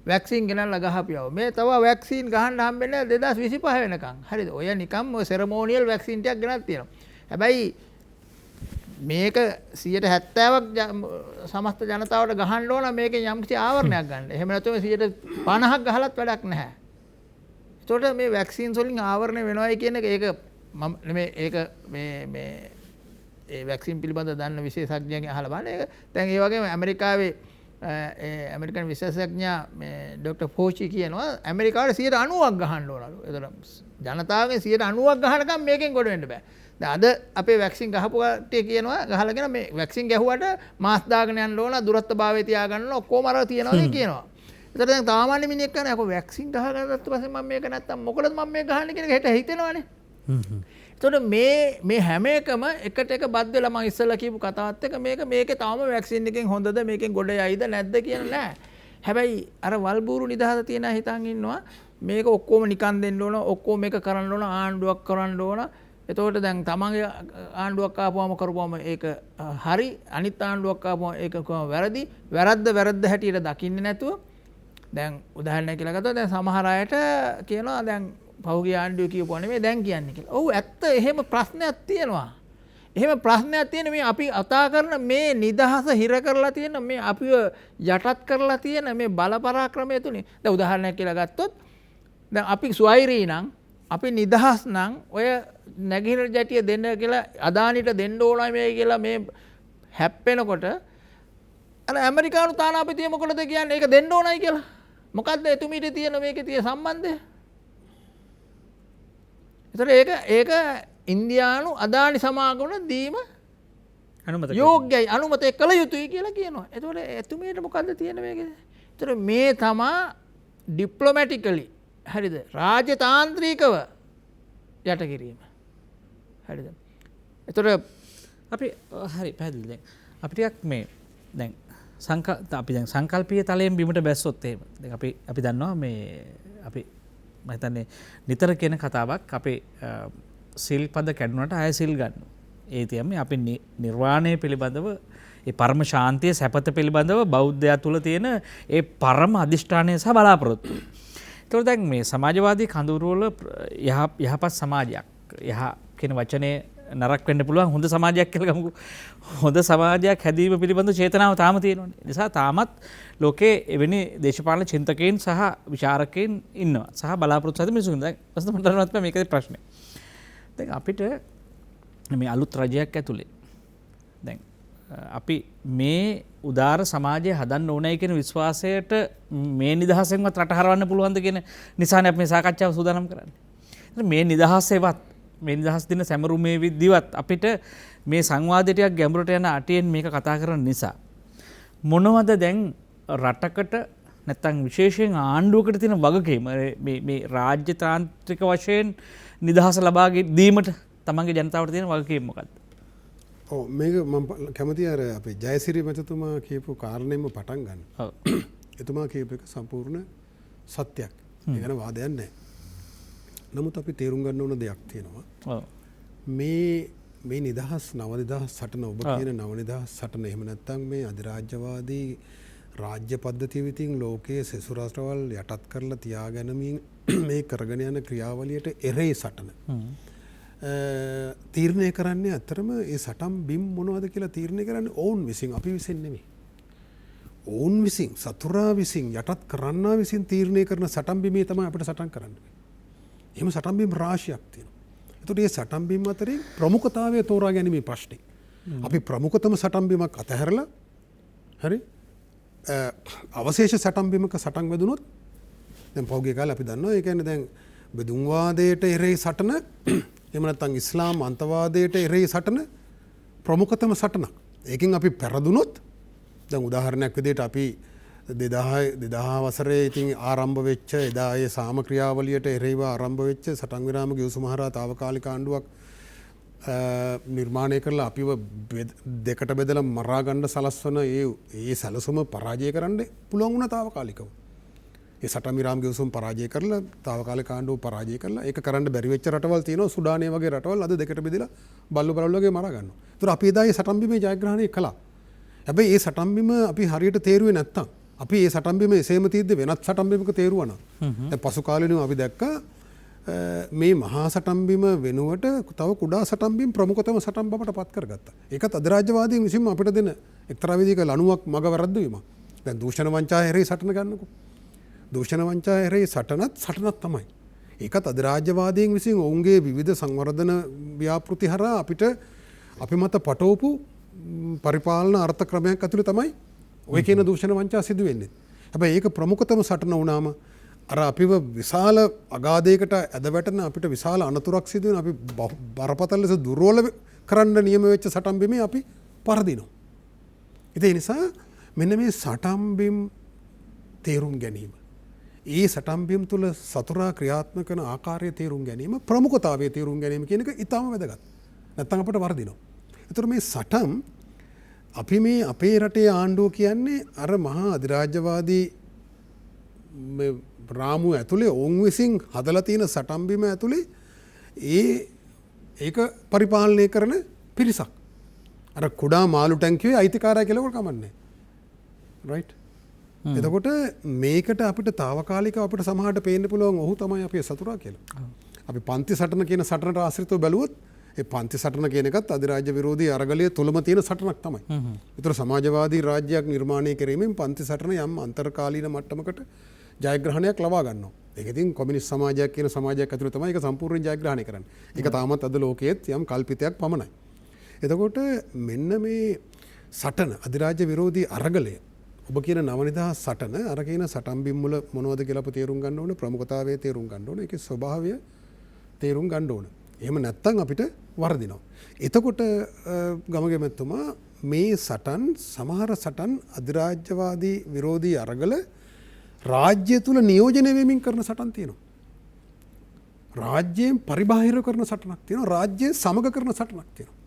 වැක්සින් ගෙනල්ලා ගහපියව. මේ තව වැක්සින් ගහන්න හම්බෙන්නේ 2025 වෙනකන්. හරිද? ඔය නිකම් ඔය සෙරමෝනියල් වැක්සින් ටිකක් ගෙනත් තියෙනවා. හැබැයි මේක 70%ක් සමස්ත ජනතාවට ගහන්න ඕන මේකෙන් යම්කිසි ආවරණයක් ගන්න. එහෙම නැත්නම් 50%ක් ගහලත් වැඩක් නැහැ. ඒතකොට මේ වැක්සින්ස් වලින් ආවරණය වෙනවයි කියන එක ඒක මම නෙමෙයි ඒක මේ ඒ වැක්සින් පිළිබඳ දන්න විශේෂඥයන්ගෙන් අහලා බලන්න. ඒක දැන් ඒ වගේම ඇමරිකාවේ ඇමරිකන් විශේෂඥයා මේ ඩොක්ටර් ෆෝචි කියනවා ඇමරිකාවට 90%ක් ගහන්න ඕනලු. ඒතකොට ජනතාවගෙන් 90%ක් ගහනකම් මේකෙන් ගොඩ වෙන්න බෑ. අද අපේ වැක්සින් ගහපු කට්ටිය කියනවා ගහලාගෙන මේ වැක්සින් ගැහුවට මාස් දාගෙන යන්න ඕන දුරත්වභාවය තියාගන්න ඕන ඔක්කොම අර තියනවා කියනවා. ඒතර දැන් සාමාන්‍ය මිනිහෙක් කියන්නේ අකෝ වැක්සින් ගහගත්තට පස්සේ මම මේක නැත්තම් මොකටද මම මේක ගහන්නේ කියන එක හිත හිතෙනවනේ. ඒතකොට මේ හැම එකම එකට එක බත් වෙලා මම ඉස්සෙල්ලා කියපු කතාවත් එක මේකේ තාම වැක්සින් එකෙන් හොඳද මේකෙන් ගොඩ යයිද නැද්ද කියන නෑ. හැබැයි අර වල්බూరు නිදහස තියෙන හිතන් ඉන්නවා මේක ඔක්කොම නිකන් දෙන්න ඕන ඔක්කොම මේක කරන්න ඕන ආණ්ඩුවක් කරන්න ඕන. එතකොට දැන් තමන්ගේ ආණ්ඩුවක් ආපුවම කරපුවම ඒක හරි අනිත් ආණ්ඩුවක් ආපුවම ඒක කොහොම වැරදි වැරද්ද හැටියට දකින්නේ නැතුව දැන් උදාහරණයක් කියලා ගත්තොත් දැන් සමහර අයට කියනවා දැන් පහුගිය ආණ්ඩුවේ කියපුවා නෙමෙයි දැන් කියන්නේ කියලා. ඔව් ඇත්ත එහෙම ප්‍රශ්නයක් තියෙනවා. එහෙම ප්‍රශ්නයක් තියෙන මේ අපි අතා කරන මේ නිදහස හිර කරලා තියෙන මේ අපිව යටත් කරලා තියෙන මේ බල පරාක්‍රමය තුනේ. දැන් උදාහරණයක් කියලා ගත්තොත් දැන් අපි ස්වෛරී නම් අපි නිදහස් නම් ඔය නැගිහිර ජැටිය දෙන්න කියලා අදානිට දෙන්න ඕනයි මේ කියලා මේ හැප්පෙනකොට අර ඇමරිකානු තානාපතිය මොකටද කියන්නේ ඒක දෙන්න ඕනයි කියලා. මොකද්ද එතුමීට තියෙන මේකේ තියෙන සම්බන්ධය? ඒතර ඒක ඉන්දියානු අදානි සමාගමට දීම යෝග්‍යයි අනුමතය කළ යුතුයි කියලා කියනවා. එතකොට එතුමීට මොකද්ද තියෙන මේකේ? තොර මේ තමා ඩිප්ලොමැටිකලි හරිද රාජතාන්ත්‍රීකව යට කිරීම හරිද එතොට අපි හරි පැදිල් දැන් අපිටක් මේ දැන් අපි දැන් සංකල්පීය තලයෙන් බිමට බැස්සොත් එහෙම දැන් අපි දන්නවා මේ අපි මම හිතන්නේ නිතර කියන කතාවක් අපේ සිල් පද කැඩුනට ආය සිල් ගන්න. ඒ කියන්නේ අපි නිර්වාණය පිළිබඳව ඒ පරම ශාන්තිය සැපත පිළිබඳව බෞද්ධයා තුල තියෙන ඒ පරම අදිෂ්ඨානය සහ බලාපොරොත්තු. ඒතකොට දැන් මේ සමාජවාදී කඳවුරු වල යහපත් සමාජයක් යහ කියන වචනේ නරක වෙන්න පුළුවන් හොඳ සමාජයක් කියලා ගමුකෝ. හොඳ සමාජයක් හැදීම පිළිබඳ චේතනාව තාම තියෙනවානේ. ඒ නිසා තාමත් ලෝකේ එවැනි දේශපාලන චින්තකයන් සහ විචාරකයන් ඉන්නවා. සහ බලාපොරොත්තු සහිත මිනිසුන්. දැන් ප්‍රශ්න මණ්ඩලවත් මේකේ ප්‍රශ්නේ. දැන් අපිට මේ අලුත් රජයක් ඇතුලේ දැන් අපි මේ උදාර සමාජය හදන්න ඕනයි කියන විශ්වාසයට මේ නිදහසෙන්වත් රට හරවන්න පුළුවන්ද කියන නිසානේ අපි මේ සාකච්ඡාව සූදානම් කරන්නේ. මේ නිදහසේවත් මේ නිදහස් දින සැමරුමේ විදිවත් අපිට මේ සංවාදය ටිකක් ගැඹුරට යන අටියෙන් මේක කතා කරන නිසා මොනවද දැන් රටකට නැත්තම් විශේෂයෙන් ආණ්ඩුවකට තියෙන වගකීම මේ රාජ්‍ය තාන්ත්‍රික වශයෙන් නිදහස ලබා දීමට තමන්ගේ ජනතාවට තියෙන වගකීම මොකක්ද? ඔව් මේක මම කැමතියි අර අපේ ජයසිරි මැතිතුමා කියපු කාරණේම පටන් ගන්න. ඔව්. එතුමා කියපු එක සම්පූර්ණ සත්‍යයක්. ඒ ගැන වාදයක් නැහැ. නමුත් අපි තේරුම් ගන්න ඕන දෙයක් තියෙනවා. ඔව්. මේ නිදහස් නව නිදහස් සටන ඔබ කියන නව නිදහස් සටන එහෙම නැත්නම් මේ අධිරාජ්‍යවාදී රාජ්‍ය පද්ධතිය විසින් ලෝකයේ සෙසු රටවල් යටත් කරලා තියාගැනීමෙන් මේ කරගෙන යන ක්‍රියාවලියට එරෙහි සටන. තීරණය කරන්නේ අතරම ඒ සටන් බිම් මොනවද කියලා තීරණය කරන්නේ ඔවුන් විසින් අපි විසින් නෙමෙයි. ඔවුන් විසින් සතුරා විසින් යටත් කරන්නා විසින් තීරණය කරන සටන් බිමේ තමයි අපිට සටන් කරන්න. එහෙම සටන් බිම් රාශියක් තියෙනවා. ඒතකොට මේ සටන් බිම් අතරින් ප්‍රමුඛතාවය තෝරා ගැනීමේ ප්‍රශ්නේ. අපි ප්‍රමුඛතම සටන් බිමක් අතහැරලා හරි අවශේෂ සටන් බිමක සටන් වැදුනොත් දැන් පෞගේ කාලේ අපි දන්නවා ඒ කියන්නේ දැන් බෙදුම්වාදයට එරෙහි සටන එහෙම නැත්නම් ඉස්ලාම් අන්තවාදයට එරෙහි සටන ප්‍රමුඛතම සටනක්. ඒකෙන් අපි පෙරදුනොත් දැන් උදාහරණයක් විදිහට අපි 2000 වසරේ ඉතින් ආරම්භ වෙච්ච එදා ඒ සාම ක්‍රියාවලියට එරෙහිව ආරම්භ වෙච්ච සටන් විරාම ගිවිසුම හරහා తాවකාලික ආණ්ඩුවක් නිර්මාණය කරලා අපිව දෙකට බෙදලා මරා ගන්න සලස්වන ඒ සැලසුම පරාජය කරන්න පුළුවන් වුණා తాවකාලිකව. ඒ සටන් විරාම ගිවිසුම පරාජය කරලා తాවකාලික ආණ්ඩුව පරාජය කරලා ඒක කරන්න බැරි වෙච්ච රටවල් තියෙනවා සුඩානය වගේ රටවල් අද දෙකට බෙදලා බල්ලු වගේ මරා ගන්නවා. ඒතර අපි එදා ඒ සටන් බිමේ ජයග්‍රහණය කළා. හැබැයි ඒ සටන් බිම අපි හරියට තේරුවේ නැත්තම් අපි ඒ සටන් බිම එසේම තියෙද්දි වෙනත් සටන් බිමක තේරුවා නම් දැන් පසු කාලෙනම අපි දැක්කා මේ මහා සටන් බිම වෙනුවට තව කුඩා සටන් බිම් ප්‍රමුඛතම සටන් බවට පත් කරගත්තා. ඒකත් අධිරාජ්‍යවාදීන් විසින්ම අපිට දෙන එක්තරා විදිහක ලණුවක් මග වැරද්දවීමක්. දැන් දූෂණ වංචා හැරේ සටන ගන්නකො. දූෂණ වංචා හැරේ සටනක් තමයි. ඒකත් අධිරාජ්‍යවාදීන් විසින් ඔවුන්ගේ විවිධ සංවර්ධන ව්‍යාපෘති හරහා අපිට අපි මත පටවපු පරිපාලන අර්ථ ක්‍රමයක් ඇතුළේ තමයි ඔය කියන දූෂණ වංචා සිදු වෙන්නේ. හැබැයි ඒක ප්‍රමුඛතම සටන වුණාම අර අපිව විශාල අගාධයකට ඇද වැටෙන අපිට විශාල අනතුරක් සිදු වෙන අපි බරපතල ලෙස දුර්වල කරන්න නියම වෙච්ච සටන් බිමේ අපි පරදිනවා. ඒ නිසා මෙන්න මේ සටන් බිම් තේරුම් ගැනීම. ඒ සටන් බිම් තුල සතුරා ක්‍රියාත්මක කරන ආකාරය තේරුම් ගැනීම ප්‍රමුඛතාවයේ තේරුම් ගැනීම කියන එක ඉතාම වැදගත්. නැත්තම් අපිට වරදිනවා. ඒතර මේ සටන් අපි මේ අපේ රටේ ආණ්ඩුව කියන්නේ අර මහා අධිරාජ්‍යවාදී රාමුව ඇතුලේ ඔවුන් විසින් හදලා තියෙන සටන් බිම ඇතුලේ ඒක පරිපාලනය කරන පිරිසක්. අර කුඩා මාළු ටැංකියේ අයිතිකාරය කියලා කමන්නේ. රයිට්. එතකොට මේකට අපිට తాවකාලිකව අපිට සමහරට පේන්න පුළුවන් ඔහු තමයි අපේ සතුරා කියලා. අපි පන්ති සටන කියන සටනට ආශ්‍රිතව බැලුවොත් ඒ පන්ති සටන කියන එකත් අධිරාජ්‍ය විරෝධී අරගලයේ තුලම තියෙන සටනක් තමයි. ඒතර සමාජවාදී රාජ්‍යයක් නිර්මාණය කිරීමෙන් පන්ති සටන යම් අන්තර්කාලීන මට්ටමකට ජයග්‍රහණයක් ලබා ගන්නවා. ඒක ඉතින් කොමියුනිස්ට් සමාජයක් කියන සමාජයක් ඇතුළේ තමයි ඒක සම්පූර්ණයෙන් ජයග්‍රහණය කරන්නේ. ඒක තාමත් අද ලෝකයේත් යම් කල්පිතයක් පමණයි. එතකොට මෙන්න මේ සටන අධිරාජ්‍ය විරෝධී අරගලය ඔබ කියන නවනිදහස් සටන අර කියන සටන් බිම් වල මොනවද කියලා අපි තේරුම් ගන්න ඕනේ, ප්‍රමුඛතාවය තේරුම් ගන්න ඕනේ, ඒකේ ස්වභාවය තේරුම් ගන්න ඕනේ. එහෙම නැත්නම් අපිට වරදිනවා. එතකොට ගමගෙමැතුමා මේ සටන් සමහර සටන් අධිරාජ්‍යවාදී විරෝධී අරගල රාජ්‍ය තුළ නියෝජනය වෙමින් කරන සටන් තියෙනවා. රාජ්‍යයෙන් පරිබාහිර කරන සටනක් තියෙනවා. රාජ්‍යය සමග කරන සටනක් තියෙනවා.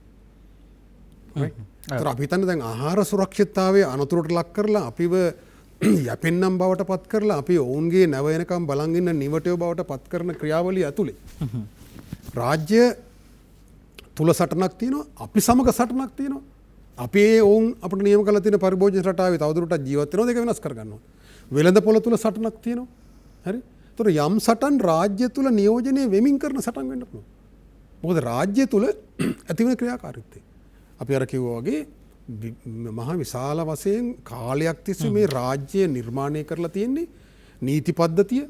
අපි හිතන්න දැන් ආහාර සුරක්ෂිතතාවය අනතුරට ලක් කරලා අපිව යැපෙන්නම් බවට පත් කරලා අපි ඔවුන්ගේ නැව එනකම් බලන් ඉන්න නිවටයෝ බවට පත් කරන ක්‍රියාවලිය ඇතුලේ රාජ්‍ය තුල සටනක් තියෙනවා. අපි සමග සටනක් තියෙනවා. අපි ඔවුන් අපිට නියම කරලා තියෙන පරිභෝජන රටාවේ තවදුරටත් ජීවත් වෙනවා. ඒක වෙනස් කර ගන්නවා. වෙළඳ පොළ තුල සටනක් තියෙනවා. හරි. ඒතර යම් සටන් රාජ්‍ය තුල නියෝජනය වෙමින් කරන සටන් වෙන්න පුළුවන්. මොකද රාජ්‍ය තුල ඇතිවන ක්‍රියාකාරීත්වය. අපි අර කිව්වා වගේ මහා විශාල වශයෙන් කාලයක් තිස්සේ මේ රාජ්‍ය නිර්මාණය කරලා තියෙන්නේ නීති පද්ධතිය,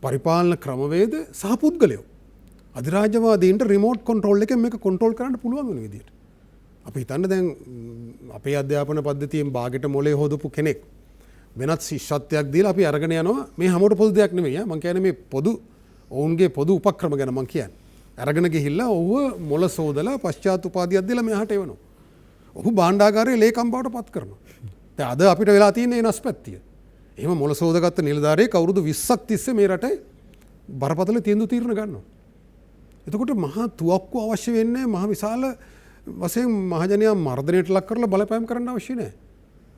පරිපාලන ක්‍රමවේද සහ පුද්ගලයෝ. අධිරාජ්‍යවාදීන්ට රිමෝට් කන්ට්‍රෝල් එකෙන් මේක කන්ට්‍රෝල් කරන්න පුළුවන් වෙන විදියට. අපි හිතන්න දැන් අපේ අධ්‍යාපන පද්ධතියෙන් බාගෙට මොලේ හොදපු කෙනෙක් වෙනත් ශිෂ්‍යත්වයක් දීලා අපි අරගෙන යනවා. මේ හැමෝට පොදු දෙයක් නෙමෙයි. මම කියන්නේ මේ පොදු ඔවුන්ගේ පොදු උපක්‍රම ගැන මම කියන්නේ. අරගෙන ගිහිල්ලා ඔව්ව මොළ සෝදලා පශ්චාත් උපාධියක් දීලා මෙහාට එවනවා. ඔහු භාණ්ඩාගාරයේ ලේකම් බවට පත් කරනවා. දැන් අද අපිට වෙලා තියෙන වෙනස් පැත්තිය. එහෙම මොළ සෝදාගත්ත නිලධාරියෙක් අවුරුදු 20ක් තිස්සේ මේ රටේ බරපතල තීන්දුව తీරන ගන්නවා. එතකොට මහා තුවක්කු අවශ්‍ය වෙන්නේ මහා විශාල වශයෙන් මහජනයා මර්ධනයට ලක් කරලා බලපෑම් කරන්න අවශ්‍ය නැහැ.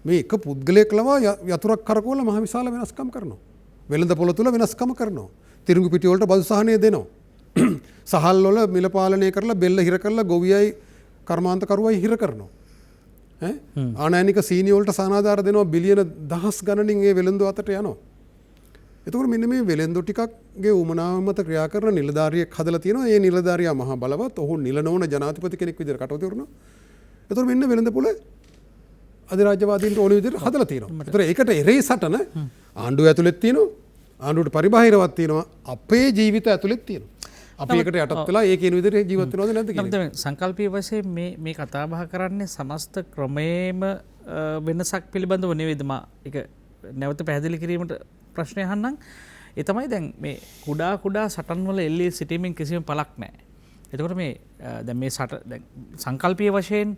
මේ එක පුද්ගලයෙක් ලවා යතුරක් කරකවලා මහා විශාල වෙනස්කම් කරනවා. වෙළඳ පොළ තුල වෙනස්කම් කරනවා. තිරිඟු පිටි වලට බදු සහනය දෙනවා. සහල් වල මිල පාලනය කරලා බෙල්ල හිර කරලා ගොවියයි කර්මාන්තකරුවයි හිර කරනවා. ආනයනික සීනි වලට සානාධාර දෙනවා බිලියන දහස් ගණනින් ඒ වෙළඳ අතට යනවා. එතකොට මෙන්න මේ වෙළඳ ටිකක්ගේ උමනාව මත ක්‍රියා කරන නිලධාරියෙක් හදලා තියෙනවා. ඒ නිලධාරියා මහා බලවත්. ඔහු නිල නොවන ජනාධිපති කෙනෙක් විදිහට කටයුතු කරනවා. එතකොට මෙන්න වෙළඳ පොළ අධිරාජ්‍යවාදීන්ට ඕන විදිහට හදලා තියෙනවා. එතකොට ඒකට එරේ සටන ආණ්ඩුව ඇතුළෙත් තියෙනවා. ආණ්ඩුවට පරිබාහිරවත් තියෙනවා. අපේ ජීවිත ඇතුළෙත් තියෙනවා. අපි ඒකට යටත් වෙලා ඒ කියන විදිහට ජීවත් වෙනවද නැද්ද කියන එක. සංකල්පීය වශයෙන් මේ කතා බහ කරන්නේ සමස්ත ක්‍රමයේම වෙනසක් පිළිබඳව නෙවෙයිද මා ඒක නැවත පැහැදිලි කිරීමට ප්‍රශ්නය අහන්නම්. ඒ තමයි දැන් මේ කුඩා සටන්වල එල්ලී සිටීමෙන් කිසිම පළක් නැහැ. එතකොට මේ දැන් මේ දැන් සංකල්පීය වශයෙන්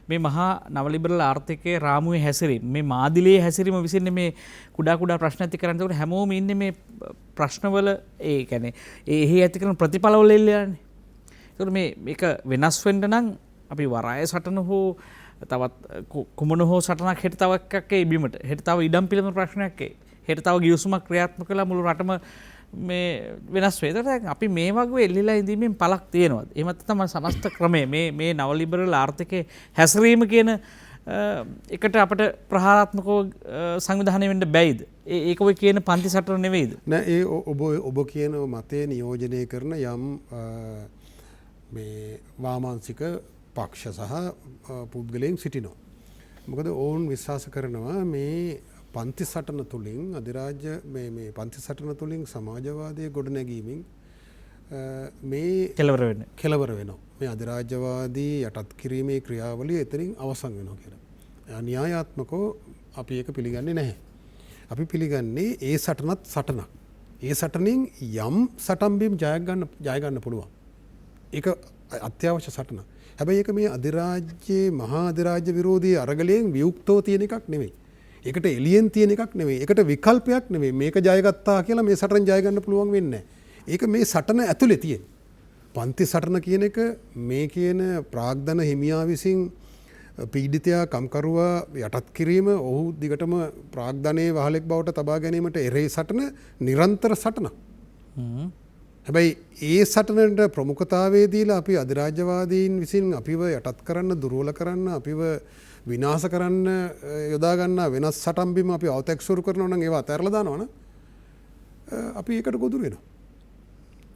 මේ මහා නවලිබරල් ආර්ථිකයේ රාමුවේ හැසිරීම මේ මාදිලේ හැසිරීම විසින් මේ කුඩා ප්‍රශ්න ඇති කරන්නේ. ඒකට හැමෝම ඉන්නේ මේ ප්‍රශ්නවල ඒ කියන්නේ එහි ඇති කරන ප්‍රතිඵලවල එල්ලන්නේ. ඒකට මේක වෙනස් වෙන්න නම් අපි වරාය සටන හෝ තවත් කුමන හෝ සටනක් හෙට තව එකක් ඒ බිමට හෙට තව ඉඩම් පිළිබඳ ප්‍රශ්නයක් ඒ හෙට තව ගිවිසුමක් ක්‍රියාත්මක කළා මුළු රටම මේ වෙනස් වේ. ඒකට අපි මේ වගේ එල්ලිලා ඉඳීමෙන් පළක් තියෙනවා. එහෙමත් තමයි සමස්ත ක්‍රමය මේ නවලිබරල් ආර්ථිකයේ හැසිරීම කියන එකට අපට ප්‍රහාරාත්මකව සංවිධානය වෙන්න බැයිද? ඒක ඔය කියන පන්ති සටන නෙවෙයිද? නෑ ඒ ඔබ කියන මතය නියෝජනය කරන යම් මේ වාමාංශික පක්ෂ සහ පුද්ගලයන් සිටිනවා. මොකද ඔවුන් විශ්වාස කරනවා මේ පන්ති සටන තුළින් අධිරාජ්‍ය මේ පන්ති සටන තුළින් සමාජවාදය ගොඩනැගීමෙන් මේ කෙලවර වෙනවා. මේ අධිරාජ්‍යවාදී යටත් කිරීමේ ක්‍රියාවලිය එතනින් අවසන් වෙනවා කියලා. න්‍යායාත්මකව අපි ඒක පිළිගන්නේ නැහැ. අපි පිළිගන්නේ ඒ සටනත් සටනක්. ඒ සටනින් යම් සටන් බිම් ජය ගන්න පුළුවන්. ඒක අත්‍යවශ්‍ය සටනක්. හැබැයි ඒක මේ අධිරාජ්‍යයේ මහා අධිරාජ්‍ය විරෝධී අරගලයෙන් වියුක්තව තියෙන එකක් නෙවෙයි. ඒකට එළියෙන් තියෙන එකක් නෙවෙයි. ඒකට විකල්පයක් නෙවෙයි. මේක ජයගත්තා කියලා මේ සටන ජය ගන්න පුළුවන් වෙන්නේ නැහැ. ඒක මේ සටන ඇතුලේ තියෙන. පන්ති සටන කියන එක මේ කියන ප්‍රාග්ධන හිමියා විසින් පීඩිතයා කම්කරුවා යටත් කිරීම ඔහු දිගටම ප්‍රාග්ධනයේ වහලෙක් බවට තබා ගැනීමට එරේ සටන නිරන්තර සටනක්. හැබැයි ඒ සටනට ප්‍රමුඛතාවය දීලා අපි අධිරාජ්‍යවාදීන් විසින් අපිව යටත් කරන්න දුර්වල කරන්න අපිව විනාශ කරන්න යොදා ගන්න වෙනස් සටන් බිම අපි අවතක්සුරු කරනවා නම් ඒවා අතහැරලා දානවනම් අපි ඒකට ගොදුරු වෙනවා.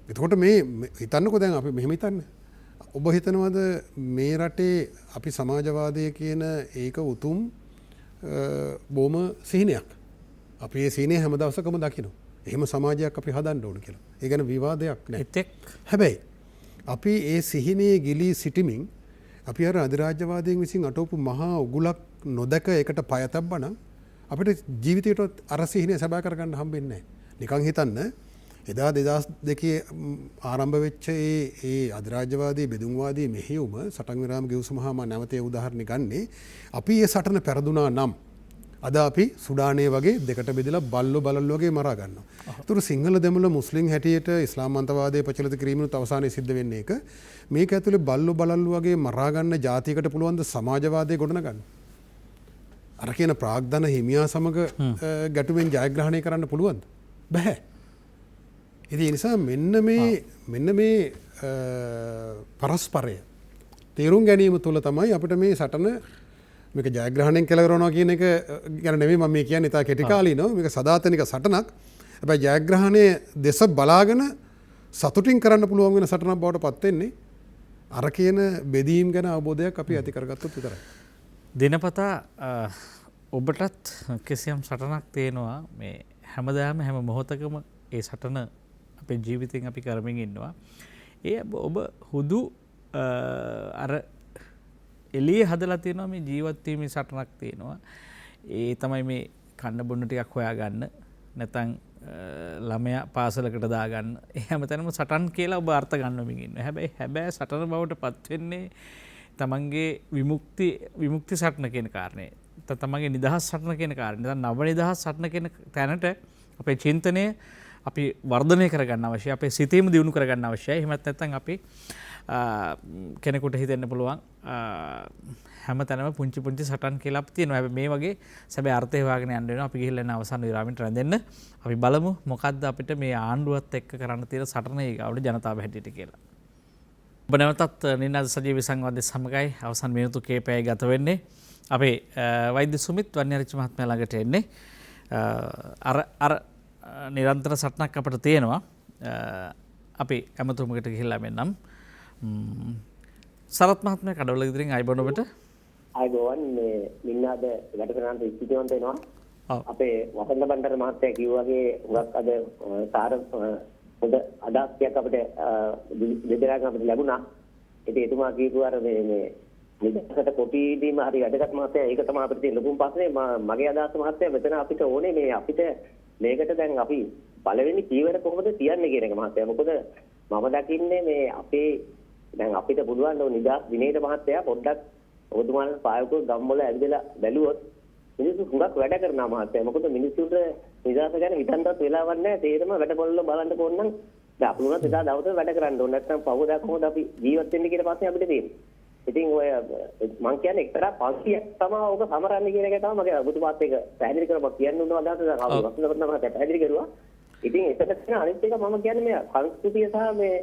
එතකොට මේ හිතන්නකෝ දැන් අපි මෙහෙම හිතන්න. ඔබ හිතනවද මේ රටේ අපි සමාජවාදය කියන ඒක උතුම් බොම සිහිනයක්. අපි ඒ සිහිනය හැම දවසකම දකිනවා. එහෙම සමාජයක් අපි හදන්න ඕන කියලා. ඒ ගැන විවාදයක් නැහැ. හැබැයි අපි ඒ සිහිනයේ ගිලී සිටිමින් අපි අර අධිරාජ්‍යවාදයෙන් විසින් අටවපු මහා උගුලක් නොදක ඒකට පය තබ්බනම් අපිට ජීවිතයට අර සිහිනය සබා කරගන්න හම්බෙන්නේ නැහැ. නිකන් හිතන්න එදා 2002 ආරම්භ වෙච්ච ඒ අධිරාජ්‍යවාදී බෙදුම්වාදී මෙහෙයුම සටන් විරාම ගිවිසුම හා මම නැවත ඒ උදාහරණ ගන්නේ අපි ඒ සටන පෙරදුනා නම් අද අපි සුඩානය වගේ දෙකට බෙදලා බල්ලෝ බලල්ලෝ වගේ මරා ගන්නවා. ඒතර සිංහල දෙමළ මුස්ලිම් හැටියට ඉස්ලාම් අන්තවාදයේ ප්‍රචලිත කිරීමෙන් අවසානයේ සිද්ධ වෙන්නේ ඒක. මේක ඇතුලේ බල්ලෝ බලල්ලෝ වගේ මරා ගන්න ජාතියකට පුළුවන් ද සමාජවාදය ගොඩනගන්න? අර කියන ප්‍රාග්ධන හිමියා සමග ගැටුමෙන් ජයග්‍රහණය කරන්න පුළුවන්ද? බෑ. ඉතින් ඒ නිසා මෙන්න මේ පරස්පරය තේරුම් ගැනීම තුළ තමයි අපිට මේ සටන මේක ජයග්‍රහණයෙන් කෙලවරනවා කියන එක ගැන නෙමෙයි මම මේ කියන්නේ. ඉතා කෙටි කාලීනව මේක සදාතනික සටනක්. හැබැයි ජයග්‍රහණයේ දෙස බලාගෙන සතුටින් කරන්න පුළුවන් වෙන සටනක් බවට පත් වෙන්නේ අර කියන බෙදීම් ගැන අවබෝධයක් අපි ඇති කරගත්තොත් විතරයි. දිනපතා ඔබටත් කිසියම් සටනක් තියෙනවා මේ හැමදාම හැම මොහොතකම ඒ සටන අපේ ජීවිතයෙන් අපි කරමින් ඉන්නවා. ඒ ඔබ හුදු අර එළිය හදලා තියෙනවා මේ ජීවත් වීමේ සටනක් තියෙනවා. ඒ තමයි මේ කන්න බොන්න ටිකක් හොයාගන්න නැත්නම් ළමයා පාසලකට දාගන්න. ඒ හැමතැනම සටන් කියලා ඔබ අර්ථ ගන්නමින් ඉන්නවා. හැබැයි සටන බවට පත් වෙන්නේ තමන්ගේ විමුක්ති සටන කියන කාරණේ. තමන්ගේ නිදහස් සටන කියන කාරණේ. නව නිදහස් සටන කියන තැනට අපේ චින්තනය අපි වර්ධනය කරගන්න අවශ්‍යයි. අපේ සිතීම දියුණු කරගන්න අවශ්‍යයි. එහෙමත් නැත්නම් අපි කෙනෙකුට හිතෙන්න පුළුවන් හැම තැනම පුංචි සටන් කියලා තියෙනවා. හැබැයි මේ වගේ සැබෑ අර්ථය හොයාගෙන යන්න වෙනවා. අපි ගිහිල්ලා යන අවසන් විරාමයට රැඳෙන්න. අපි බලමු මොකද්ද අපිට මේ ආණ්ඩුවත් එක්ක කරන්න තියෙන සටන ඒගොල්ලෝ ජනතාව හැටියට කියලා. ඔබ නැවතත් නිනාද සජීවී සංවාදයේ සමගයි අවසන් මිනිත්තු කීපයයි ගත වෙන්නේ. අපේ වෛද්‍ය සුමිත් වන්නියාරිච්චි මහත්මයා ළඟට එන්නේ. අර නිරන්තර සටනක් අපිට තියෙනවා. අපි ඇමතුමකට ගිහිල්ලා මෙන්නම්. සරත් මහත්මයා කඩවල ඉදිරියෙන් අයබෝන ඔබට. අයබෝන් මේ නිනාද වැඩකරන ඉස්තිතිවන්ත වෙනවා. අපේ වසන්ත බණ්ඩාර මහත්තයා කිව්වාගේ උගක් අද සාර හොඳ අදහසක් අපිට දෙදරාගම අපිට ලැබුණා. ඉතින් එතුමා කියපු අර මේ නිදහසට කොටි දීම හරි වැදගත් මහත්තයා. ඒක තමයි අපිට තියෙන ලොකුම ප්‍රශ්නේ. මගේ අදහස මහත්තයා මෙතන අපිට ඕනේ මේ අපිට මේකට දැන් අපි පළවෙනි චීවර කොහොමද තියන්නේ කියන එක මහත්තයා. මොකද මම දකින්නේ මේ අපේ දැන් අපිට පුළුවන් නිදහස් විනේද මහත්තයා පොඩ්ඩක් ඔබතුමාලා පායකෝ ගම්වල ඇවිදලා බැලුවොත් මිනිස්සු හුඟක් වැඩ කරනවා මහත්තයා. මොකද මිනිස්සුන්ට නිදහස ගැන හිතන්නවත් වෙලාවක් නැහැ. තේරෙම වැඩ පොල්ල බලන්න ඕන නම් දැන් අපි උනත් එදා දවසේ වැඩ කරන්න ඕන. නැත්නම් පහුවදා කොහොමද අපි ජීවත් වෙන්නේ කියන ප්‍රශ්නේ අපිට තියෙන්නේ. ඉතින් ඔය මං කියන්නේ එක්තරා 500ක් තමයි ඔක සමරන්නේ කියන එක තමයි මගේ ඔබතුමාත් එක පැහැදිලි කරලා කියන්න උන අදහස දැන් අපි වස්තුවකට තමයි පැහැදිලි කරුවා. ඉතින් එතන තියෙන අනිත් එක මම කියන්නේ මේ සංස්කෘතිය සහ මේ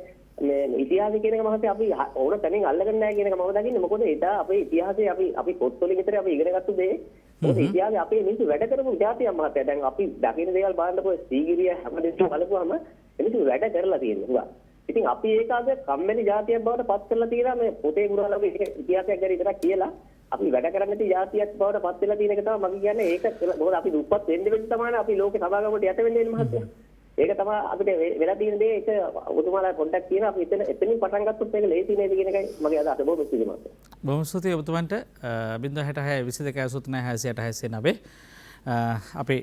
ඉතිහාසය කියන එක මහත්තයා අපි ඕන තැනින් අල්ලගන්නේ නැහැ කියන එක මම දකින්නේ. මොකද එදා අපේ ඉතිහාසය අපි පොත්වලින් විතර අපි ඉගෙනගත්තු දේ. මොකද ඉතිහාසය අපේ මිනිස්සු වැඩ කරපු ජාතියක් මහත්තයා. දැන් අපි දකින්න දේවල් බලනකොට සීගිරිය හැමදෙස්සම බලපුවාම මිනිස්සු වැඩ කරලා තියෙනවා. ඉතින් අපි ඒක අද කම්මැලි ජාතියක් බවට පත් කරලා තියෙනවා. මේ පොතේ ගුරුවරයාගේ ඉතිහාසයක් ගැන විතරක් කියලා අපි වැඩ කරන්නේ නැති ජාතියක් බවට පත් වෙලා තියෙන එක තමයි මම කියන්නේ. ඒක මොකද අපි දුප්පත් වෙන්න වෙන්න තමයි අපි ලෝකේ සමාගමකට යට වෙන්නේ මහත්තයා. ඒක තමයි අපිට වෙලා තියෙන දේ. ඒක ඔබතුමාලා පොඩ්ඩක් කියන අපි එතනින් පටන් ගත්තොත් ඒක ලේසි නේද කියන එකයි මගේ අදහස. බොහොම ස්තුතියි මහත්තයා. බොහොම ස්තුතියි ඔබතුමන්ට 066 22 අපේ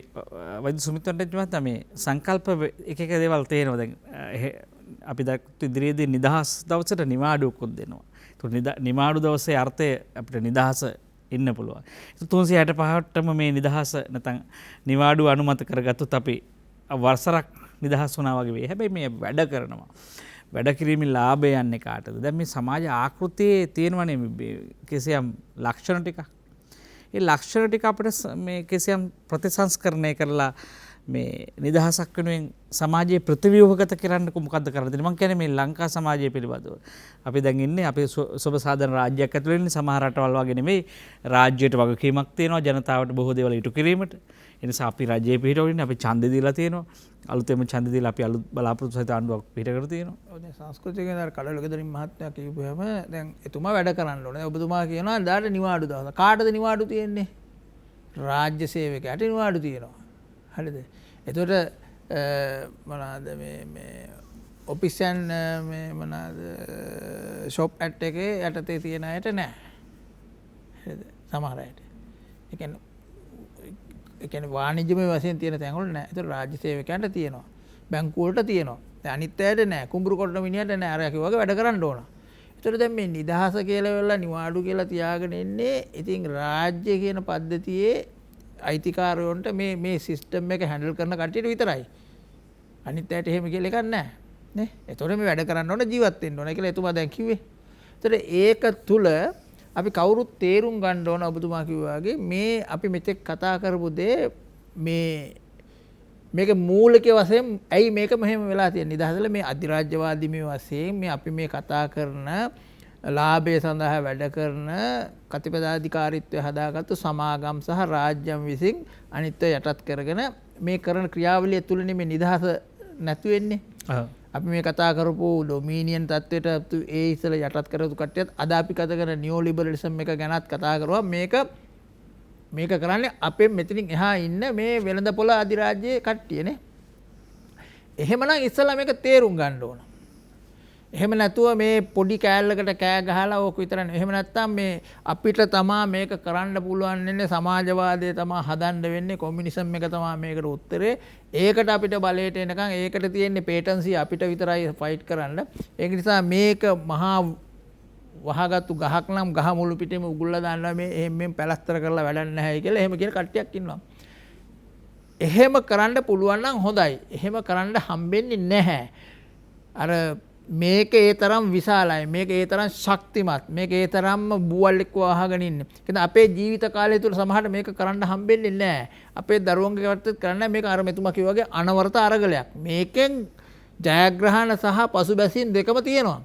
වෛද්‍ය සුමිත් වන්නියාරිච්චි මේ සංකල්ප එක දේවල් තේරෙනවා. දැන් අපි දැක්ක ඉදිරියේදී නිදහස් දවසට නිවාඩුවකුත් දෙනවා. ඒක නිවාඩු දවසේ අර්ථය අපිට නිදහස ඉන්න පුළුවන්. 365ටම මේ නිදහස නැත්නම් නිවාඩුව අනුමත කරගත්තොත් අපි වසරක් නිදහස් වුණා වගේ වෙයි. හැබැයි මේ වැඩ කරනවා. වැඩ කිරීමේ ලාභය යන්නේ කාටද? දැන් මේ සමාජ ආකෘතියේ තියෙනවනේ කිසියම් ලක්ෂණ ටික. ඒ ලක්ෂණ ටික අපිට මේ කිසියම් ප්‍රතිසංස්කරණය කරලා මේ නිදහසක් වෙනුවෙන් සමාජයේ ප්‍රතිව්‍යුහගත කරන්න මොකද්ද කරන්න දෙන්නේ? මම කියන්නේ මේ ලංකා සමාජය පිළිබඳව. අපි දැන් ඉන්නේ අපේ සුබ සාධන රාජ්‍යයක් ඇතුළේ ඉන්නේ. සමහර රටවල් වගේ නෙමෙයි. රාජ්‍යයට වගකීමක් තියෙනවා ජනතාවට බොහෝ දේවල් ඉටු කිරීමට. ඒ නිසා අපි රජයේ පිටවෙන්නේ අපි ඡන්දෙ දීලා තියෙනවා. අලුතෙන්ම ඡන්දෙ දීලා අපි අලුත් බලාපොරොත්තු සහිත ආණ්ඩුවක් පිට කර තියෙනවා. ඔව් දැන් සංස්කෘතික ගැන කඩවල ගෙදරින් මහත්මයා කියපුවාම දැන් එතුමා වැඩ කරන්න ඕනේ. ඔබතුමා කියනවා දාට නිවාඩු දවස. කාටද නිවාඩු තියෙන්නේ? රාජ්‍ය සේවකයාට නිවාඩු තියෙනවා. හරිද? එතකොට මොනවාද මේ ඔෆිෂන් මේ මොනවාද ෂොප් ඇට් එකේ යටතේ තියෙන අයට නැහැ. හරිද? සමහර අයට. ඒ කියන්නේ වාණිජ්‍යමය වශයෙන් තියෙන තැන් වල නැහැ. ඒතර රාජ්‍ය සේවකයන්ට තියෙනවා. බැංකුව වලට තියෙනවා. දැන් අනිත් අයට නැහැ. කුඹුරු කොටන මිනිහට නැහැ. අර කිව්වා වගේ වැඩ කරන්න ඕන. ඒතර දැන් මේ නිදහස කියලා වෙලා නිවාඩු කියලා තියාගෙන ඉන්නේ. ඉතින් රාජ්‍ය කියන පද්ධතියේ අයිතිකාරයොන්ට මේ සිස්ටම් එක හැන්ඩල් කරන කට්ටියට විතරයි. අනිත් අයට එහෙම කියලා එකක් නැහැ. නේ? ඒතොර මේ වැඩ කරන්න ඕන ජීවත් වෙන්න ඕන කියලා එතුමා දැන් කිව්වේ. ඒතර ඒක තුල අපි කවුරුත් තේරුම් ගන්න ඕන ඔබතුමා කිව්වා වගේ මේ අපි මෙතෙක් කතා කරපු දේ මේක මූලික වශයෙන් ඇයි මේක මෙහෙම වෙලා තියෙන්නේ නිදහසල මේ අධිරාජ්‍යවාදී මේ වශයෙන් මේ අපි මේ කතා කරන ලාභය සඳහා වැඩ කරන කතිපදාධිකාරීත්වය හදාගත්තු සමාගම් සහ රාජ්‍යම් විසින් අනිත්‍ය යටත් කරගෙන මේ කරන ක්‍රියාවලිය තුළනේ මේ නිදහස නැතු වෙන්නේ. අපි මේ කතා කරපු ඩොමීනියන් තත්ත්වයට ඒ ඉස්සල යටත් කරපු කට්ටියත් අද අපි කතා කරන නියෝ ලිබරලිසම් එක ගැනත් කතා කරුවා මේක කරන්නේ අපේ මෙතනින් එහා ඉන්න මේ වෙළඳපොළ අධිරාජ්‍යයේ කට්ටියනේ. එහෙමනම් ඉස්සලා මේක තේරුම් ගන්න ඕන. එහෙම නැතුව මේ පොඩි කෑල්ලකට කෑ ගහලා ඕක විතරනේ. එහෙම නැත්තම් මේ අපිට තමා මේක කරන්න පුළුවන් වෙන්නේ සමාජවාදය තමා හදන්න වෙන්නේ කොමියුනිසම් එක තමා මේකට උත්තරේ. ඒකට අපිට බලයට එනකන් ඒකට තියෙන්නේ පේටන්සි අපිට විතරයි ෆයිට් කරන්න. ඒක නිසා මේක මහා වහගත්තු ගහක් නම් ගහ මුළු පිටේම උගුල්ලා දානවා මේ එහෙම පැලස්තර කරලා වැඩක් නැහැ කියලා එහෙම කියන කට්ටියක් ඉන්නවා. එහෙම කරන්න පුළුවන් නම් හොඳයි. එහෙම කරන්න හම්බෙන්නේ නැහැ. අර මේක ඒ තරම් විශාලයි. මේක ඒ තරම් ශක්තිමත්. මේක ඒ තරම්ම බුවල්ෙක්ව අහගෙන ඉන්නේ. කියන්නේ අපේ ජීවිත කාලය තුල සමහරට මේක කරන්න හම්බෙන්නේ නැහැ. අපේ දරුවන්ගේ කටත් කරන්න මේක අර මෙතුමා කිව්වා වගේ අනවරත අරගලයක්. මේකෙන් ජයග්‍රහණ සහ පසුබැසීම් දෙකම තියෙනවා.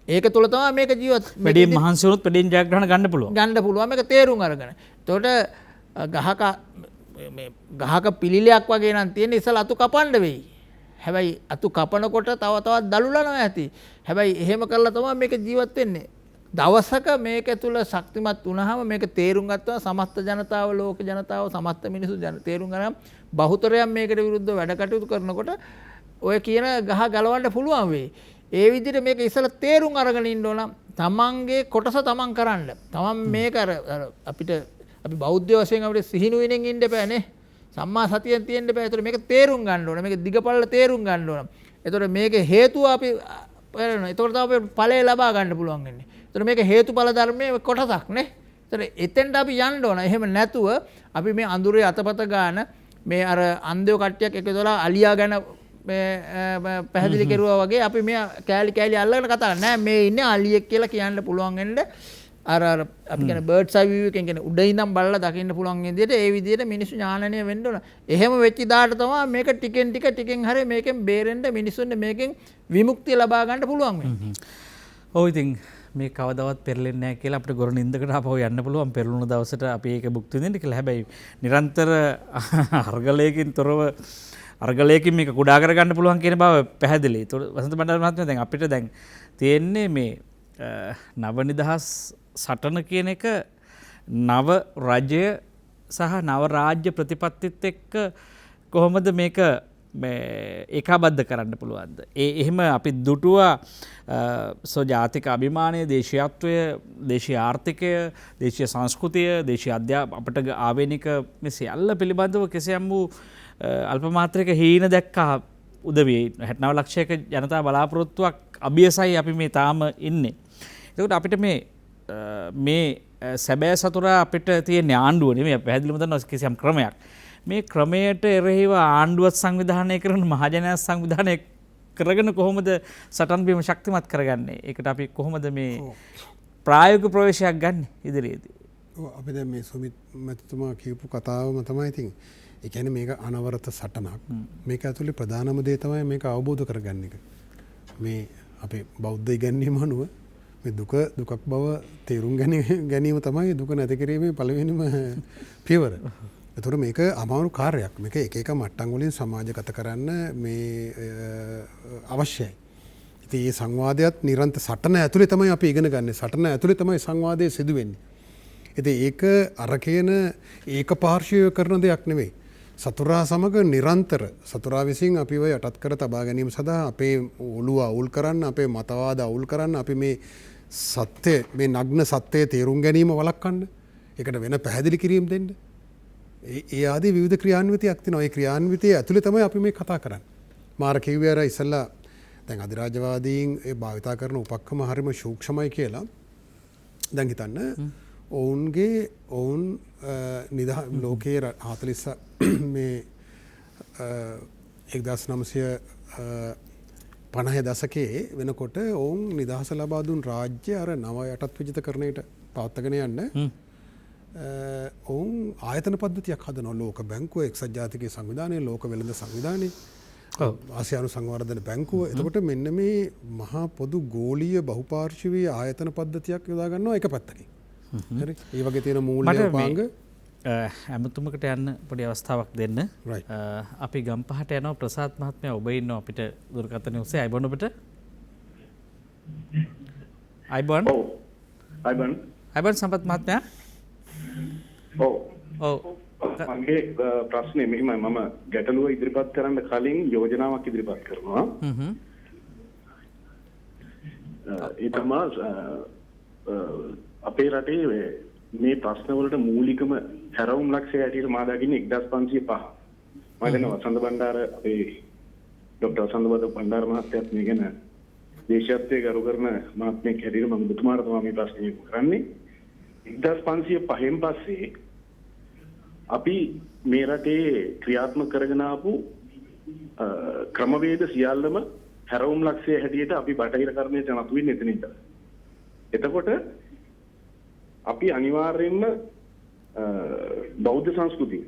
ඒක තුළ තමයි මේක ජීවත් වැඩි මහන්සි වුණොත් වැඩි ජයග්‍රහණ ගන්න පුළුවන්. ගන්න පුළුවන් මේක තේරුම් අරගෙන. එතකොට ගහක පිළිලයක් වගේ නම් තියෙන ඉස්සලා අතු කපන්න වෙයි. හැබැයි අතු කපනකොට තව තවත් දලුලනවා ඇති. හැබැයි එහෙම කරලා තමයි මේක ජීවත් වෙන්නේ. දවසක මේක තුල ශක්තිමත් වුණාම මේක තේරුම් ගත්තා සමස්ත ජනතාව ලෝක ජනතාව සමස්ත මිනිසු තේරුම් ගන්න බහුතරයක් මේකට විරුද්ධව වැඩ කටයුතු කරනකොට ඔය කියන ගහ ගලවන්න පුළුවන් වෙයි. ඒ විදිහට මේක ඉස්සලා තේරුම් අරගෙන ඉන්න ඕන. තමන්ගේ කොටස තමන් කරන්න. තමන් මේක අපිට අපි බෞද්ධ වශයෙන් අපිට සිහිනුවණින් ඉන්න බෑනේ. සම්මා සතියෙන් තියෙන්න බෑ. ඒතර මේක තේරුම් ගන්න ඕන. මේක දිගපල්ල තේරුම් ගන්න ඕන. ඒතර මේක හේතුව අපි බලනවා. ඒතර තමයි අපි ඵලය ලබා ගන්න පුළුවන් වෙන්නේ. ඒතර මේක හේතුඵල ධර්මයේ කොටසක් නේ. ඒතර එතෙන්ට අපි යන්න ඕන. එහෙම නැතුව අපි මේ අඳුරේ අතපත ගන්න මේ අර අන්ධයෝ කට්ටියක් එකතුලා අලියා ගැන පැහැදිලි කෙරුවා වගේ අපි මේ කෑලි අල්ලගෙන කතා කරන්නේ නෑ. මේ ඉන්නේ අලියෙක් කියලා කියන්න පුළුවන් වෙන්නේ අර අපි කියන බර්ඩ්ස් අයි view එකෙන් කියන්නේ උඩ ඉඳන් බලලා දකින්න පුළුවන් විදිහට ඒ විදිහට මිනිස්සු ඥානනය වෙන්න ඕන. එහෙම වෙච්ච දාට තමයි මේක ටිකෙන් හරි මේකෙන් බේරෙන්න මිනිස්සුන්ට මේකෙන් විමුක්තිය ලබා ගන්න පුළුවන් වෙන්නේ. ඔව් ඉතින් මේ කවදාවත් පෙරලෙන්නේ නැහැ කියලා අපිට ගොර නින්දකට ආපහු යන්න පුළුවන් පෙරළුණු දවසට අපි ඒක භුක්ති විඳින්න කියලා. හැබැයි නිරන්තර අර්ගලයකින් තොරව අර්ගලයකින් මේක කුඩා කරගන්න පුළුවන් කියන බව පැහැදිලි. ඒතකොට වසන්ත බණ්ඩාර මහත්මයා දැන් අපිට දැන් තියෙන්නේ මේ නව නිදහස් සටන කියන එක නව රජය සහ නව රාජ්‍ය ප්‍රතිපත්තිත් එක්ක කොහොමද මේක ඒකාබද්ධ කරන්න පුළුවන්ද? එහෙම අපි දුටුවා ජාතික අභිමානය, දේශීයත්වය, දේශීය ආර්ථිකය, දේශීය සංස්කෘතිය, දේශීය අපට ආවේනික මේ සියල්ල පිළිබඳව කිසියම් වූ අල්පමාත්‍රික හීන දැක්කා උදවිය 69 ලක්ෂයක ජනතා බලාපොරොත්තුවක් අභියසයි අපි මේ තාම ඉන්නේ. එතකොට අපිට මේ සැබෑ සතුරා අපිට තියෙන ආණ්ඩුව නෙමෙයි පැහැදිලිවම දන්නවා කිසියම් ක්‍රමයක්. මේ ක්‍රමයට එරෙහිව ආණ්ඩුවත් සංවිධානය කරන මහජනයා සංවිධානය කරගෙන කොහොමද සටන් බීම ශක්තිමත් කරගන්නේ? ඒකට අපි කොහොමද මේ ප්‍රායෝගික ප්‍රවේශයක් ගන්න ඉදිරියේදී? අපි දැන් මේ සුමිත් මැතිතුමා කියපු කතාවම තමයි ඉතින් ඒ කියන්නේ මේක අනවරත සටනක්. මේක ඇතුලේ ප්‍රධානම දේ තමයි මේක අවබෝධ කරගන්න එක. මේ අපේ බෞද්ධ ඉගැන්වීම අනුව මේ දුකක් බව තේරුම් ගැනීම තමයි දුක නැති කිරීමේ පළවෙනිම පියවර. ඒතර මේක අමාරු කාර්යයක්. මේක එක මට්ටම් වලින් සමාජගත කරන්න මේ අවශ්‍යයි. ඉතින් මේ සංවාදයත් නිරන්තර සටන ඇතුලේ තමයි අපි ඉගෙන ගන්න. සටන ඇතුලේ තමයි සංවාදය සිදු වෙන්නේ. ඉතින් ඒක අර කියන ඒකපාර්ශ්වීය කරන දෙයක් නෙවෙයි. සතුරා සමග නිරන්තර සතුරා විසින් අපිව යටත් කර තබා ගැනීම සඳහා අපේ ඔළුව අවුල් කරන්න, අපේ මතවාද අවුල් කරන්න, අපි මේ සත්‍ය මේ නග්න සත්‍යය තේරුම් ගැනීම වළක්වන්න, ඒකට වෙන පැහැදිලි කිරීම දෙන්න. ඒ ආදී විවිධ ක්‍රියාන්විතයක් තියෙනවා. ඒ ක්‍රියාන්විතය ඇතුලේ තමයි අපි මේ කතා කරන්නේ. මාර කිව්වේ අර ඉස්සෙල්ලා දැන් අධිරාජ්‍යවාදීන් ඒ භාවිතා කරන උපක්‍රම හරිම සූක්ෂමයි කියලා. දැන් හිතන්න ඔවුන් ලෝකයේ 40 මේ 1950 දශකයේ වෙනකොට ඔවුන් නිදහස ලබා දුන් රාජ්‍ය අර නව යටත් විජිතකරණයට පවත්වාගෙන යන්න ඔවුන් ආයතන පද්ධතියක් හදනවා. ලෝක බැංකුව, එක්සත් ජාතික සංවිධානය, ලෝක වෙළඳ සංවිධානය, ආසියානු සංවර්ධන බැංකුව. එතකොට මෙන්න මේ මහා පොදු ගෝලීය බහුපාර්ශ්වීය ආයතන පද්ධතියක් යොදා ගන්නවා එක පැත්තකින්. හරි. ඒ වගේ තියෙන මූල්‍ය උපාංග ඇමතුමකට යන්න පොඩි අවස්ථාවක් දෙන්න. අපි ගම්පහට යනවා. ප්‍රසාද් මහත්මයා ඔබ ඉන්නවා අපිට දුරකථන ඔස්සේ. අයිබෝන් ඔබට. අයිබෝන්. ඔව්. අයිබෝන්. අයිබෝන් සම්පත් මහත්මයා. ඔව්. ඔව්. මගේ ප්‍රශ්නේ මෙහිමයි. මම ගැටලුව ඉදිරිපත් කරන්න කලින් යෝජනාවක් ඉදිරිපත් කරනවා. ඒ තමයි අපේ රටේ මේ ප්‍රශ්නවලට මූලිකම හැරවුම් ලක්ෂය හැටියට මා දකින්නේ 1505. මම දන්නවා වසන්ත බණ්ඩාර අපේ ડોક્ટર වසන්ත බණ්ඩාර මහත්තයාත් මේ ගැන දේශීයත්වයේ ගරු කරන මහත්මයෙක් හැටියට මම ඔබතුමාට තමයි මේ ප්‍රශ්නේ යොමු කරන්නේ. 1505න් පස්සේ අපි මේ රටේ ක්‍රියාත්මක කරගෙන ආපු ක්‍රමවේද සියල්ලම හැරවුම් ලක්ෂය හැටියට අපි බටහිර කර්මයේ ජනතු වෙන්නේ එතන ඉඳලා. එතකොට අපි අනිවාර්යයෙන්ම බෞද්ධ සංස්කෘතිය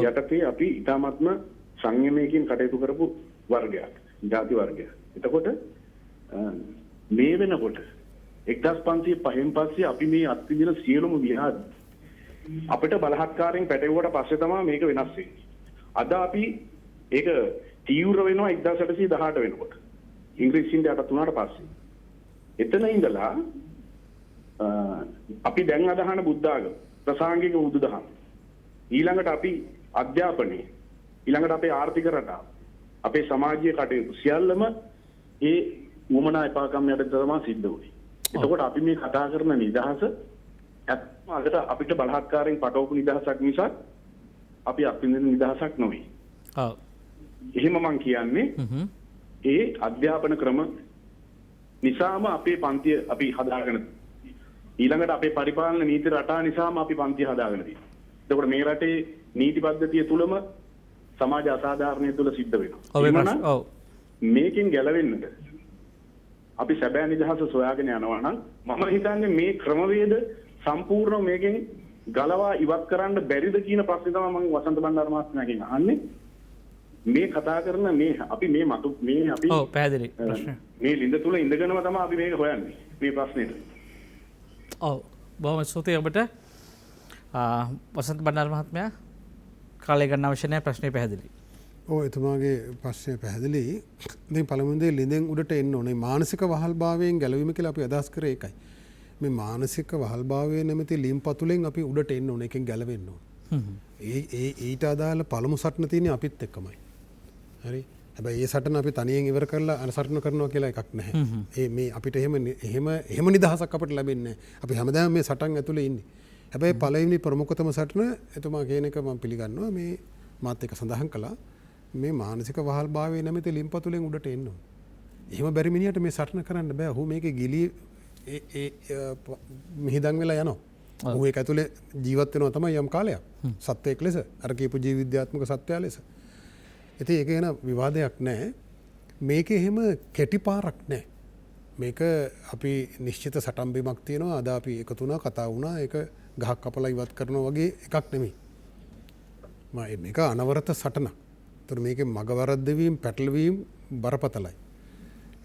යටතේ අපි ඊටාත්ම සංයමයකින් කටයුතු කරපු වර්ගයක්, ජාති වර්ගයක්. එතකොට මේ වෙනකොට 1505න් පස්සේ අපි මේ අත්විඳින සියලුම විහාර අපිට බලහත්කාරයෙන් පැටවුවට පස්සේ තමයි මේක වෙනස් වෙන්නේ. අද අපි ඒක තීව්‍ර වෙනවා 1818 වෙනකොට. ඉංග්‍රීසියෙන් යටත් වුණාට පස්සේ. එතන ඉඳලා අපි දැන් අදහන බුද්ධ ආගම, ප්‍රසාංගික බුදුදහම, ඊළඟට අපි අධ්‍යාපනය, ඊළඟට අපේ ආර්ථික රටාව, අපේ සමාජීය කටයුතු සියල්ලම ඒ වමනා එපාකම් යටතේ තමයි සිද්ධ වුනේ. එතකොට අපි මේ කතා කරන නිදහස අදට අපිට බලහත්කාරයෙන් පටවපු නිදහසක් නිසා අපි අත්විඳින නිදහසක් නෙවෙයි. ඔව්. එහෙම මම කියන්නේ ඒ අධ්‍යාපන ක්‍රම නිසාම අපේ පන්තිය අපි හදාගෙන ඊළඟට අපේ පරිපාලන නීති රටා නිසාම අපි පන්තිය හදාගෙන තියෙනවා. එතකොට මේ රටේ නීති පද්ධතිය තුලම සමාජ අසාධාරණය තුල සිද්ධ වෙනවා. ඔව්. මේකෙන් ගැලවෙන්නද අපි සැබෑ නිදහස සොයාගෙන යනවා නම් මම හිතන්නේ මේ ක්‍රමවේද සම්පූර්ණ මේකෙන් ගලවා ඉවත් කරන්න බැරිද කියන ප්‍රශ්නේ තමයි මම වසන්ත බණ්ඩාර මහත්මයාගෙන් අහන්නේ. මේ කතා කරන මේ අපි මේ අපි ඔව් පැහැදිලි ප්‍රශ්න. මේ ලිඳ තුල ඉඳගෙනම තමයි අපි මේක හොයන්නේ මේ ප්‍රශ්නෙට. ඔව් බොහොම ස්තුතියි ඔබට. වසන්ත බණ්ඩාර මහත්මයා කාලය ගන්න අවශ්‍ය නැහැ ප්‍රශ්නේ පැහැදිලි. ඔව් එතුමාගේ ප්‍රශ්නය පැහැදිලි. ඉතින් පළමුවෙන් දේ ලිඳෙන් උඩට එන්න ඕනේ. මානසික වහල්භාවයෙන් ගැලවීම කියලා අපි අදහස් කරේ ඒකයි. මේ මානසික වහල්භාවය නැමැති ලිම් පතුලෙන් අපි උඩට එන්න ඕනේ. එකෙන් ගැලවෙන්න ඕනේ. ඊට අදාළ පළමු සටන තියෙන්නේ අපිත් එක්කමයි. හරි. හැබැයි ඒ සටන අපි තනියෙන් ඉවර කරලා අනුසරණ කරනවා කියලා එකක් නැහැ. මේ අපිට එහෙම නිදහසක් අපිට ලැබෙන්නේ නැහැ. අපි හැමදාම මේ සටන් ඇතුලේ ඉන්නේ. හැබැයි පළවෙනි ප්‍රමුඛතම සටන එතුමා කියන එක මම පිළිගන්නවා. මේ මාත් එක්ක සඳහන් කළා. මේ මානසික වහල්භාවය නැමැති ලිම් පතුලෙන් උඩට එන්න ඕනේ. එහෙම බැරි මිනිහට මේ සටන කරන්න බෑ. ඔහු මේකේ ගිලී මිහිදන් වෙලා යනවා. ඔහු ඒක ඇතුලේ ජීවත් වෙනවා තමයි යම් කාලයක්. සත්වයක් ලෙස අර කියපු ජීව විද්‍යාත්මක සත්‍යය ලෙස. ඉතින් ඒක වෙන විවාදයක් නැහැ. මේකේ එහෙම කෙටි පාරක් නැහැ. මේක අපි නිශ්චිත සටන් බිමක් තියෙනවා. අද අපි එකතු වුණා කතා වුණා. ඒක ගහක් කපලා ඉවත් කරනවා වගේ එකක් නෙමෙයි. මේක අනවරත සටනක්. ඒතර මේකේ මග වරද්දවීම පැටලවීම බරපතලයි.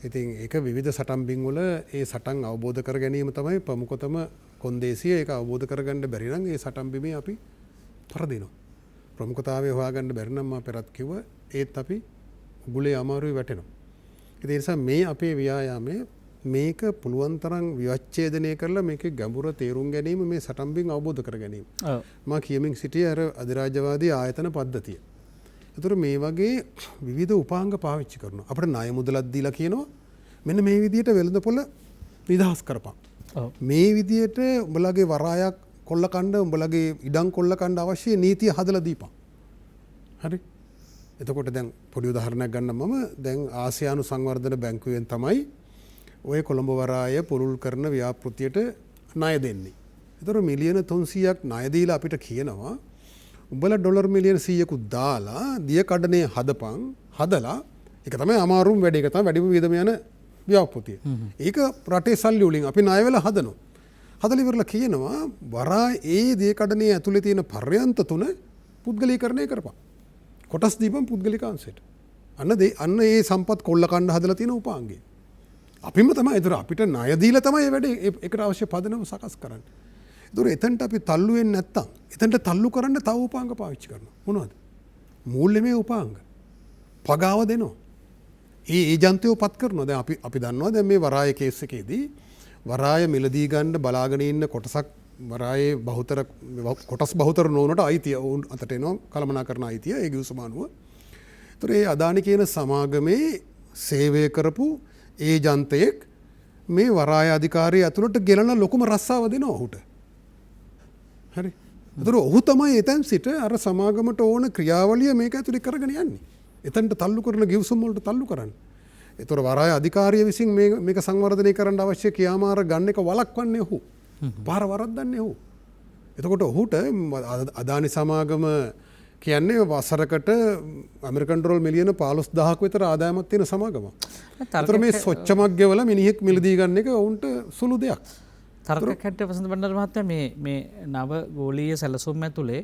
ඉතින් ඒක විවිධ සටන් බිම් වල ඒ සටන් අවබෝධ කර ගැනීම තමයි ප්‍රමුඛතම කොන්දේසිය. ඒක අවබෝධ කරගන්න බැරි නම් ඒ සටන් බිමේ අපි පරදිනවා. ප්‍රමුඛතාවය හොයාගන්න බැරි නම් මම පෙරත් කිව්වා ඒත් අපි උගුලේ අමාරුවේ වැටෙනවා. ඒ නිසා මේ අපේ ව්‍යායාමයේ මේක පුළුවන් තරම් විවච්ඡේදනය කරලා මේකේ ගැඹුර තේරුම් ගැනීම මේ සටන් බිම් අවබෝධ කර ගැනීම. මම කියමින් සිටියේ අර අධිරාජ්‍යවාදී ආයතන පද්ධතිය. ඒතර මේ වගේ විවිධ උපාංග පාවිච්චි කරනවා. අපිට ණය මුදලක් දීලා කියනවා මෙන්න මේ විදිහට වෙළඳපොළ නිදහස් කරපන්. මේ විදිහට උඹලගේ වරායක් කොල්ල කණ්ඩ උඹලගේ ඉඩම් කොල්ල කණ්ඩ අවශ්‍ය නීතිය හදලා දීපන්. හරි. එතකොට දැන් පොඩි උදාහරණයක් ගන්නම් මම. දැන් ආසියානු සංවර්ධන බැංකුවෙන් තමයි ඔය කොළඹ වරාය පුරුල් කරන ව්‍යාපෘතියට ණය දෙන්නේ. ඒතර මිලියන 300ක් ණය දීලා අපිට කියනවා උඹලා ඩොලර් මිලියන 100කුත් දාලා දිය කඩනේ හදලා ඒක තමයි අමාරුම වැඩේ. ඒක තමයි වැඩිම වියදම යන ව්‍යාපෘතිය. ඒක රටේ සල්ලි වලින් අපි ණය වෙලා හදනවා. හදලා ඉවරලා කියනවා වරා ඒ දිය කඩනේ ඇතුලේ තියෙන පර්යන්ත තුන පුද්ගලීකරණය කරපන්. කොටස් දීපන් පුද්ගලික අංශයට. අන්න ඒ සම්පත් කොල්ල කණ්ඩ හදලා තියෙන උපාංගය. අපිම තමයි ඒතර අපිට ණය දීලා තමයි මේ වැඩේ ඒකට අවශ්‍ය පදනම සකස් කරන්නේ. ඒතර එතනට අපි තල්ලු වෙන්නේ නැත්තම් එතනට තල්ලු කරන්න තව උපාංග පාවිච්චි කරනවා. මොනවද? මූල්‍යමය උපාංග. පගාව දෙනවා. ඒ ඒජන්තයෝ පත් කරනවා. දැන් අපි දන්නවා දැන් මේ වරාය කේස් එකේදී වරාය මිලදී ගන්න බලාගෙන ඉන්න කොටසක් වරායේ බහුතර කොටස් බහුතර නොවනට අයිතිය ඔවුන් අතට එනවා කළමනාකරන අයිතිය ඒ ගිවිසුම අනුව. ඒතර ඒ අදානි කියන සමාගමේ සේවය කරපු ඒජන්තයෙක් මේ වරාය අධිකාරිය ඇතුළට ගෙලන ලොකුම රස්සාව දෙනවා ඔහුට. හරි. ඒතර ඔහු තමයි එතෙන් සිට අර සමාගමට ඕන ක්‍රියාවලිය මේක ඇතුළේ කරගෙන යන්නේ. එතනට තල්ලු කරන ගිවිසුම් වලට තල්ලු කරන්නේ. ඒතර වරාය අධිකාරිය විසින් මේක සංවර්ධනය කරන්න අවශ්‍ය ක්‍රියාමාර්ග ගන්න එක වළක්වන්නේ ඔහු. පාර වරද්දන්නේ ඔහු. එතකොට ඔහුට අදානි සමාගම කියන්නේ වසරකට ඇමරිකන් ඩොලර් මිලියන 15000ක් විතර ආදායමක් තියෙන සමාගමක්. ඒතර මේ සොච්චමක් ගෙවලා මිනිහෙක් මිලදී ගන්න එක ඔවුන්ට සුළු දෙයක්. තර්කකැට්ට වසන්ත බණ්ඩාර මහත්තයා මේ නව ගෝලීය සැලසුම් ඇතුලේ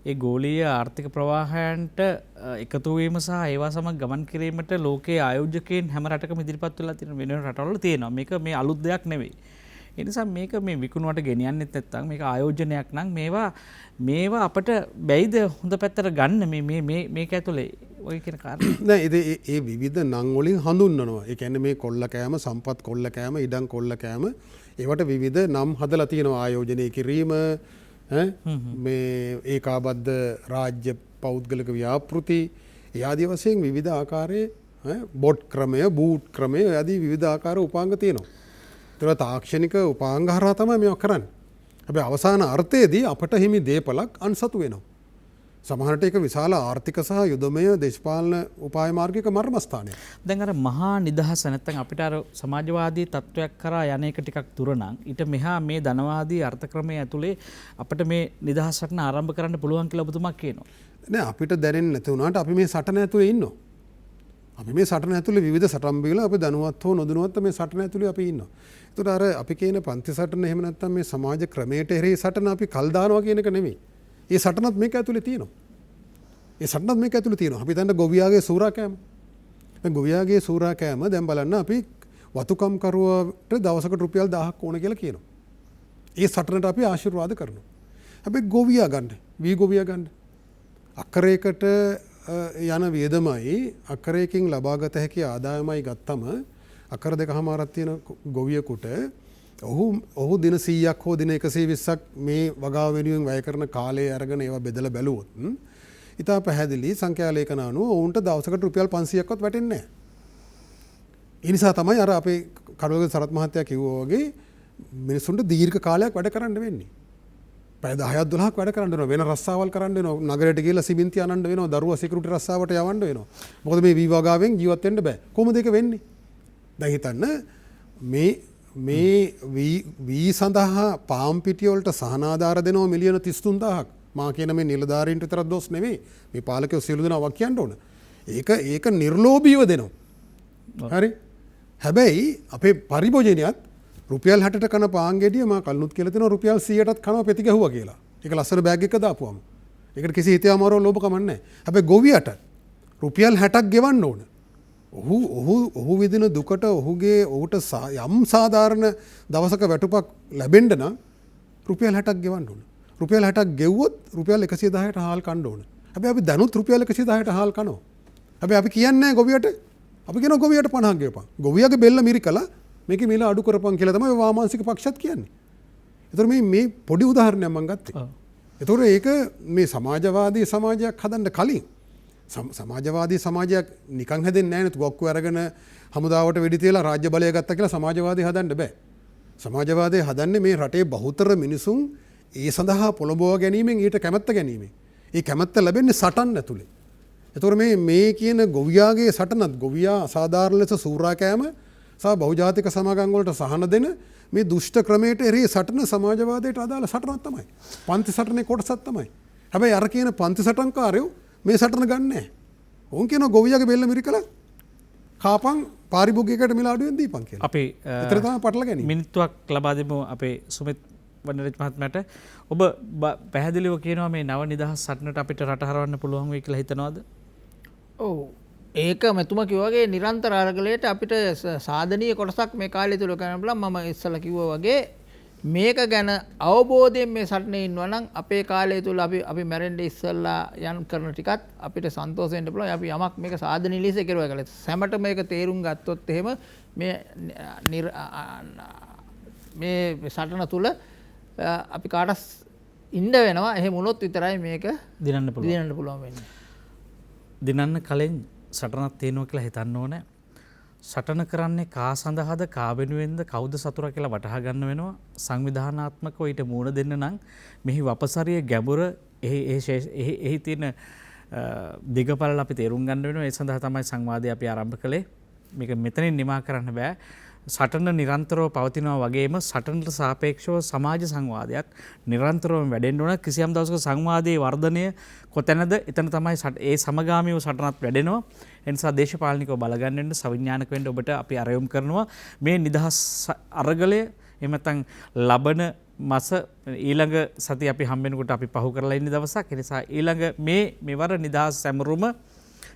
ඒ ගෝලීය ආර්ථික ප්‍රවාහයන්ට එකතු වීම සහ ඒවා සමග ගමන් කිරීමට ලෝකයේ ආයෝජකයන් හැම රටකම ඉදිරිපත් වෙලා තියෙන වෙන රටවල තියෙනවා. මේක මේ අලුත් දෙයක් නෙවෙයි. ඒ නිසා මේක මේ විකුණුවට ගෙනියන්නෙත් නැත්නම් මේක ආයෝජනයක් නම් මේවා අපිට බැයිද හොඳ පැත්තට ගන්න මේක ඇතුලේ ඔය කියන කාරණා. නෑ ඒ විවිධ නම් වලින් හඳුන්වනවා. ඒ කියන්නේ මේ කොල්ල කෑම, සම්පත් කොල්ල කෑම, ඉඩම් කොල්ල කෑම ඒවට විවිධ නම් හදලා තියෙනවා. ආයෝජනය කිරීම මේ ඒකාබද්ධ රාජ්‍ය පෞද්ගලික ව්‍යාපෘති ඒ ආදී වශයෙන් විවිධ ආකාරයේ බොට් ක්‍රමය, බූට් ක්‍රමය ආදී විවිධ ආකාර උපාංග තියෙනවා. ඒතර තාක්ෂණික උපාංග හරහා තමයි මේක කරන්නේ. හැබැයි අවසාන අර්ථයේදී අපට හිමි දේපලක් අන්සතු වෙනවා. සමහරට ඒක විශාල ආර්ථික සහ යුදමය දේශපාලන උපාය මාර්ගික මර්මස්ථානයක්. දැන් අර මහා නිදහස නැත්නම් අපිට අර සමාජවාදී තත්වයක් කරා යන එක ටිකක් දුර නම් ඊට මෙහා මේ ධනවාදී අර්ථ ක්‍රමයේ ඇතුලේ අපිට මේ නිදහස් සටන ආරම්භ කරන්න පුළුවන් කියලා ඔබතුමා කියනවා. නෑ අපිට දැනෙන්නේ නැති වුණාට අපි මේ සටන ඇතුලේ ඉන්නවා. අපි මේ සටන ඇතුලේ විවිධ සටන් බීලා අපි දැනුවත් හෝ නොදැනුවත් මේ සටන ඇතුලේ අපි ඉන්නවා. ඒතර අර අපි කියන පන්ති සටන එහෙම නැත්නම් මේ සමාජ ක්‍රමයට එරෙහි සටන අපි කල් දානවා කියන එක නෙමෙයි. ඒ සටනත් මේක ඇතුලේ තියෙනවා. ඒ සටනත් මේක ඇතුලේ තියෙනවා. අපි දැන් ගොවියාගේ සූරා කෑම. දැන් ගොවියාගේ සූරා කෑම දැන් බලන්න අපි වතුකම් කරුවට දවසකට රුපියල් 1000ක් ඕන කියලා කියනවා. ඒ සටනට අපි ආශිර්වාද කරනවා. හැබැයි ගොවියා ගන්න, වී ගොවියා ගන්න. අක්කරයකට යන වියදමයි අක්කරයකින් ලබාගත හැකි ආදායමයි ගත්තම අක්කර 2.5ක් තියෙන ගොවියෙකුට ඔහු දින 100ක් හෝ දින 120ක් මේ වගාව වෙනුවෙන් වැය කරන කාලය අරගෙන ඒවා බෙදලා බැලුවොත් ඉතා පැහැදිලි සංඛ්‍යාලේඛන අනුව ඔවුන්ට දවසකට රුපියල් 500ක්වත් වැටෙන්නේ නැහැ. ඒ නිසා තමයි අර අපේ කඩවල සරත් මහත්තයා කිව්වා වගේ මිනිසුන්ට දීර්ඝ කාලයක් වැඩ කරන්න වෙන්නේ. පැය 10ක් 12ක් වැඩ කරන්න වෙනවා. වෙන රස්සාවල් කරන්න වෙනවා. නගරයට ගිහලා සිමෙන්ති අනන්න වෙනවා. දරුවා සිකියුරිටි රස්සාවට යවන්න වෙනවා. මොකද මේ විවාගාවෙන් ජීවත් වෙන්න බෑ. කොහොමද ඒක වෙන්නේ? දැන් හිතන්න මේ වී සඳහා පාම් පිටිය වලට සහනාධාර දෙනවා මිලියන 33000ක්. මා කියන මේ නිලධාරීන්ට විතරක් දොස් නෙවෙයි. මේ පාලකයෝ සියලු දෙනා වක් කියන්න ඕන. ඒක නිර්ලෝභීව දෙනවා. හරි? හැබැයි අපේ පරිභෝජනයත් රුපියල් 60ට කන පාන් ගෙඩිය මා කල්නුත් කියලා දෙනවා රුපියල් 100ටත් කනවා පෙති ගැහුවා කියලා. ඒක ලස්සන බෑග් එකක දාපුවම. ඒකට කිසි හිතේ අමාරුව ලෝභ කමක් නැහැ. හැබැයි ගොවියට රුපියල් 60ක් ගෙවන්න ඕන. ඔහු විදින දුකට ඔහුට යම් සාධාරණ දවසක වැටුපක් ලැබෙන්න නම් රුපියල් 60ක් ගෙවන්න ඕන. රුපියල් 60ක් ගෙව්වොත් රුපියල් 110ට හාල් කන්න ඕන. හැබැයි අපි දැනුත් රුපියල් 110ට හාල් කනවා. හැබැයි අපි කියන්නේ ගොවියට අපි කියන ගොවියට 50ක් ගෙවපන්. ගොවියාගේ බෙල්ල මිරිකලා මේකේ මිල අඩු කරපන් කියලා තමයි වාමාංශික පක්ෂත් කියන්නේ. ඒතර මේ පොඩි උදාහරණයක් මම ගත්තේ. ඒතර ඒක මේ සමාජවාදී සමාජයක් හදන්න කලින් සමාජවාදී සමාජයක් නිකන් හැදෙන්නේ නැහැ නේ. ගොක්කු අරගෙන හමුදාවට වෙඩි තියලා රාජ්‍ය බලය ගත්තා කියලා සමාජවාදී හදන්න බෑ. සමාජවාදී හදන්නේ මේ රටේ බහුතර මිනිසුන් ඒ සඳහා පොළඹවා ගැනීමෙන් ඊට කැමැත්ත ගැනීමෙන්. ඒ කැමැත්ත ලැබෙන්නේ සටන් ඇතුලේ. ඒතර මේ කියන ගොවියාගේ සටනත් ගොවියා අසාධාරණ ලෙස සූරා කෑම සහ බහුජාතික සමාගම් වලට සහන දෙන මේ දුෂ්ට ක්‍රමයට එරේ සටන සමාජවාදයට අදාළ සටනක් තමයි. පන්ති සටනේ කොටසක් තමයි. හැබැයි අර කියන පන්ති සටන්කාරයෝ මේ සටන ගන්නෑ. ඔවුන් කියන ගොවියගේ බෙල්ල මිරිකලා කාපන් පාරිභෝගිකයට මිල අඩුවෙන් දීපන් කියලා. අපි එතන තමයි පටල ගැනීම. මිනිත්තුවක් ලබා දෙමු අපේ සුමිත් වනරජ් මහත්මයාට. ඔබ පැහැදිලිව කියනවා මේ නව නිදහස් සටනට අපිට රට හරවන්න පුළුවන් වෙයි කියලා හිතනවද? ඔව්. ඒක මෙතුමා කිව්වාගේ නිරන්තර අරගලයට අපිට සාධනීය කොටසක් මේ කාලය තුල කරන්න පුළුවන්. මම ඉස්සලා කිව්වා වගේ මේක ගැන අවබෝධයෙන් මේ සටනේ ඉන්නවා නම් අපේ කාලය තුල අපි මැරෙන්න ඉස්සලා යම් කරන ටිකත් අපිට සන්තෝෂ වෙන්න පුළුවන්. අපි යමක් මේක සාධනීය ලෙස කෙරුවා කියලා. සැමට මේක තේරුම් ගත්තොත් එහෙම මේ සටන තුල අපි කාටස් ඉන්න වෙනවා. එහෙම වුණොත් විතරයි මේක දිනන්න පුළුවන් වෙන්නේ. දිනන්න කලින් සටනක් තියෙනවා කියලා හිතන්න ඕනේ. සටන කරන්නේ කා සඳහාද කා වෙනුවෙන්ද කවුද සතුරා කියලා වටහා ගන්න වෙනවා. සංවිධානාත්මකව ඊට මූණ දෙන්න නම් මෙහි වපසරිය ගැඹුර එහි තියෙන දිගපළල අපි තේරුම් ගන්න වෙනවා. ඒ සඳහා තමයි සංවාදය අපි ආරම්භ කළේ. මේක මෙතනින් නිමා කරන්න බෑ. සටන නිරන්තරව පවතිනවා වගේම සටනට සාපේක්ෂව සමාජ සංවාදයක් නිරන්තරව වැඩෙන්න ඕන. කිසියම් දවසක සංවාදයේ වර්ධනය කොතැනද එතන තමයි ඒ සමගාමීව සටනත් වැඩෙනවා. ඒ නිසා දේශපාලනිකව බලගන්න වෙන්න සවිඥානික වෙන්න ඔබට අපි ආරයුම් කරනවා. මේ නිදහස් අරගලය එහෙම නැත්නම් ලබන මාස ඊළඟ සතිය අපි හම්බෙනකොට අපි පහු කරලා ඉන්න දවසක්. ඒ නිසා ඊළඟ මෙවර නිදහස් සැමරුම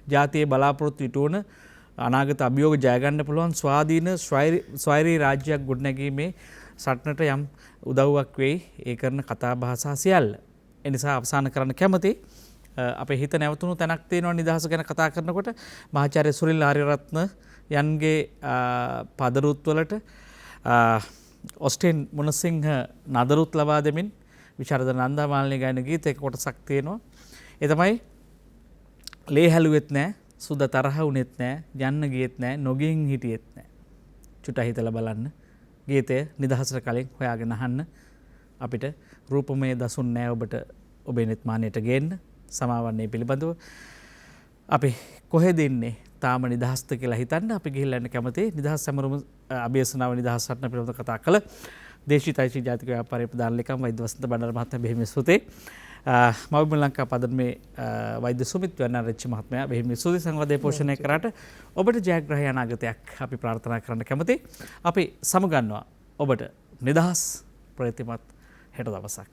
ජාතියේ බලාපොරොත්තු ඉටුවන අනාගත අභියෝග ජයගන්න පුළුවන් ස්වාධීන ස්වෛරී රාජ්‍යයක් ගොඩනැගීමේ සටනට යම් උදව්වක් වෙයි ඒ කරන කතා භාෂා සියල්ල. ඒ නිසා අවසන් කරන්න කැමති අපේ හිත නැවතුණු තැනක් තියෙනවා නිදහස ගැන කතා කරනකොට. මහාචාර්ය සුනිල් ආරියරත්න යන්ගේ පදරුත් වලට ඔස්ටින් මුණසිංහ නදරුත් ලබා දෙමින් විශාරද නන්දා මාලිනී ගායන ගීතයක කොටසක් තියෙනවා. ඒ තමයි ලේ හැලුවෙත් නෑ සුද තරහ වුණෙත් නෑ යන්න ගියෙත් නෑ නොගින් හිටියෙත් නෑ. චුට්ටක් හිතලා බලන්න. ගීතය නිදහසට කලින් හොයාගෙන අහන්න. අපිට රූපමය දසුන් නෑ ඔබට ඔබේ නිර්මාණයට ගේන්න. සමාවන්නේ පිළිබඳව අපි කොහෙද ඉන්නේ තාම නිදහස්ද කියලා හිතන්න. අපි ගිහිල්ලා යන්න කැමතියි. නිදහස් සැමරුම අභියසනාව නිදහස් සටන පිළිබඳව කතා කළ දේශීය ජාතික ව්‍යාපාරයේ ප්‍රධාන ලේකම් වෛද්‍ය වසන්ත බණ්ඩාර මහත්මයා බෙහෙම ස්තුතියි. මව්බිම ලංකා පදනමේ වෛද්‍ය සුමිත් වර්ණාරච්චි මහත්මයා බෙහෙම ස්තුතියි සංවාදයේ පෝෂණය කරාට. ඔබට ජයග්‍රහී අනාගතයක් අපි ප්‍රාර්ථනා කරන්න කැමතියි. අපි සමුගන්නවා ඔබට නිදහස් ප්‍රතිමත් හෙට දවසක්.